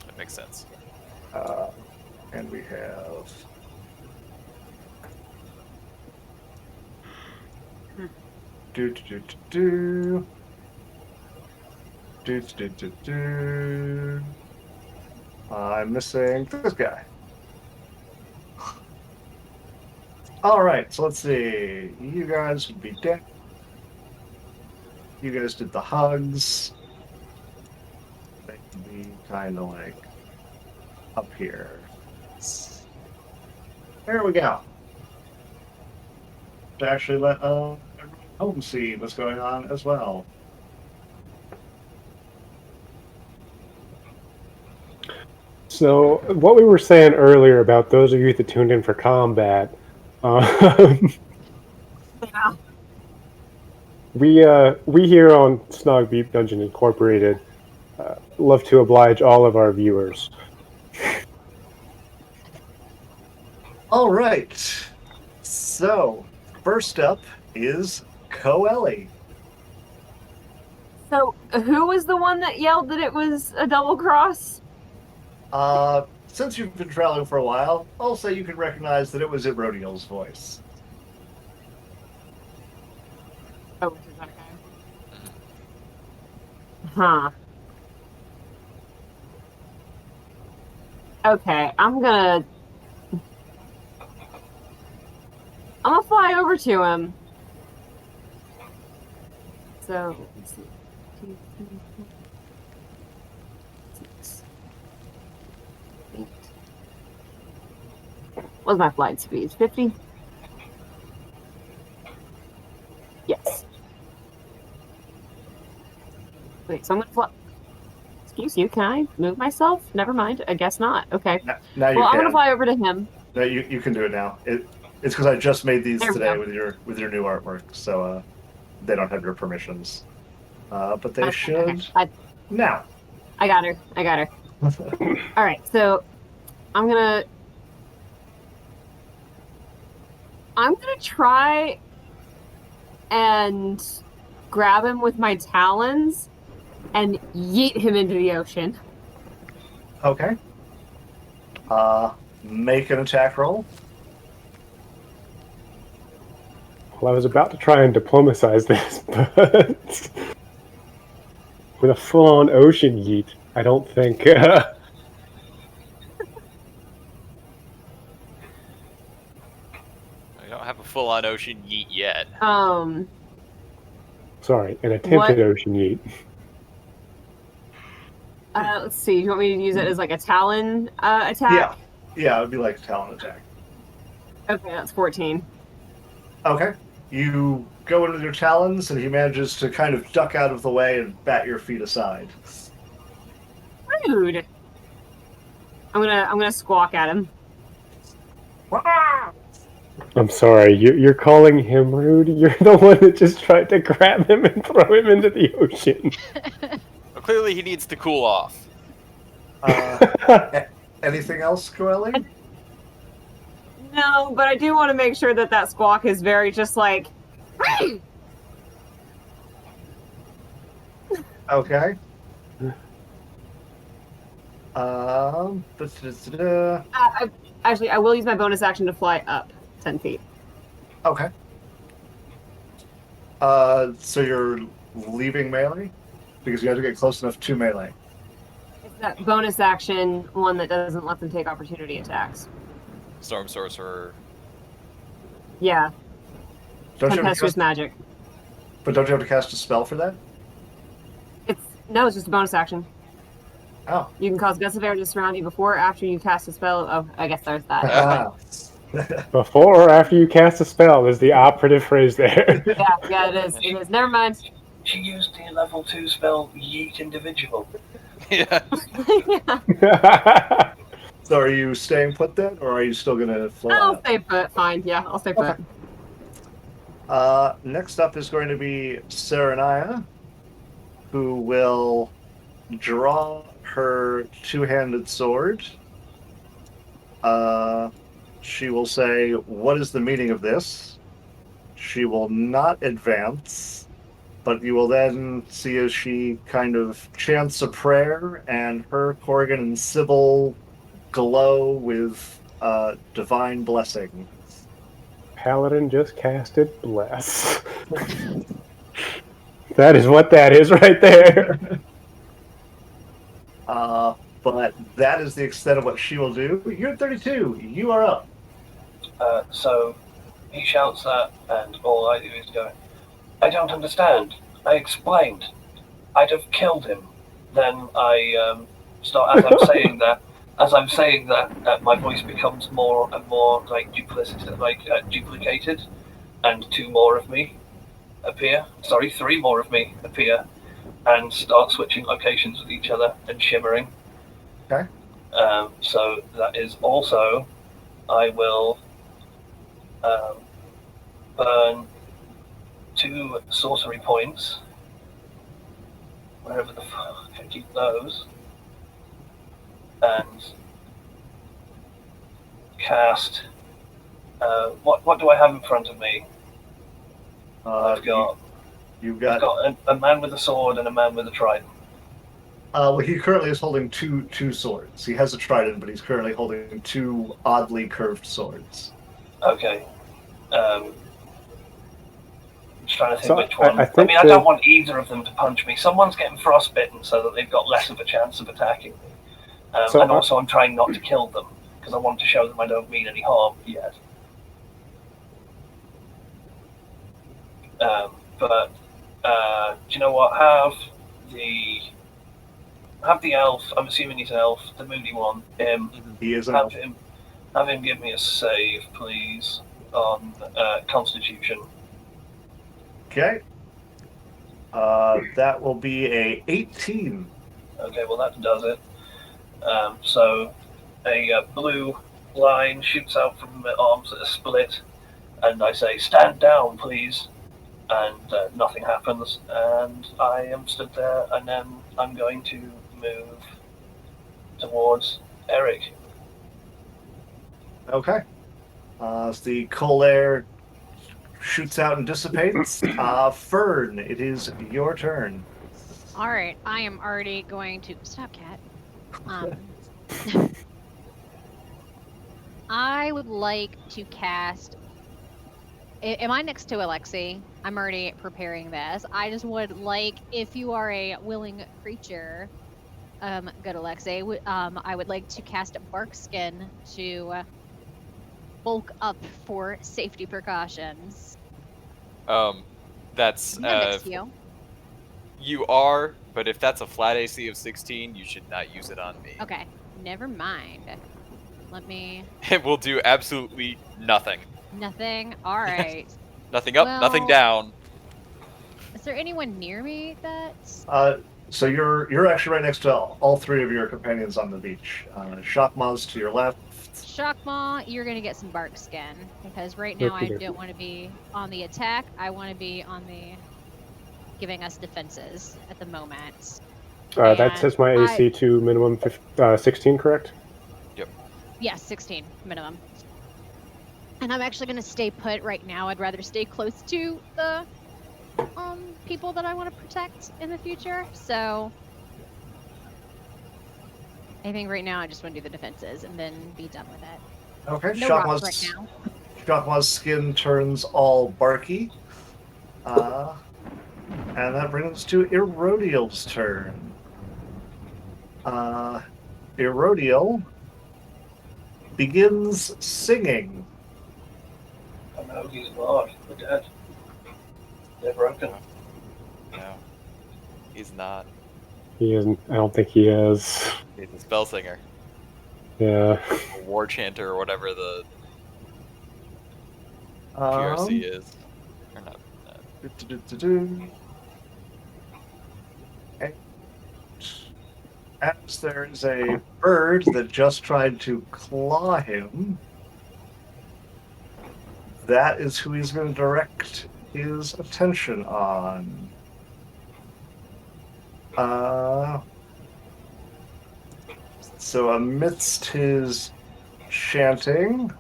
That makes sense. And we have I'm missing this guy. All right, so let's see. You guys would be dead. You guys did the hugs. They can be kind of like up here. There we go. To actually let everyone home see what's going on as well. So, what we were saying earlier about those of you that tuned in for combat, Yeah. we here on Snog Beat Dungeon Incorporated love to oblige all of our viewers. All right. So, first up is Coeli. So, who was the one that yelled that it was a double cross? Since you've been traveling for a while, I'll say you can recognize that it was Erodiel's voice. Oh, which is that guy? Huh. Okay, I'm gonna fly over to him. So, let's see. 2, 3, 4, 6, 8. What's my flight speed? 50? Yes. Wait, so I'm gonna fly. Excuse you, can I move myself? Never mind. I guess not. Okay. Now you Well, I'm can. gonna fly over to him. No, you can do it now. It's because I just made these There we today go. with your new artwork, so they don't have your permissions. But they Okay, should okay. now. I got her. All right, so I'm gonna try and grab him with my talons and yeet him into the ocean. Okay. Make an attack roll. Well, I was about to try and diplomatize this, but with a full-on ocean yeet, I don't think. I don't have a full-on ocean yeet yet. Sorry, an attempted ocean yeet. Let's see. Do you want me to use it as like a talon attack? Yeah, it would be like a talent attack. Okay, that's 14. Okay. You go in with your talons, and he manages to kind of duck out of the way and bat your feet aside. Rude. I'm gonna squawk at him. I'm sorry, you're calling him rude? You're the one that just tried to grab him and throw him into the ocean. Well, clearly, he needs to cool off. Anything else, Coeli? No, but I do want to make sure that that squawk is very just like. Okay. Actually, I will use my bonus action to fly up 10 feet. Okay. So you're leaving melee? Because you have to get close enough to melee. It's that bonus action one that doesn't let them take opportunity attacks. Storm Sorcerer. Yeah, Don't you have to tempestuous cast, magic. but don't you have to cast a spell for that? It's just a bonus action. Oh. You can cause gusts of air to surround you before or after you cast a spell. Oh, I guess there's that. Before or after you cast a spell is the operative phrase there. Yeah, it is. It is. Never mind. She used the level 2 spell Yeet Individual. Yeah. Yeah. So are you staying put then, or are you still going to fly I'll out? stay put. Fine. Yeah, I'll stay put. Next up is going to be Saranaya, who will draw her two-handed sword. She will say, "What is the meaning of this?" She will not advance, but you will then see as she kind of chants a prayer, and her, Corrigan, and Sybil glow with divine blessing. Paladin just casted Bless. That is what that is right there. But that is the extent of what she will do. You're at 32. You are up. So he shouts that, and all I do is go, I don't understand. I explained. I'd have killed him. Then I start, as I'm saying that, my voice becomes more and more like duplicated, and three more of me appear, and start switching locations with each other and shimmering. Okay. So that is also, I will burn 2 sorcery points, wherever the fuck I keep those, and cast. What do I have in front of me? I've got a man with a sword and a man with a trident. Well, he currently is holding two swords. He has a trident, but he's currently holding 2 oddly curved swords. Okay. I'm just trying to think So which one. I think I don't want either of them to punch me. Someone's getting frostbitten so that they've got less of a chance of attacking me. And also I'm trying not to kill them, because I want to show them I don't mean any harm yet. But do you know what? Have the elf. I'm assuming he's an elf, the moody one. He is an Have elf. him give me a save, please, on Constitution. Okay. That will be a 18. Okay, well that does it. So a blue line shoots out from my arms that are split, and I say, "Stand down, please." And nothing happens, and I am stood there, and then I'm going to move towards Eric. Okay. As the cold air shoots out and dissipates, Fern, it is your turn. All right, I am already going to stop, cat. I would like to cast. Am I next to Alexei? I'm already preparing this. I just would like, if you are a willing creature, good Alexei, I would like to cast a bark skin to bulk up for safety precautions. That's I'm not next to you. you are, but if that's a flat AC of 16, you should not use it on me. Okay, never mind. Let me. It will do absolutely nothing. Nothing. All right. Nothing up, nothing Well- down. Is there anyone near me that? So you're actually right next to all three of your companions on the beach. Shockma's to your left. Shockmaw, you're gonna get some bark skin because right now I Okey-dokey. don't want to be on the attack. I want to be on the giving us defenses at the moment. That And says my AC to minimum 16, correct? Yes, 16 minimum. And I'm actually gonna stay put right now. I'd rather stay close to the people that I want to protect in the future. So I think right now I just want to do the defenses and then be done with it. Okay, No rocks right now. Shockma's skin turns all barky. And that brings us to Erodiel's turn. Erodiel begins singing. Oh no, he's not. We're dead. They're broken. No, he's not. He isn't. I don't think he is. He's a spell singer, Yeah. a war chanter, or whatever the PRC is. Or not. And as there is a bird that just tried to claw him, that is who he's going to direct his attention on. So amidst his chanting,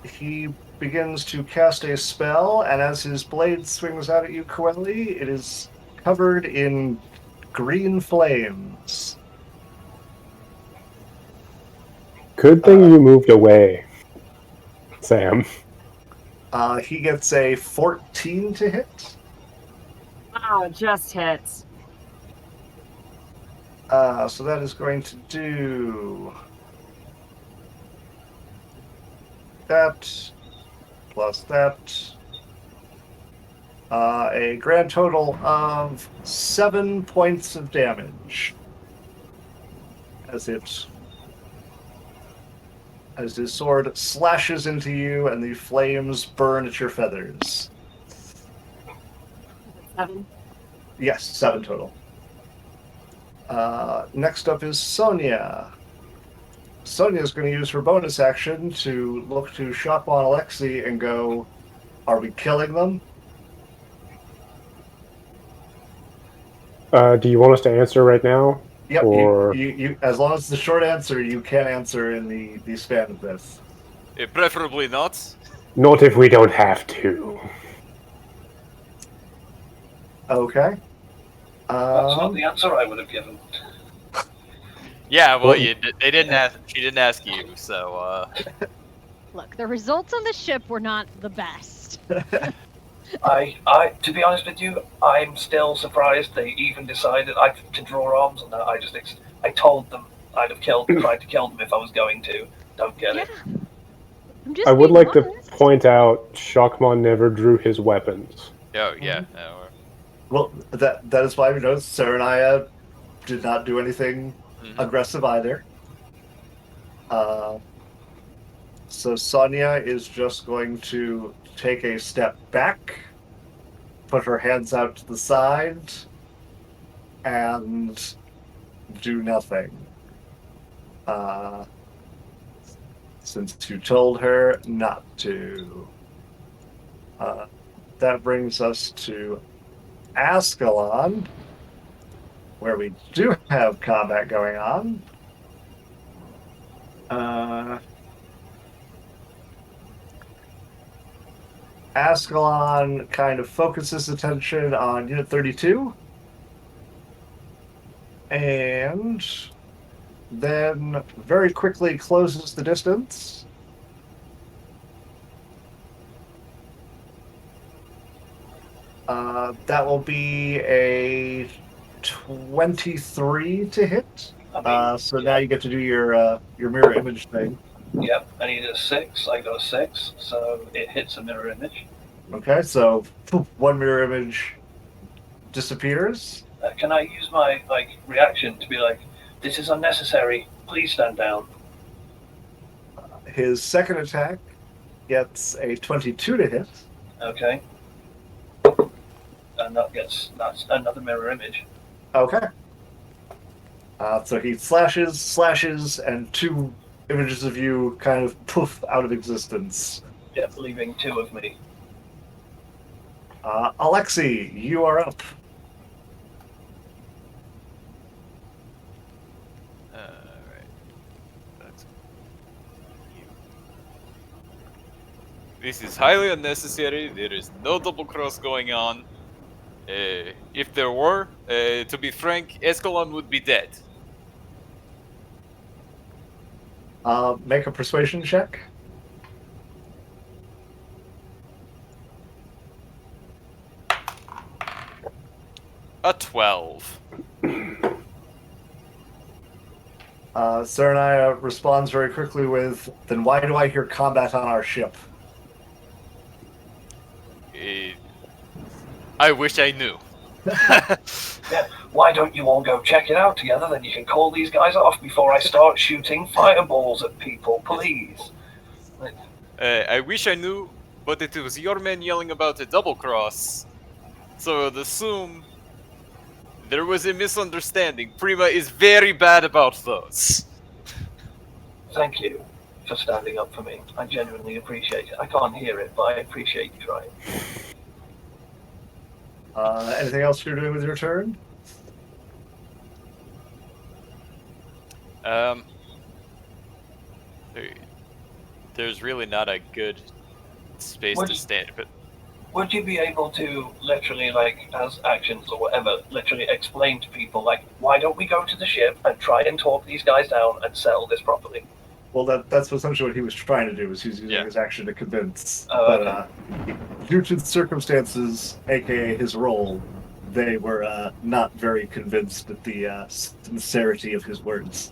he begins to cast a spell, and as his blade swings out at you, Coeli, it is covered in green flames. Good thing you moved away, Sam. He gets a 14 to hit. Wow, it just hits. So that is going to do that plus that. A grand total of 7 points of damage as his sword slashes into you and the flames burn at your feathers. 7. Yes, 7 total. Next up is Sonia. Sonia is going to use her bonus action to look to Shockmaw and Alexi and go, are we killing them? Do you want us to answer right now? Yep, Or- you as long as it's the short answer, you can answer in the span of this. Preferably not. Not if we don't have to. Okay. That's not the answer I would have given. Yeah, well, Well- they didn't ask. She didn't ask you, so. Look, the results on the ship were not the best. I, to be honest with you, I'm still surprised they even decided to draw arms on that. I told them I'd have tried to kill them if I was going to. Don't get Yeah. it. I'm just I would being like to honest. point out Shockmon never drew his weapons. Oh yeah. No, Well, that is why we know Sarah and I did not do anything mhm. aggressive either. So Sonia is just going to take a step back, put her hands out to the side, and do nothing. Since you told her not to. That brings us to Ascalon, where we do have combat going on. Ascalon kind of focuses attention on Unit 32. And then very quickly closes the distance. That will be a 23 to hit. I mean, So now you get to do your mirror image thing. yep, I needed a 6. I got a 6, so it hits a mirror image. Okay, so one mirror image disappears. Can I use my reaction to be like, "This is unnecessary. Please stand down." His second attack gets a 22 to hit. Okay. and that's another mirror image. Okay. So he slashes, and two images of you kind of poof out of existence. Yeah, leaving two of me. Alexei, you are up. Alright. That's you. This is highly unnecessary. There is no double cross going on. If there were, to be frank, Escalon would be dead. Make a persuasion check. A 12. Serenaya responds very quickly with, "Then why do I hear combat on our ship?" I wish I knew. Yeah, why don't you all go check it out together? Then you can call these guys off before I start shooting fireballs at people, please. I wish I knew, but it was your men yelling about a double cross. So I'd assume there was a misunderstanding. Prima is very bad about those. Thank you for standing up for me. I genuinely appreciate it. I can't hear it, but I appreciate you trying. Anything else you're doing with your turn? There's really not a good space Would to you- stand, but Would you be able to literally, like, as actions or whatever, literally explain to people, like, why don't we go to the ship and try and talk these guys down and settle this properly? Well, that's essentially what he was trying to do. Was he was using Yeah. his action to convince, Oh, but due to the circumstances, aka his role, they were not very convinced at the sincerity of his words.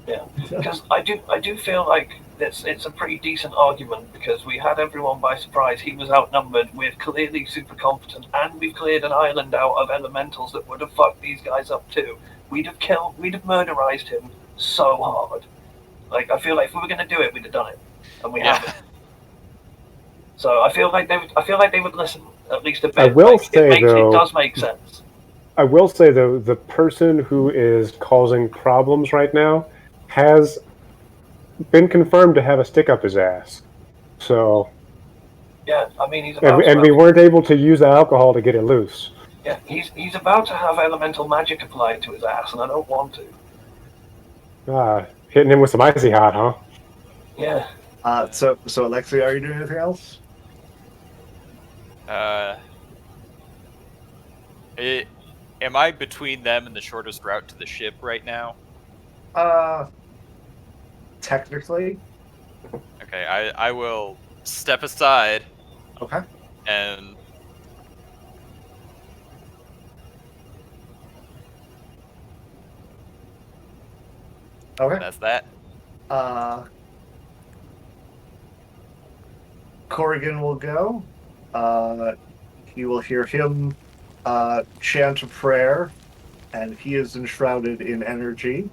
Yeah, because I do feel like it's a pretty decent argument because we had everyone by surprise. He was outnumbered. We're clearly super competent, and we've cleared an island out of elementals that would have fucked these guys up too. We'd have murderized him so hard. Like, I feel like if we were going to do it, we'd have done it, and we haven't. So I feel like they would listen at least a bit. I will Like, say, though- it does make sense. I will say, though, the person who is causing problems right now has been confirmed to have a stick up his ass. So, Yeah, I mean he's about and we weren't able to use the alcohol to get it loose. yeah he's about to have elemental magic applied to his ass, and I don't want to. Hitting him with some icy hot, huh? Yeah. So Alexei, are you doing anything else? Am I between them and the shortest route to the ship right now? Technically. Okay, I will step aside Okay. and Okay. that's that. Corrigan will go. You will hear him chant a prayer, and he is enshrouded in energy.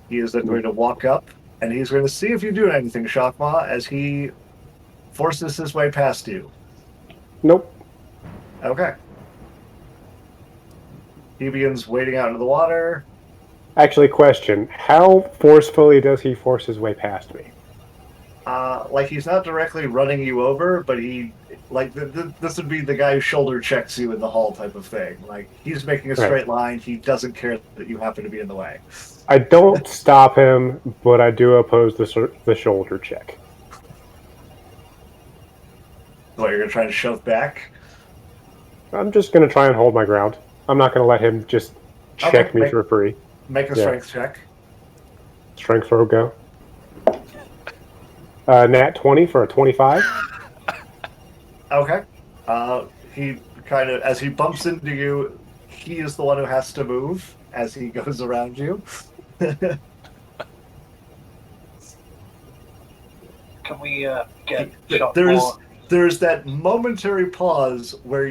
He is then going to walk up, and he's going to see if you do anything, Shakma, as he forces his way past you. Nope. Okay. He begins wading out into the water. Actually, question. How forcefully does he force his way past me? Like he's not directly running you over, but he, like, this would be the guy who shoulder checks you in the hall type of thing. Like, he's making a Right. straight line. He doesn't care that you happen to be in the way. I don't stop him, but I do oppose the shoulder check. What, you're going to try to shove back? I'm just going to try and hold my ground. I'm not going to let him just check Okay, me make- for free. Make a Yeah. strength check. Strength throw, go. Nat 20 for a 25. Okay. He kind of, as he bumps into you, he is the one who has to move as he goes around you. Can we get shot There's more? there's that momentary pause where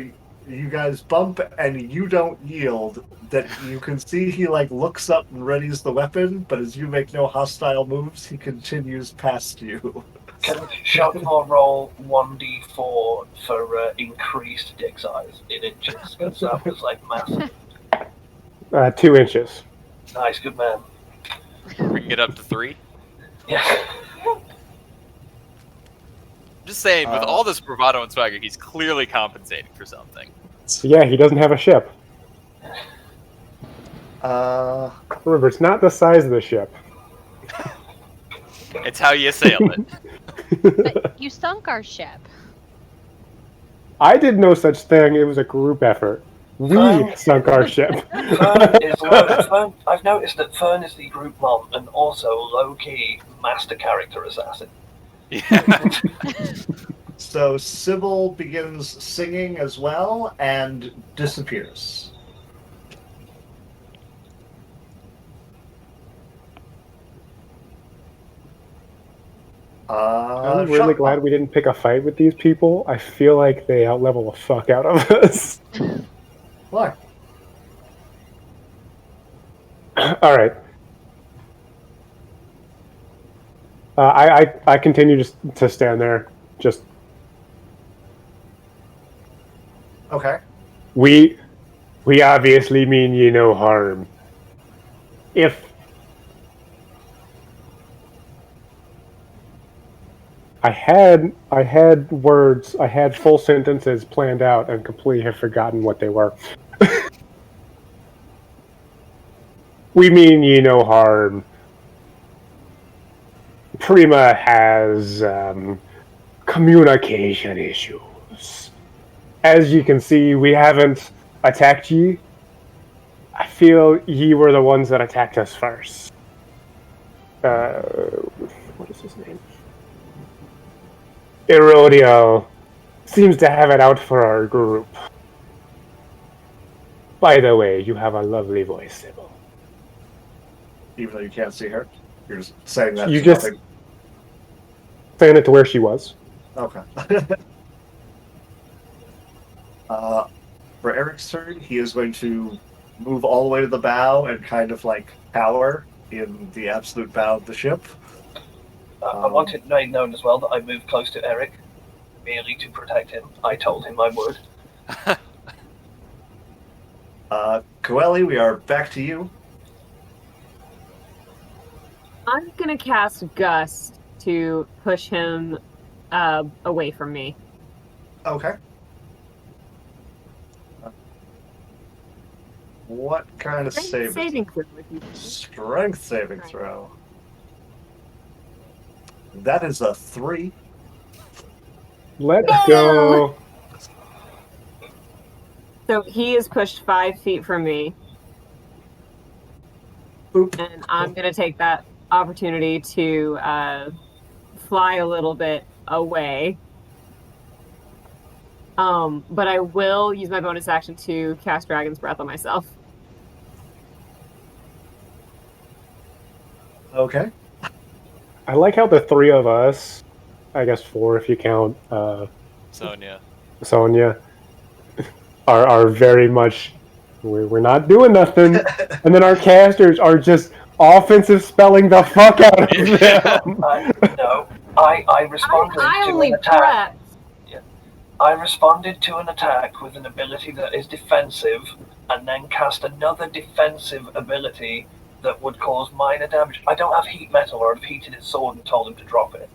you guys bump and you don't yield, that you can see he like looks up and readies the weapon, but as you make no hostile moves, he continues past you. Can Shockmore roll 1d4 for increased dick size in inches? Because that was like massive. 2 inches. Nice, good man. We can get up to 3. Yeah. Just saying, with Uh, all this bravado and swagger, he's clearly compensating for something. So yeah, he doesn't have a ship. Remember, it's not the size of the ship. It's how you sail it. But you sunk our ship. I did no such thing. It was a group effort. We sunk our ship. Fern, I've noticed that Fern is the group mom and also low-key master character assassin. Yeah. So Sybil begins singing as well and disappears. I'm really glad we didn't pick a fight with these people. I feel like they outlevel the fuck out of us. Why? All right. I continue just to stand there. Just Okay. we obviously mean you no harm. If I had words, I had full sentences planned out and completely have forgotten what they were. We mean ye no harm. Prima has communication issues. As you can see, we haven't attacked ye. I feel ye were the ones that attacked us first. What is his name? Erodio seems to have it out for our group. By the way, you have a lovely voice, Sybil. Even though you can't see her, you're just saying that. You to just- nothing. Saying it to where she was. Okay. For Eric's turn, he is going to move all the way to the bow and kind of like cower in the absolute bow of the ship. I want it made known as well that I moved close to Eric, merely to protect him. I told him I would. Coeli, we are back to you. I'm gonna cast Gust to push him away from me. Okay. What kind of Strength saving throw with you. Strength saving Right. throw. That is a 3. Let's go. So he is pushed 5 feet from me, Boop. and I'm gonna take that opportunity to fly a little bit away. But I will use my bonus action to cast Dragon's Breath on myself. Okay. I like how the 3 of us, I guess 4 if you count Sonia. Sonia, are very much, we're not doing nothing. And then our casters are just offensive spelling the fuck out of them. I responded I to only an attack. prepped. I responded to an attack with an ability that is defensive, and then cast another defensive ability that would cause minor damage. I don't have heat metal, or I'd have heated his sword and told him to drop it.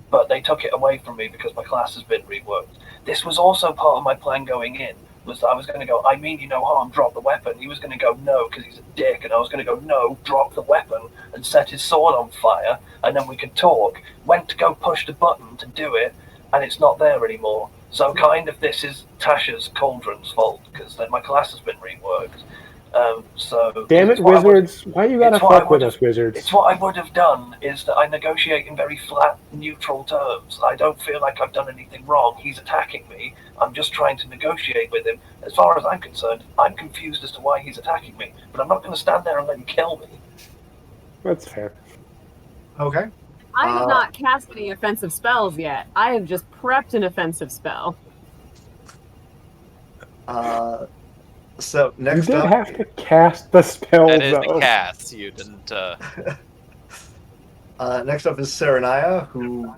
But they took it away from me because my class has been reworked. This was also part of my plan going in, was that I was going to go, I mean you no harm, drop the weapon. He was going to go, no, because he's a dick. And I was going to go, no, drop the weapon and set his sword on fire, and then we could talk. Went to go push the button to do it, and it's not there anymore. So kind of this is Tasha's Cauldron's fault, because then my class has been reworked. So Damn it, it's what I would- wizards. Why you gotta it's what I fuck with would us, wizards? It's what I would have done, is that I negotiate in very flat, neutral terms. I don't feel like I've done anything wrong. He's attacking me. I'm just trying to negotiate with him. As far as I'm concerned, I'm confused as to why he's attacking me. But I'm not going to stand there and let him kill me. That's fair. Okay. I have not cast any offensive spells yet. I have just prepped an offensive spell. So You next did up, have to cast the spell, That is though. the cast. You didn't. next up is Serenaya, who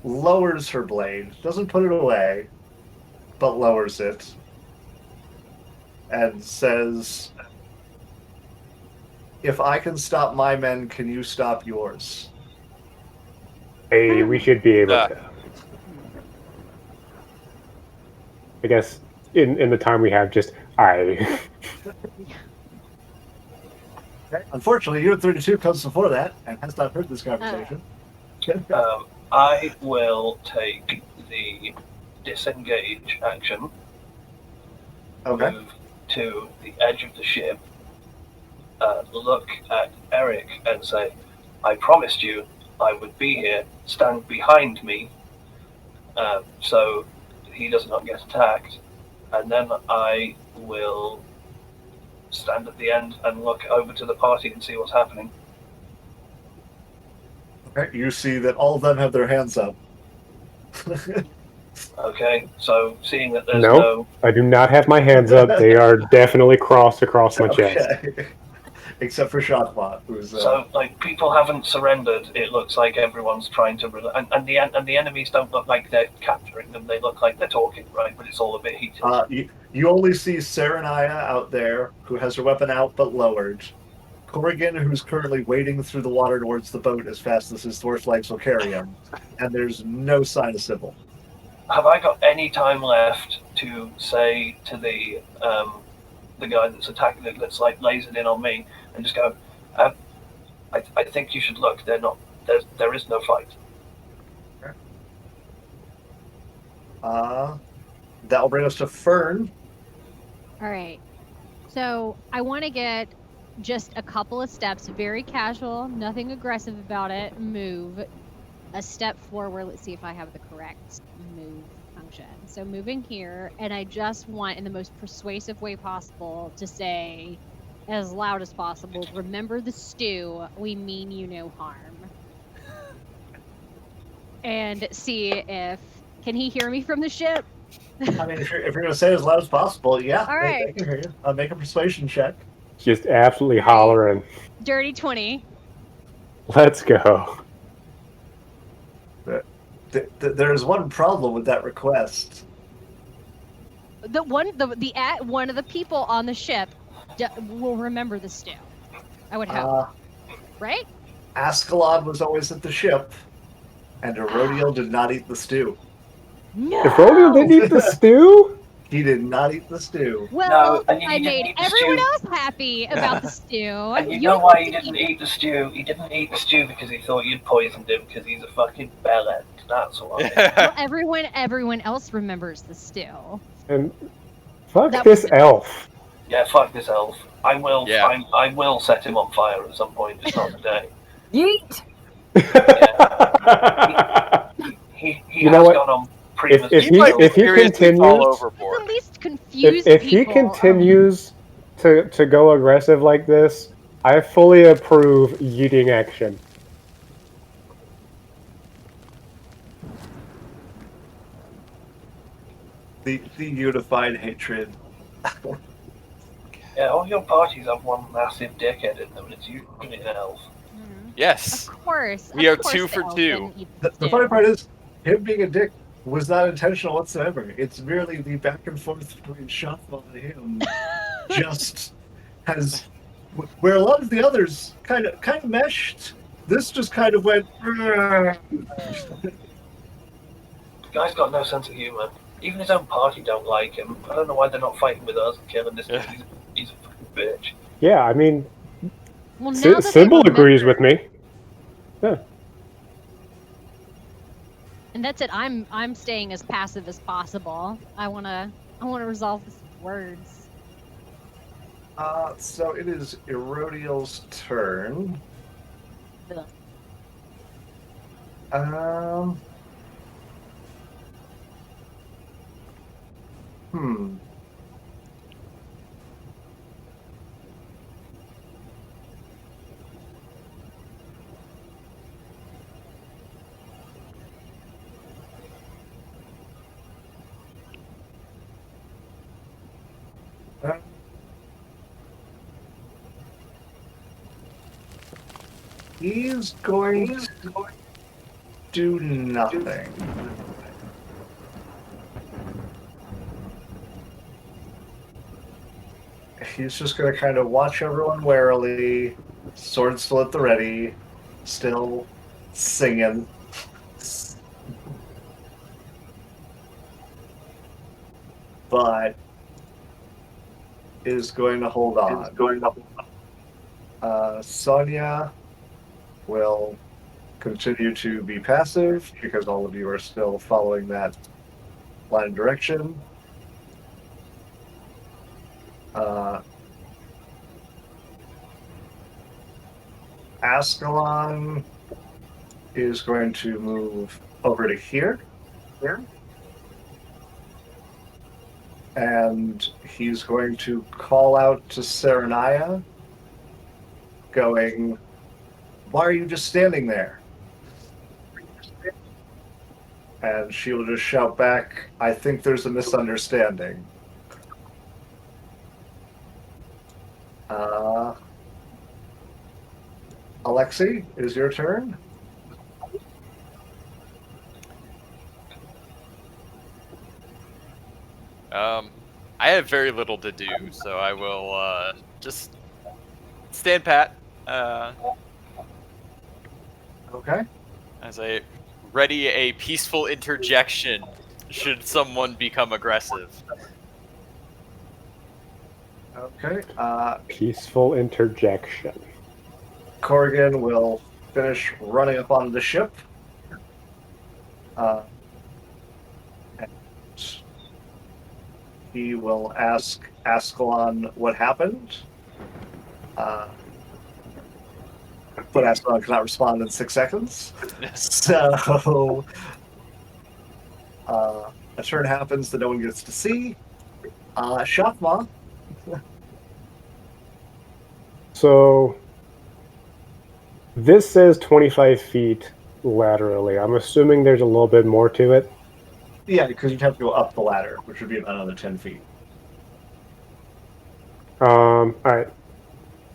lowers her blade, doesn't put it away, but lowers it, and says, "If I can stop my men, can you stop yours?" Hey, we should be able Uh. to. I guess in the time we have, just I. Unfortunately, Unit 32 comes before that and has not heard this conversation. I will take the disengage action, Okay. move to the edge of the ship, look at Eric and say, "I promised you I would be here. Stand behind me, so he does not get attacked." And then I will stand at the end and look over to the party and see what's happening. Okay. You see that all of them have their hands up. Okay, so seeing that there's No. no I do not have my hands up. They are definitely crossed across my chest. Okay. Except for Shotbot, who's So, like, people haven't surrendered. It looks like everyone's trying to, and the enemies don't look like they're capturing them. They look like they're talking, right? But it's all a bit heated. you only see Serenaya out there, who has her weapon out but lowered. Corrigan, who's currently wading through the water towards the boat as fast as his dwarf legs will carry him. And there's no sign of Sybil. Have I got any time left to say to the guy that's attacking it, that's like lasered in on me, and just go, I think you should look. They're not. There is no fight. That'll bring us to Fern. All right. So I want to get just a couple of steps, very casual, nothing aggressive about it. Move a step forward. Let's see if I have the correct move function. So moving here, and I just want, in the most persuasive way possible, to say, as loud as possible, "Remember the stew. We mean you no harm." And see if can he hear me from the ship? I mean, if you're going to say it as loud as possible, yeah. All right. They can hear you. I'll make a persuasion check. Just absolutely hollering. Dirty 20. Let's go. There's one problem with that request. One of the people on the ship will remember the stew. I would hope, right? Ascalon was always at the ship, and Erodiel did not eat the stew. No. If Rodeo didn't eat the stew? He did not eat the stew. Well, No, and you I didn't made eat the everyone stew. else happy about the stew. And you know why he didn't eat the stew? He didn't eat the stew because he thought you'd poisoned him because he's a fucking bellend. That's why. Well, everyone else remembers the stew. And fuck That this was- elf. Yeah, fuck this elf. I will. Yeah. I will set him on fire at some point. It's not today. Yeet! He You know has what? gone on previous. If he- might if he seriously fall continues- overboard. At least confuse if he people. continues to go aggressive like this, I fully approve yeeting action. The unified hatred. Yeah, all your parties have one massive dickhead in them, and it's usually an elf. Mhm. Yes. Of course. We of are course 2 the for elf 2. didn't eat The stew. funny part is, him being a dick was not intentional whatsoever. It's merely the back and forth between Shotbot and him just has, where a lot of the others kind of meshed. This just kind of went. The guy's got no sense of humor. Even his own party don't like him. I don't know why they're not fighting with us and killing this guy. He's a fucking bitch. Yeah, I mean, Well, now that they Sybil agrees remember- with me. And that's it. I'm staying as passive as possible. I wanna resolve this with words. So it is Erodiel's turn. Ugh. Hmm. He's going to do nothing. He's just going to kind of watch everyone warily, sword still at the ready, still singing. But is going to hold on. Sonia will continue to be passive because all of you are still following that line of direction. Ascalon is going to move over to here. And he's going to call out to Serenaya, going, "Why are you just standing there?" And she will just shout back, "I think there's a misunderstanding." Alexei, it is your turn. I have very little to do, so I will just stand pat Okay. as I ready a peaceful interjection should someone become aggressive. Okay. Peaceful interjection. Corrigan will finish running up on the ship. And he will ask Ascalon what happened. But Ascalon cannot respond in 6 seconds. So a turn happens that no one gets to see. Shafma. So this says 25 feet laterally. I'm assuming there's a little bit more to it. Yeah, because you'd have to go up the ladder, which would be about another 10 feet. All right.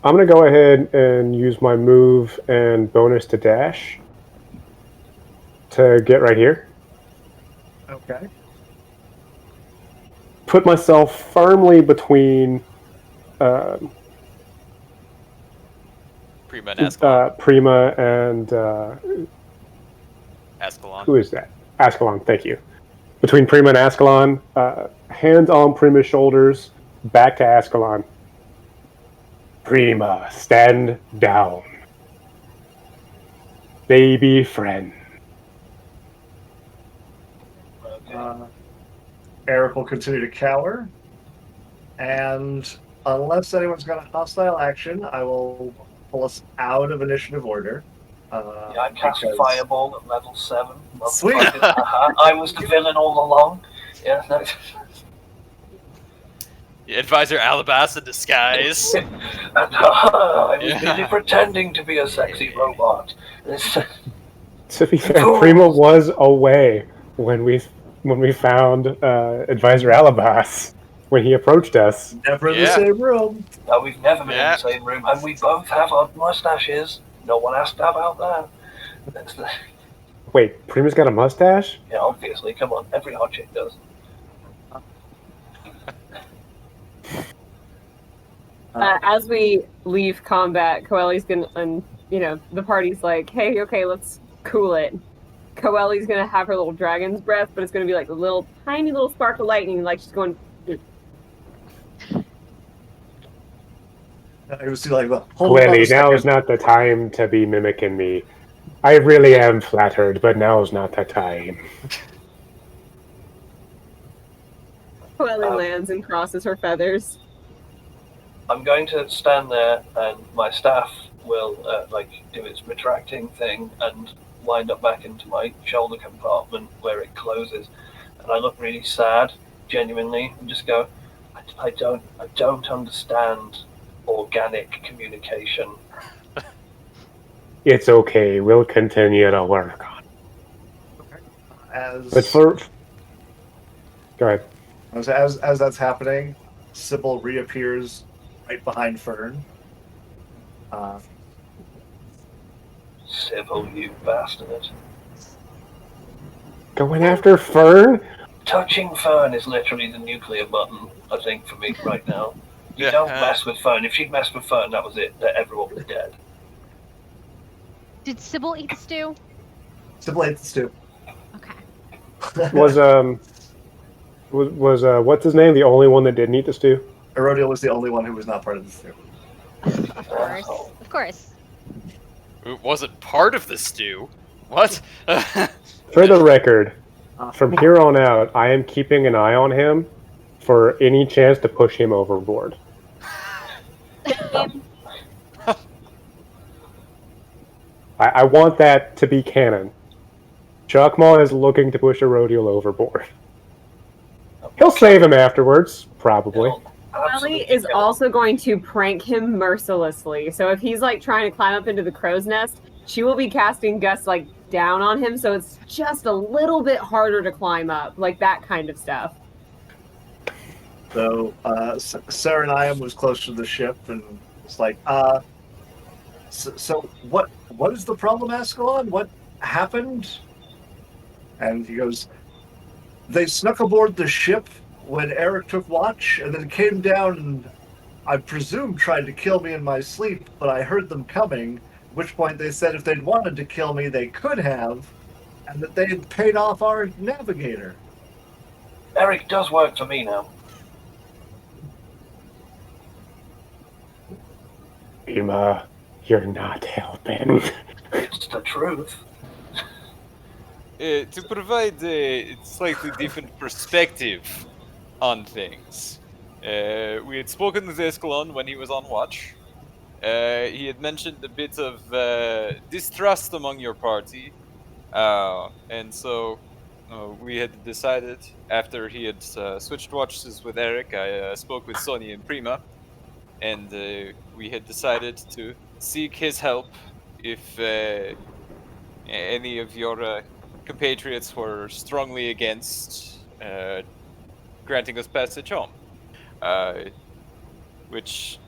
I'm going to go ahead and use my move and bonus to dash to get right here. Okay. Put myself firmly between Prima and Ascalon. Prima and Ascalon. who is that? Ascalon, thank you. Between Prima and Ascalon, hands on Prima's shoulders, back to Ascalon. Prima, stand down. Baby friend. Eric will continue to cower. And unless anyone's got a hostile action, I will pull us out of initiative order. Yeah, I cast because- Fireball at level 7. Sweet. I was the villain all along. Yeah, no. Advisor Alabas in disguise. I was really pretending to be a sexy robot. To be fair, Prima was away when we found Advisor Alabas when he approached us. Never in the Yeah. same room. No, we've never been Yeah. in the same room, and we both have our mustaches. No one asked about that. That's the, Wait, Prima's got a mustache? yeah, obviously, come on, every hot chick does. As we leave combat, Coeli's gonna, and the party's like, "Hey, okay, let's cool it." Coeli's gonna have her little dragon's breath, but it's gonna be like a little tiny little spark of lightning, like she's going. I was like, hold on a Quelly, now second. is not the time to be mimicking me. I really am flattered, but now is not the time. Coeli lands and crosses her feathers. I'm going to stand there, and my staff will do its retracting thing and wind up back into my shoulder compartment where it closes. And I look really sad, genuinely, and just go, I don't understand organic communication. It's okay. We'll continue to work on it. But for... Go ahead. As that's happening, Sybil reappears right behind Fern. Sybil, you bastard. Going after Fern? Touching Fern is literally the nuclear button, I think, for me right now. You Yeah, don't mess with Fern. If she'd messed with Fern, that was it. That everyone was dead. Did Sybil eat the stew? Sybil ate the stew. Okay. Was what's his name the only one that didn't eat the stew? Erodial was the only one who was not part of the stew. Of course. Of course. It wasn't part of the stew. What? For the record, from here on out, I am keeping an eye on him for any chance to push him overboard. I want that to be canon. Chuckmaw is looking to push Erodial overboard. He'll save him afterwards, probably. Ellie is also going to prank him mercilessly. So if he's like trying to climb up into the crow's nest, she will be casting Gust like down on him, so it's just a little bit harder to climb up, like that kind of stuff. So Saraniam was close to the ship and was like, so what is the problem, Ascalon? What happened? And he goes, they snuck aboard the ship when Eric took watch, and then came down and I presume tried to kill me in my sleep, but I heard them coming, at which point they said if they'd wanted to kill me, they could have, and that they had paid off our navigator. Eric does work for me now. Ima, you're not helping. It's the truth. To provide a slightly different perspective on things, we had spoken with Escalon when he was on watch. He had mentioned a bit of distrust among your party, and so we had decided, after he had switched watches with Eric, I spoke with Sonia and Prima, and we had decided to seek his help if any of your compatriots were strongly against granting us passage home. Which,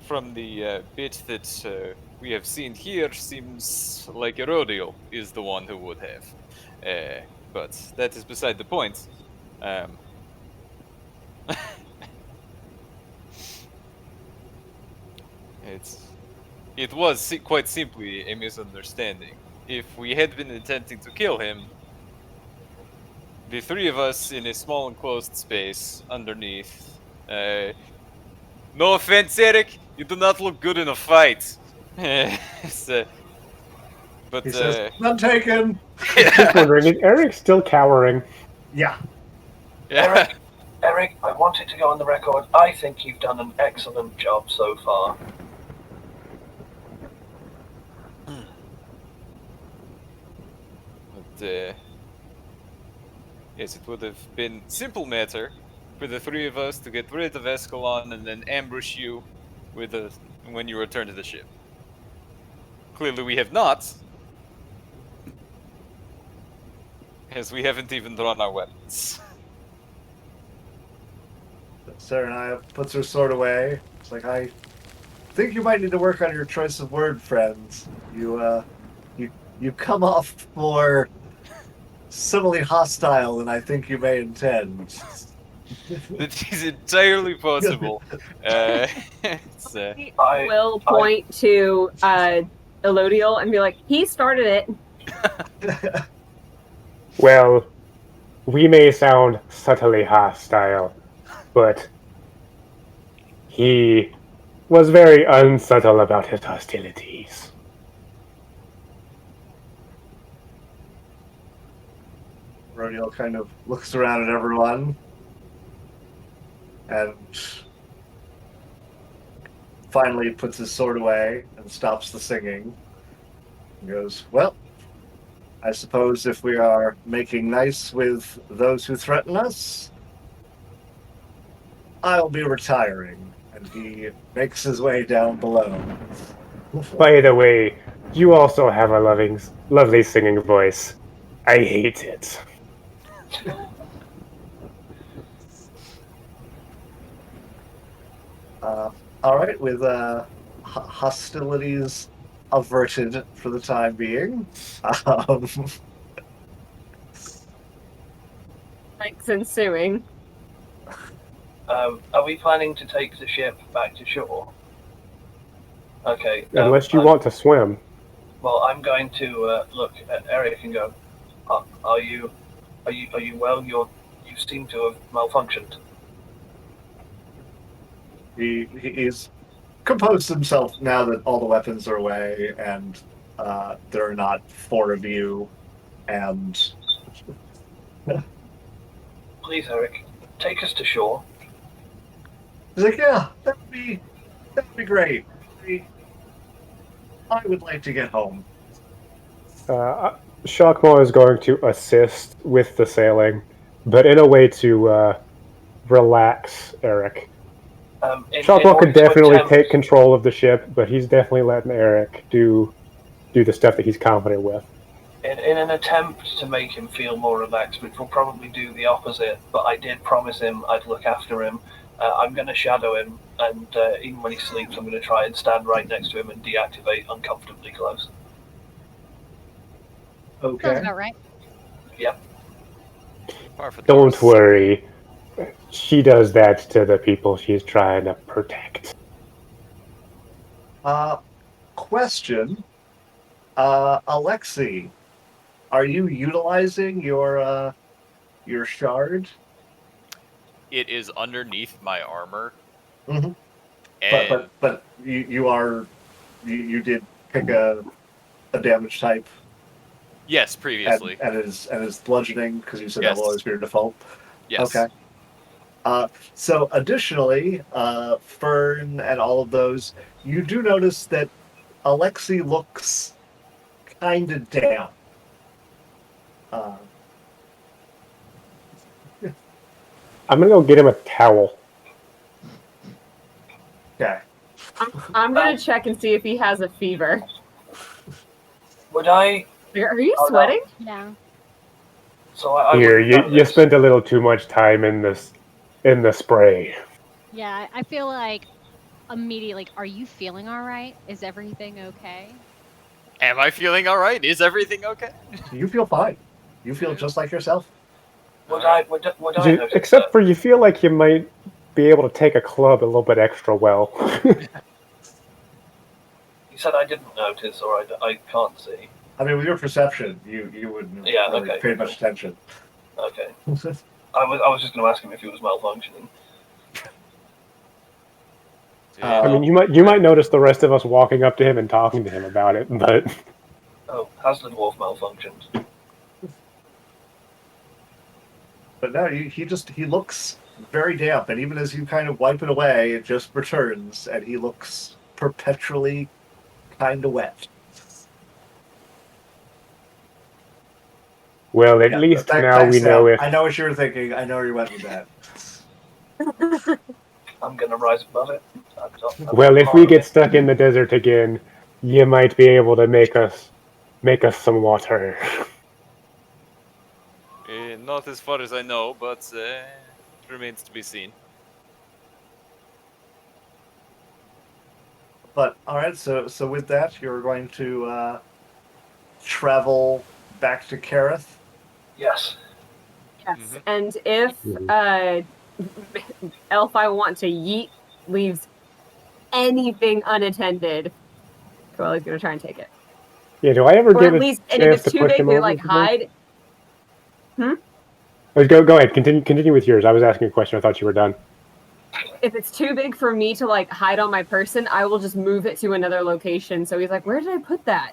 from the bit that we have seen here, seems like Erodial is the one who would have. But that is beside the point. It was quite simply a misunderstanding. If we had been intending to kill him, the three of us in a small enclosed space underneath. No offense, Eric, you do not look good in a fight. But He says, none taken. Just wondering, is Eric still cowering? Yeah. yeah. Eric, I want it to go on the record. I think you've done an excellent job so far. But yes, it would have been simple matter for the three of us to get rid of Escalon and then ambush you with when you return to the ship. Clearly, we have not, as we haven't even drawn our weapons. Saraniah puts her sword away. It's like, I think you might need to work on your choice of word, friends. You come off more civilly hostile than I think you may intend. That is entirely possible. I will point to Elodial and be like, he started it. Well, we may sound subtly hostile, but he was very unsubtle about his hostilities. Rodiel kind of looks around at everyone and finally puts his sword away and stops the singing. He goes, well, I suppose if we are making nice with those who threaten us, I'll be retiring. And he makes his way down below. By the way, you also have a lovely singing voice. I hate it. All right, with hostilities averted for the time being, conflicts ensuing. Are we planning to take the ship back to shore? Okay. Unless you want to swim. Well, I'm going to look at Eric and go. Are you well? You seem to have malfunctioned. He's composed himself now that all the weapons are away and there are not 4 of you. And Please, Eric, take us to shore. he's like, yeah, that'd be great. I would like to get home. Shockmaw is going to assist with the sailing, but in a way to relax Eric. Shockmaw could definitely take control of the ship, but he's definitely letting Eric do the stuff that he's confident with. In an attempt to make him feel more relaxed, which will probably do the opposite, but I did promise him I'd look after him. I'm going to shadow him, and even when he sleeps, I'm going to try and stand right next to him and deactivate uncomfortably close. Sounds Okay. about right. Yep. Par for the Don't course. worry. She does that to the people she's trying to protect. Question. Alexei, are you utilizing your shard? It is underneath my armor. Mhm. And But you did pick a damage type yes, previously. and is bludgeoning because you said Yes. that will always be your default. Yes. Okay. So additionally, Fern and all of those, you do notice that Alexei looks kind of down. I'm gonna go get him a towel. Okay. I'm gonna check and see if he has a fever. Would I? Are you Oh, no. sweating? Yeah. So I Here, wouldn't know you this. spent a little too much time in the spray. Yeah, I feel like immediately, like, are you feeling all right? Is everything okay? Am I feeling all right? Is everything okay? You feel fine. You feel just like yourself. Would I notice Except that? for you feel like you might be able to take a club a little bit extra well. You said I didn't notice, or I can't see. I mean, with your perception, you wouldn't Yeah, really okay. pay much attention. Okay. I was just going to ask him if he was malfunctioning. I mean, you might notice the rest of us walking up to him and talking to him about it, but Oh, has the dwarf malfunctioned? But no, he looks very damp, and even as you kind of wipe it away, it just returns, and he looks perpetually kind of wet. well, at Yeah, least thanks, now we know Sam. if I know what you were thinking. I know where you went with that. I'm going to rise above it. well, if we get stuck in the desert again, you might be able to make us some water. Not as far as I know, but remains to be seen. But all right, so with that, you're going to travel back to Kareth. Yes. Yes. Mhm. And if Elfi want to yeet leaves anything unattended, Coelho's gonna try and take it. Yeah, do I ever Or get at a least, and if chance it's to too push big him to over? like hide, Go ahead. Continue with yours. I was asking a question. I thought you were done. if it's too big for me to like hide on my person, I will just move it to another location. So he's like, "Where did I put that?"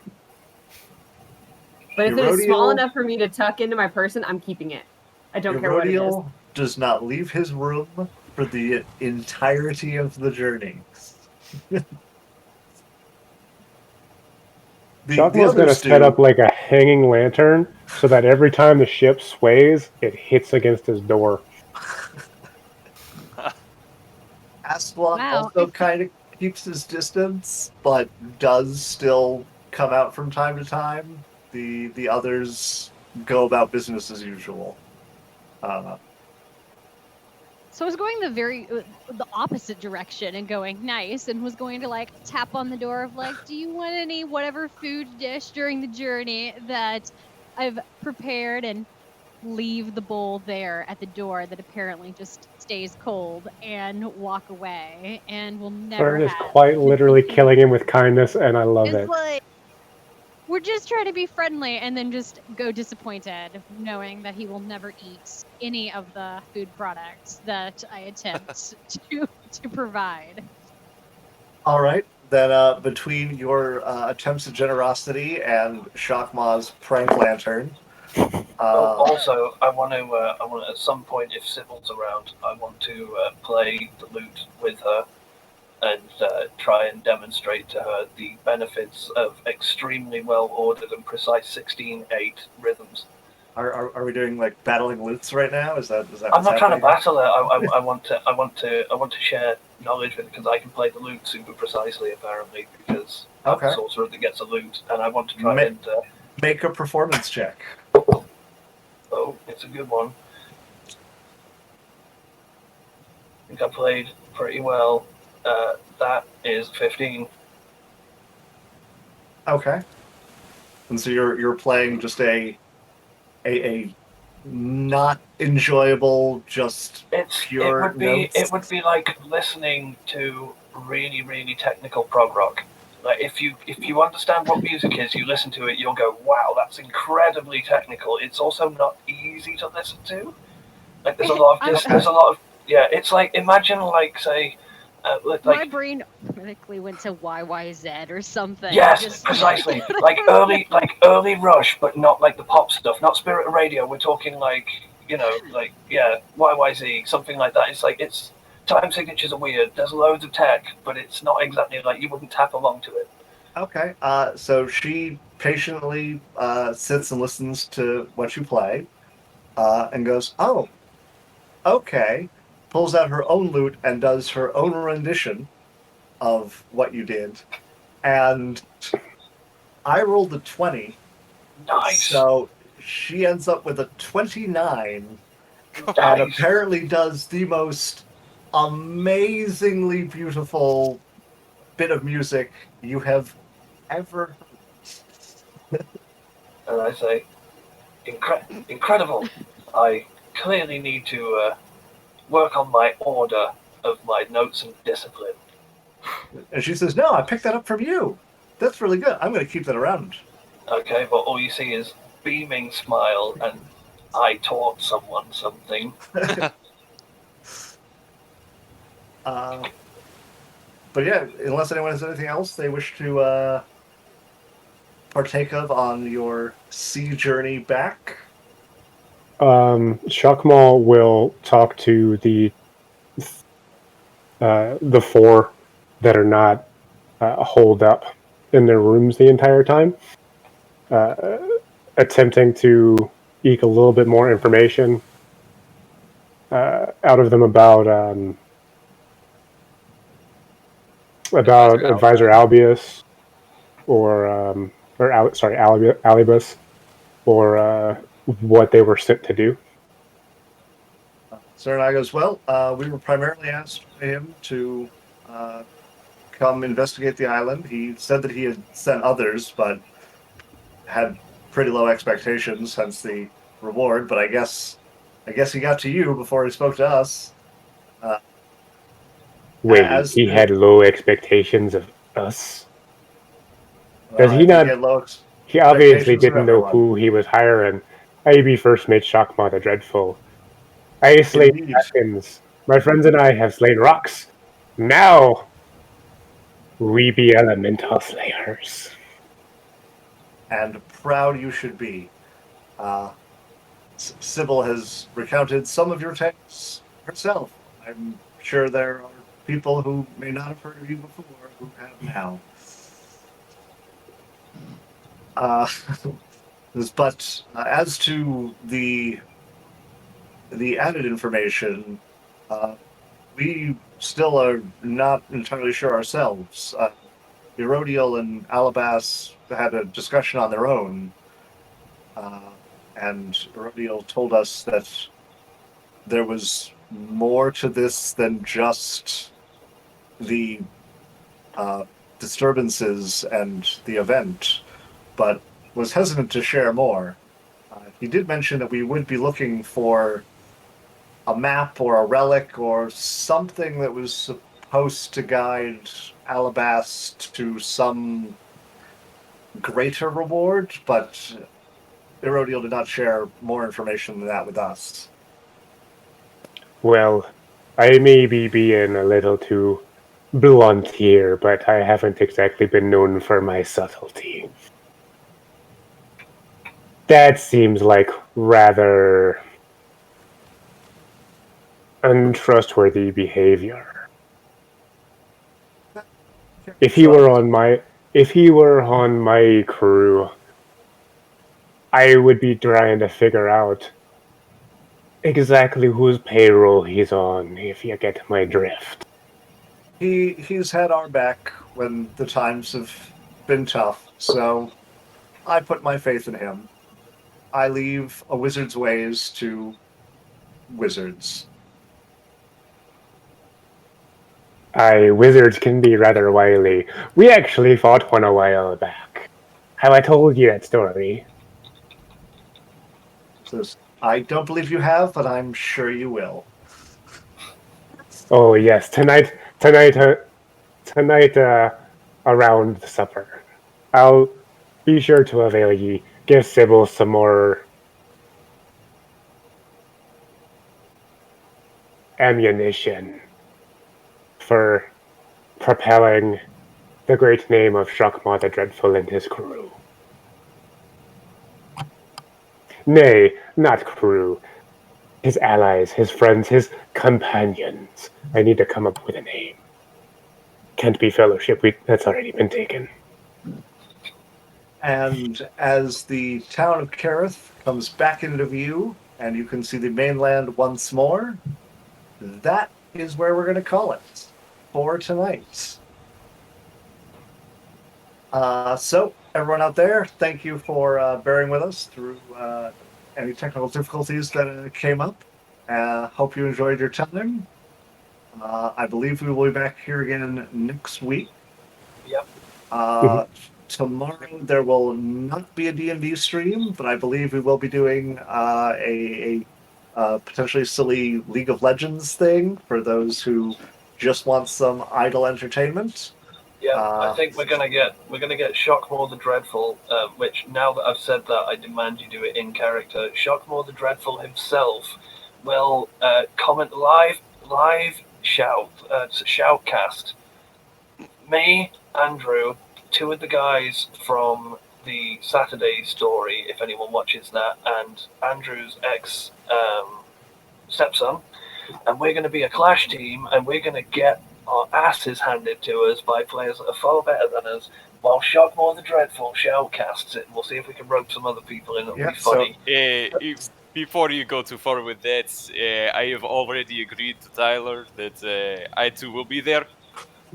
But if it is small Erodial- enough for me to tuck into my person, I'm keeping it. I don't care what it is. Erodial does not leave his room for the entirety of the journey. Shockmaw's going to set up like a hanging lantern so that every time the ship sways, it hits against his door. Asplon Wow. also kind of keeps his distance, but does still come out from time to time. The others go about business as usual. So I was going the opposite direction and going nice, and was going to like tap on the door of like, do you want any whatever food dish during the journey that I've prepared, and leave the bowl there at the door that apparently just stays cold and walk away, and will never Fern is have quite the literally dignity. killing him with kindness, and I love It's it. like, we're just trying to be friendly, and then just go disappointed, knowing that he will never eat any of the food products that I attempt to provide. All right. Then between your attempts at generosity and Shockmaw's prank lantern, Also, I want to at some point, if Sybil's around, I want to play the lute with her and try and demonstrate to her the benefits of extremely well ordered and precise 16/8 rhythms. are we doing like battling lutes right now? Is that I'm what's not trying to happening? battle her. I want to share knowledge with it because I can play the lute super precisely, apparently, because I'm Okay. a sorcerer that gets a lute, and I want to try Ma- and. Make a performance check. Oh, it's a good one. I think I played pretty well. That is 15. Okay. And so you're playing just a not enjoyable, just pure notes. It would be like listening to really, really technical prog rock. Like if you understand what music is, you listen to it, you'll go, wow, that's incredibly technical. It's also not easy to listen to. Like there's a lot of yeah. It's like imagine like say, My brain automatically went to YYZ or something. yes, Just- precisely. like early Rush, but not like the pop stuff. Not Spirit Radio. We're talking like YYZ, something like that. It's like it's time signatures are weird. There's loads of tech, but it's not exactly like you wouldn't tap along to it. Okay. So she patiently sits and listens to what you play, and goes, "Oh, okay." Pulls out her own lute and does her own rendition of what you did, and I rolled a 20, Nice. so she ends up with a 29, and Nice. apparently does the most amazingly beautiful bit of music you have ever heard. And I say, incredible. I clearly need to work on my order of my notes and discipline. And she says, "No, I picked that up from you. That's really good. I'm going to keep that around." Okay, but all you see is beaming smile and I taught someone something. But yeah, unless anyone has anything else they wish to partake of on your sea journey back. Shakmal will talk to the four that are not holed up in their rooms the entire time, attempting to eke a little bit more information out of them about Advisor Albius, Alibus, or what they were sent to do. Serenai goes, "Well, we were primarily asked by him to come investigate the island. He said that he had sent others, but had pretty low expectations, hence the reward. But I guess he got to you before he spoke to us." Wait, he had low expectations of us? Does he I think not? had low He obviously expectations of didn't know everyone. who he was hiring. AB first made Shockmaw the Dreadful. I slayed Indeed. dragons. My friends and I have slain rocks. Now, we be elemental slayers. And proud you should be. Sybil has recounted some of your tales herself. I'm sure there are people who may not have heard of you before who have now. But as to the added information, we still are not entirely sure ourselves. Erodiel and Alabas had a discussion on their own, and Erodiel told us that there was more to this than just the disturbances and the event, but was hesitant to share more. he did mention that we would be looking for a map or a relic or something that was supposed to guide Alabast to some greater reward, but Erodiel did not share more information than that with us. Well, I may be being a little too blunt here, but I haven't exactly been known for my subtlety. That seems like rather untrustworthy behavior. If he were on my crew, I would be trying to figure out exactly whose payroll he's on, if you get my drift. He's had our back when the times have been tough, so I put my faith in him. I leave a wizard's ways to wizards. Wizards can be rather wily. We actually fought one a while back. Have I told you that story? Says, I don't believe you have, but I'm sure you will. Oh yes, tonight, around the supper, I'll be sure to avail ye. Give Sybil some more ammunition for propelling the great name of Shakma the Dreadful and his crew. Nay, not crew. His allies, his friends, his companions. I need to come up with a name. Can't be fellowship, that's already been taken. And as the town of Kareth comes back into view, and you can see the mainland once more, that is where we're going to call it for tonight. So, everyone out there, thank you for bearing with us through any technical difficulties that came up. Hope you enjoyed your time. I believe we will be back here again next week. Yep. Tomorrow there will not be a D&D stream, but I believe we will be doing a potentially silly League of Legends thing for those who just want some idle entertainment. Yeah, I think we're gonna get Shockmore the Dreadful, which now that I've said that, I demand you do it in character. Shockmore the Dreadful himself will comment live shoutcast. Me, Andrew, two of the guys from the Saturday story, if anyone watches that, and Andrew's ex stepson, and we're going to be a clash team, and we're going to get our asses handed to us by players that are far better than us, while Shockmore the Dreadful shoutcasts it, and we'll see if we can rope some other people in. It'll be funny. Before you go too far with that, I have already agreed to Tyler that I too will be there.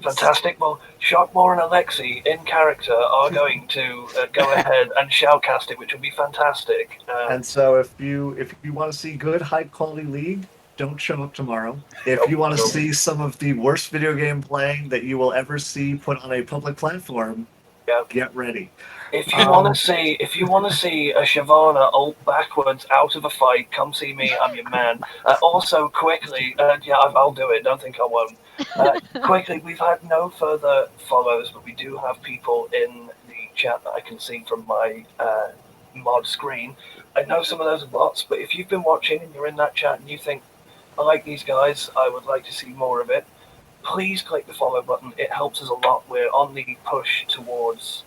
Fantastic. Well, Shockmore and Alexi in character are going to go ahead and shoutcast it, which will be fantastic. And so if you want to see good high quality League, don't show up tomorrow. If you want to see some of the worst video game playing that you will ever see put on a public platform, get ready. If you want to see a Shyvana ult backwards out of a fight, come see me. I'm your man. Also, quickly, I'll do it. Don't think I won't. Quickly, we've had no further follows, but we do have people in the chat that I can see from my mod screen. I know some of those are bots, but if you've been watching and you're in that chat and you think, I like these guys, I would like to see more of it, please click the follow button. It helps us a lot. We're on the push towards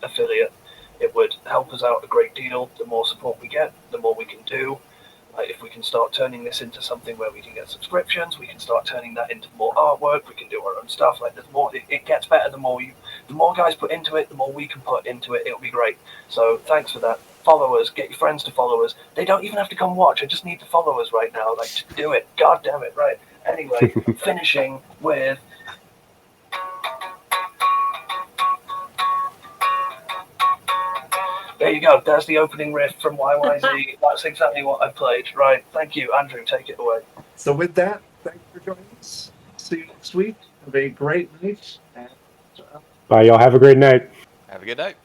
affiliate. It would help us out a great deal. The more support we get, the more we can do. If we can start turning this into something where we can get subscriptions, we can start turning that into more artwork, we can do our own stuff. Like, there's more. It gets better the more guys put into it, the more we can put into it. It'll be great. So thanks for that. Follow us, get your friends to follow us. They don't even have to come watch. I just need to follow us right now. Like, just do it. God damn it, right? Anyway, finishing with there you go. There's the opening riff from YYZ. That's exactly what I played. Right. Thank you, Andrew. Take it away. So with that, thanks for joining us. See you next week. Have a great night. And, Bye, y'all. Have a great night. Have a good night.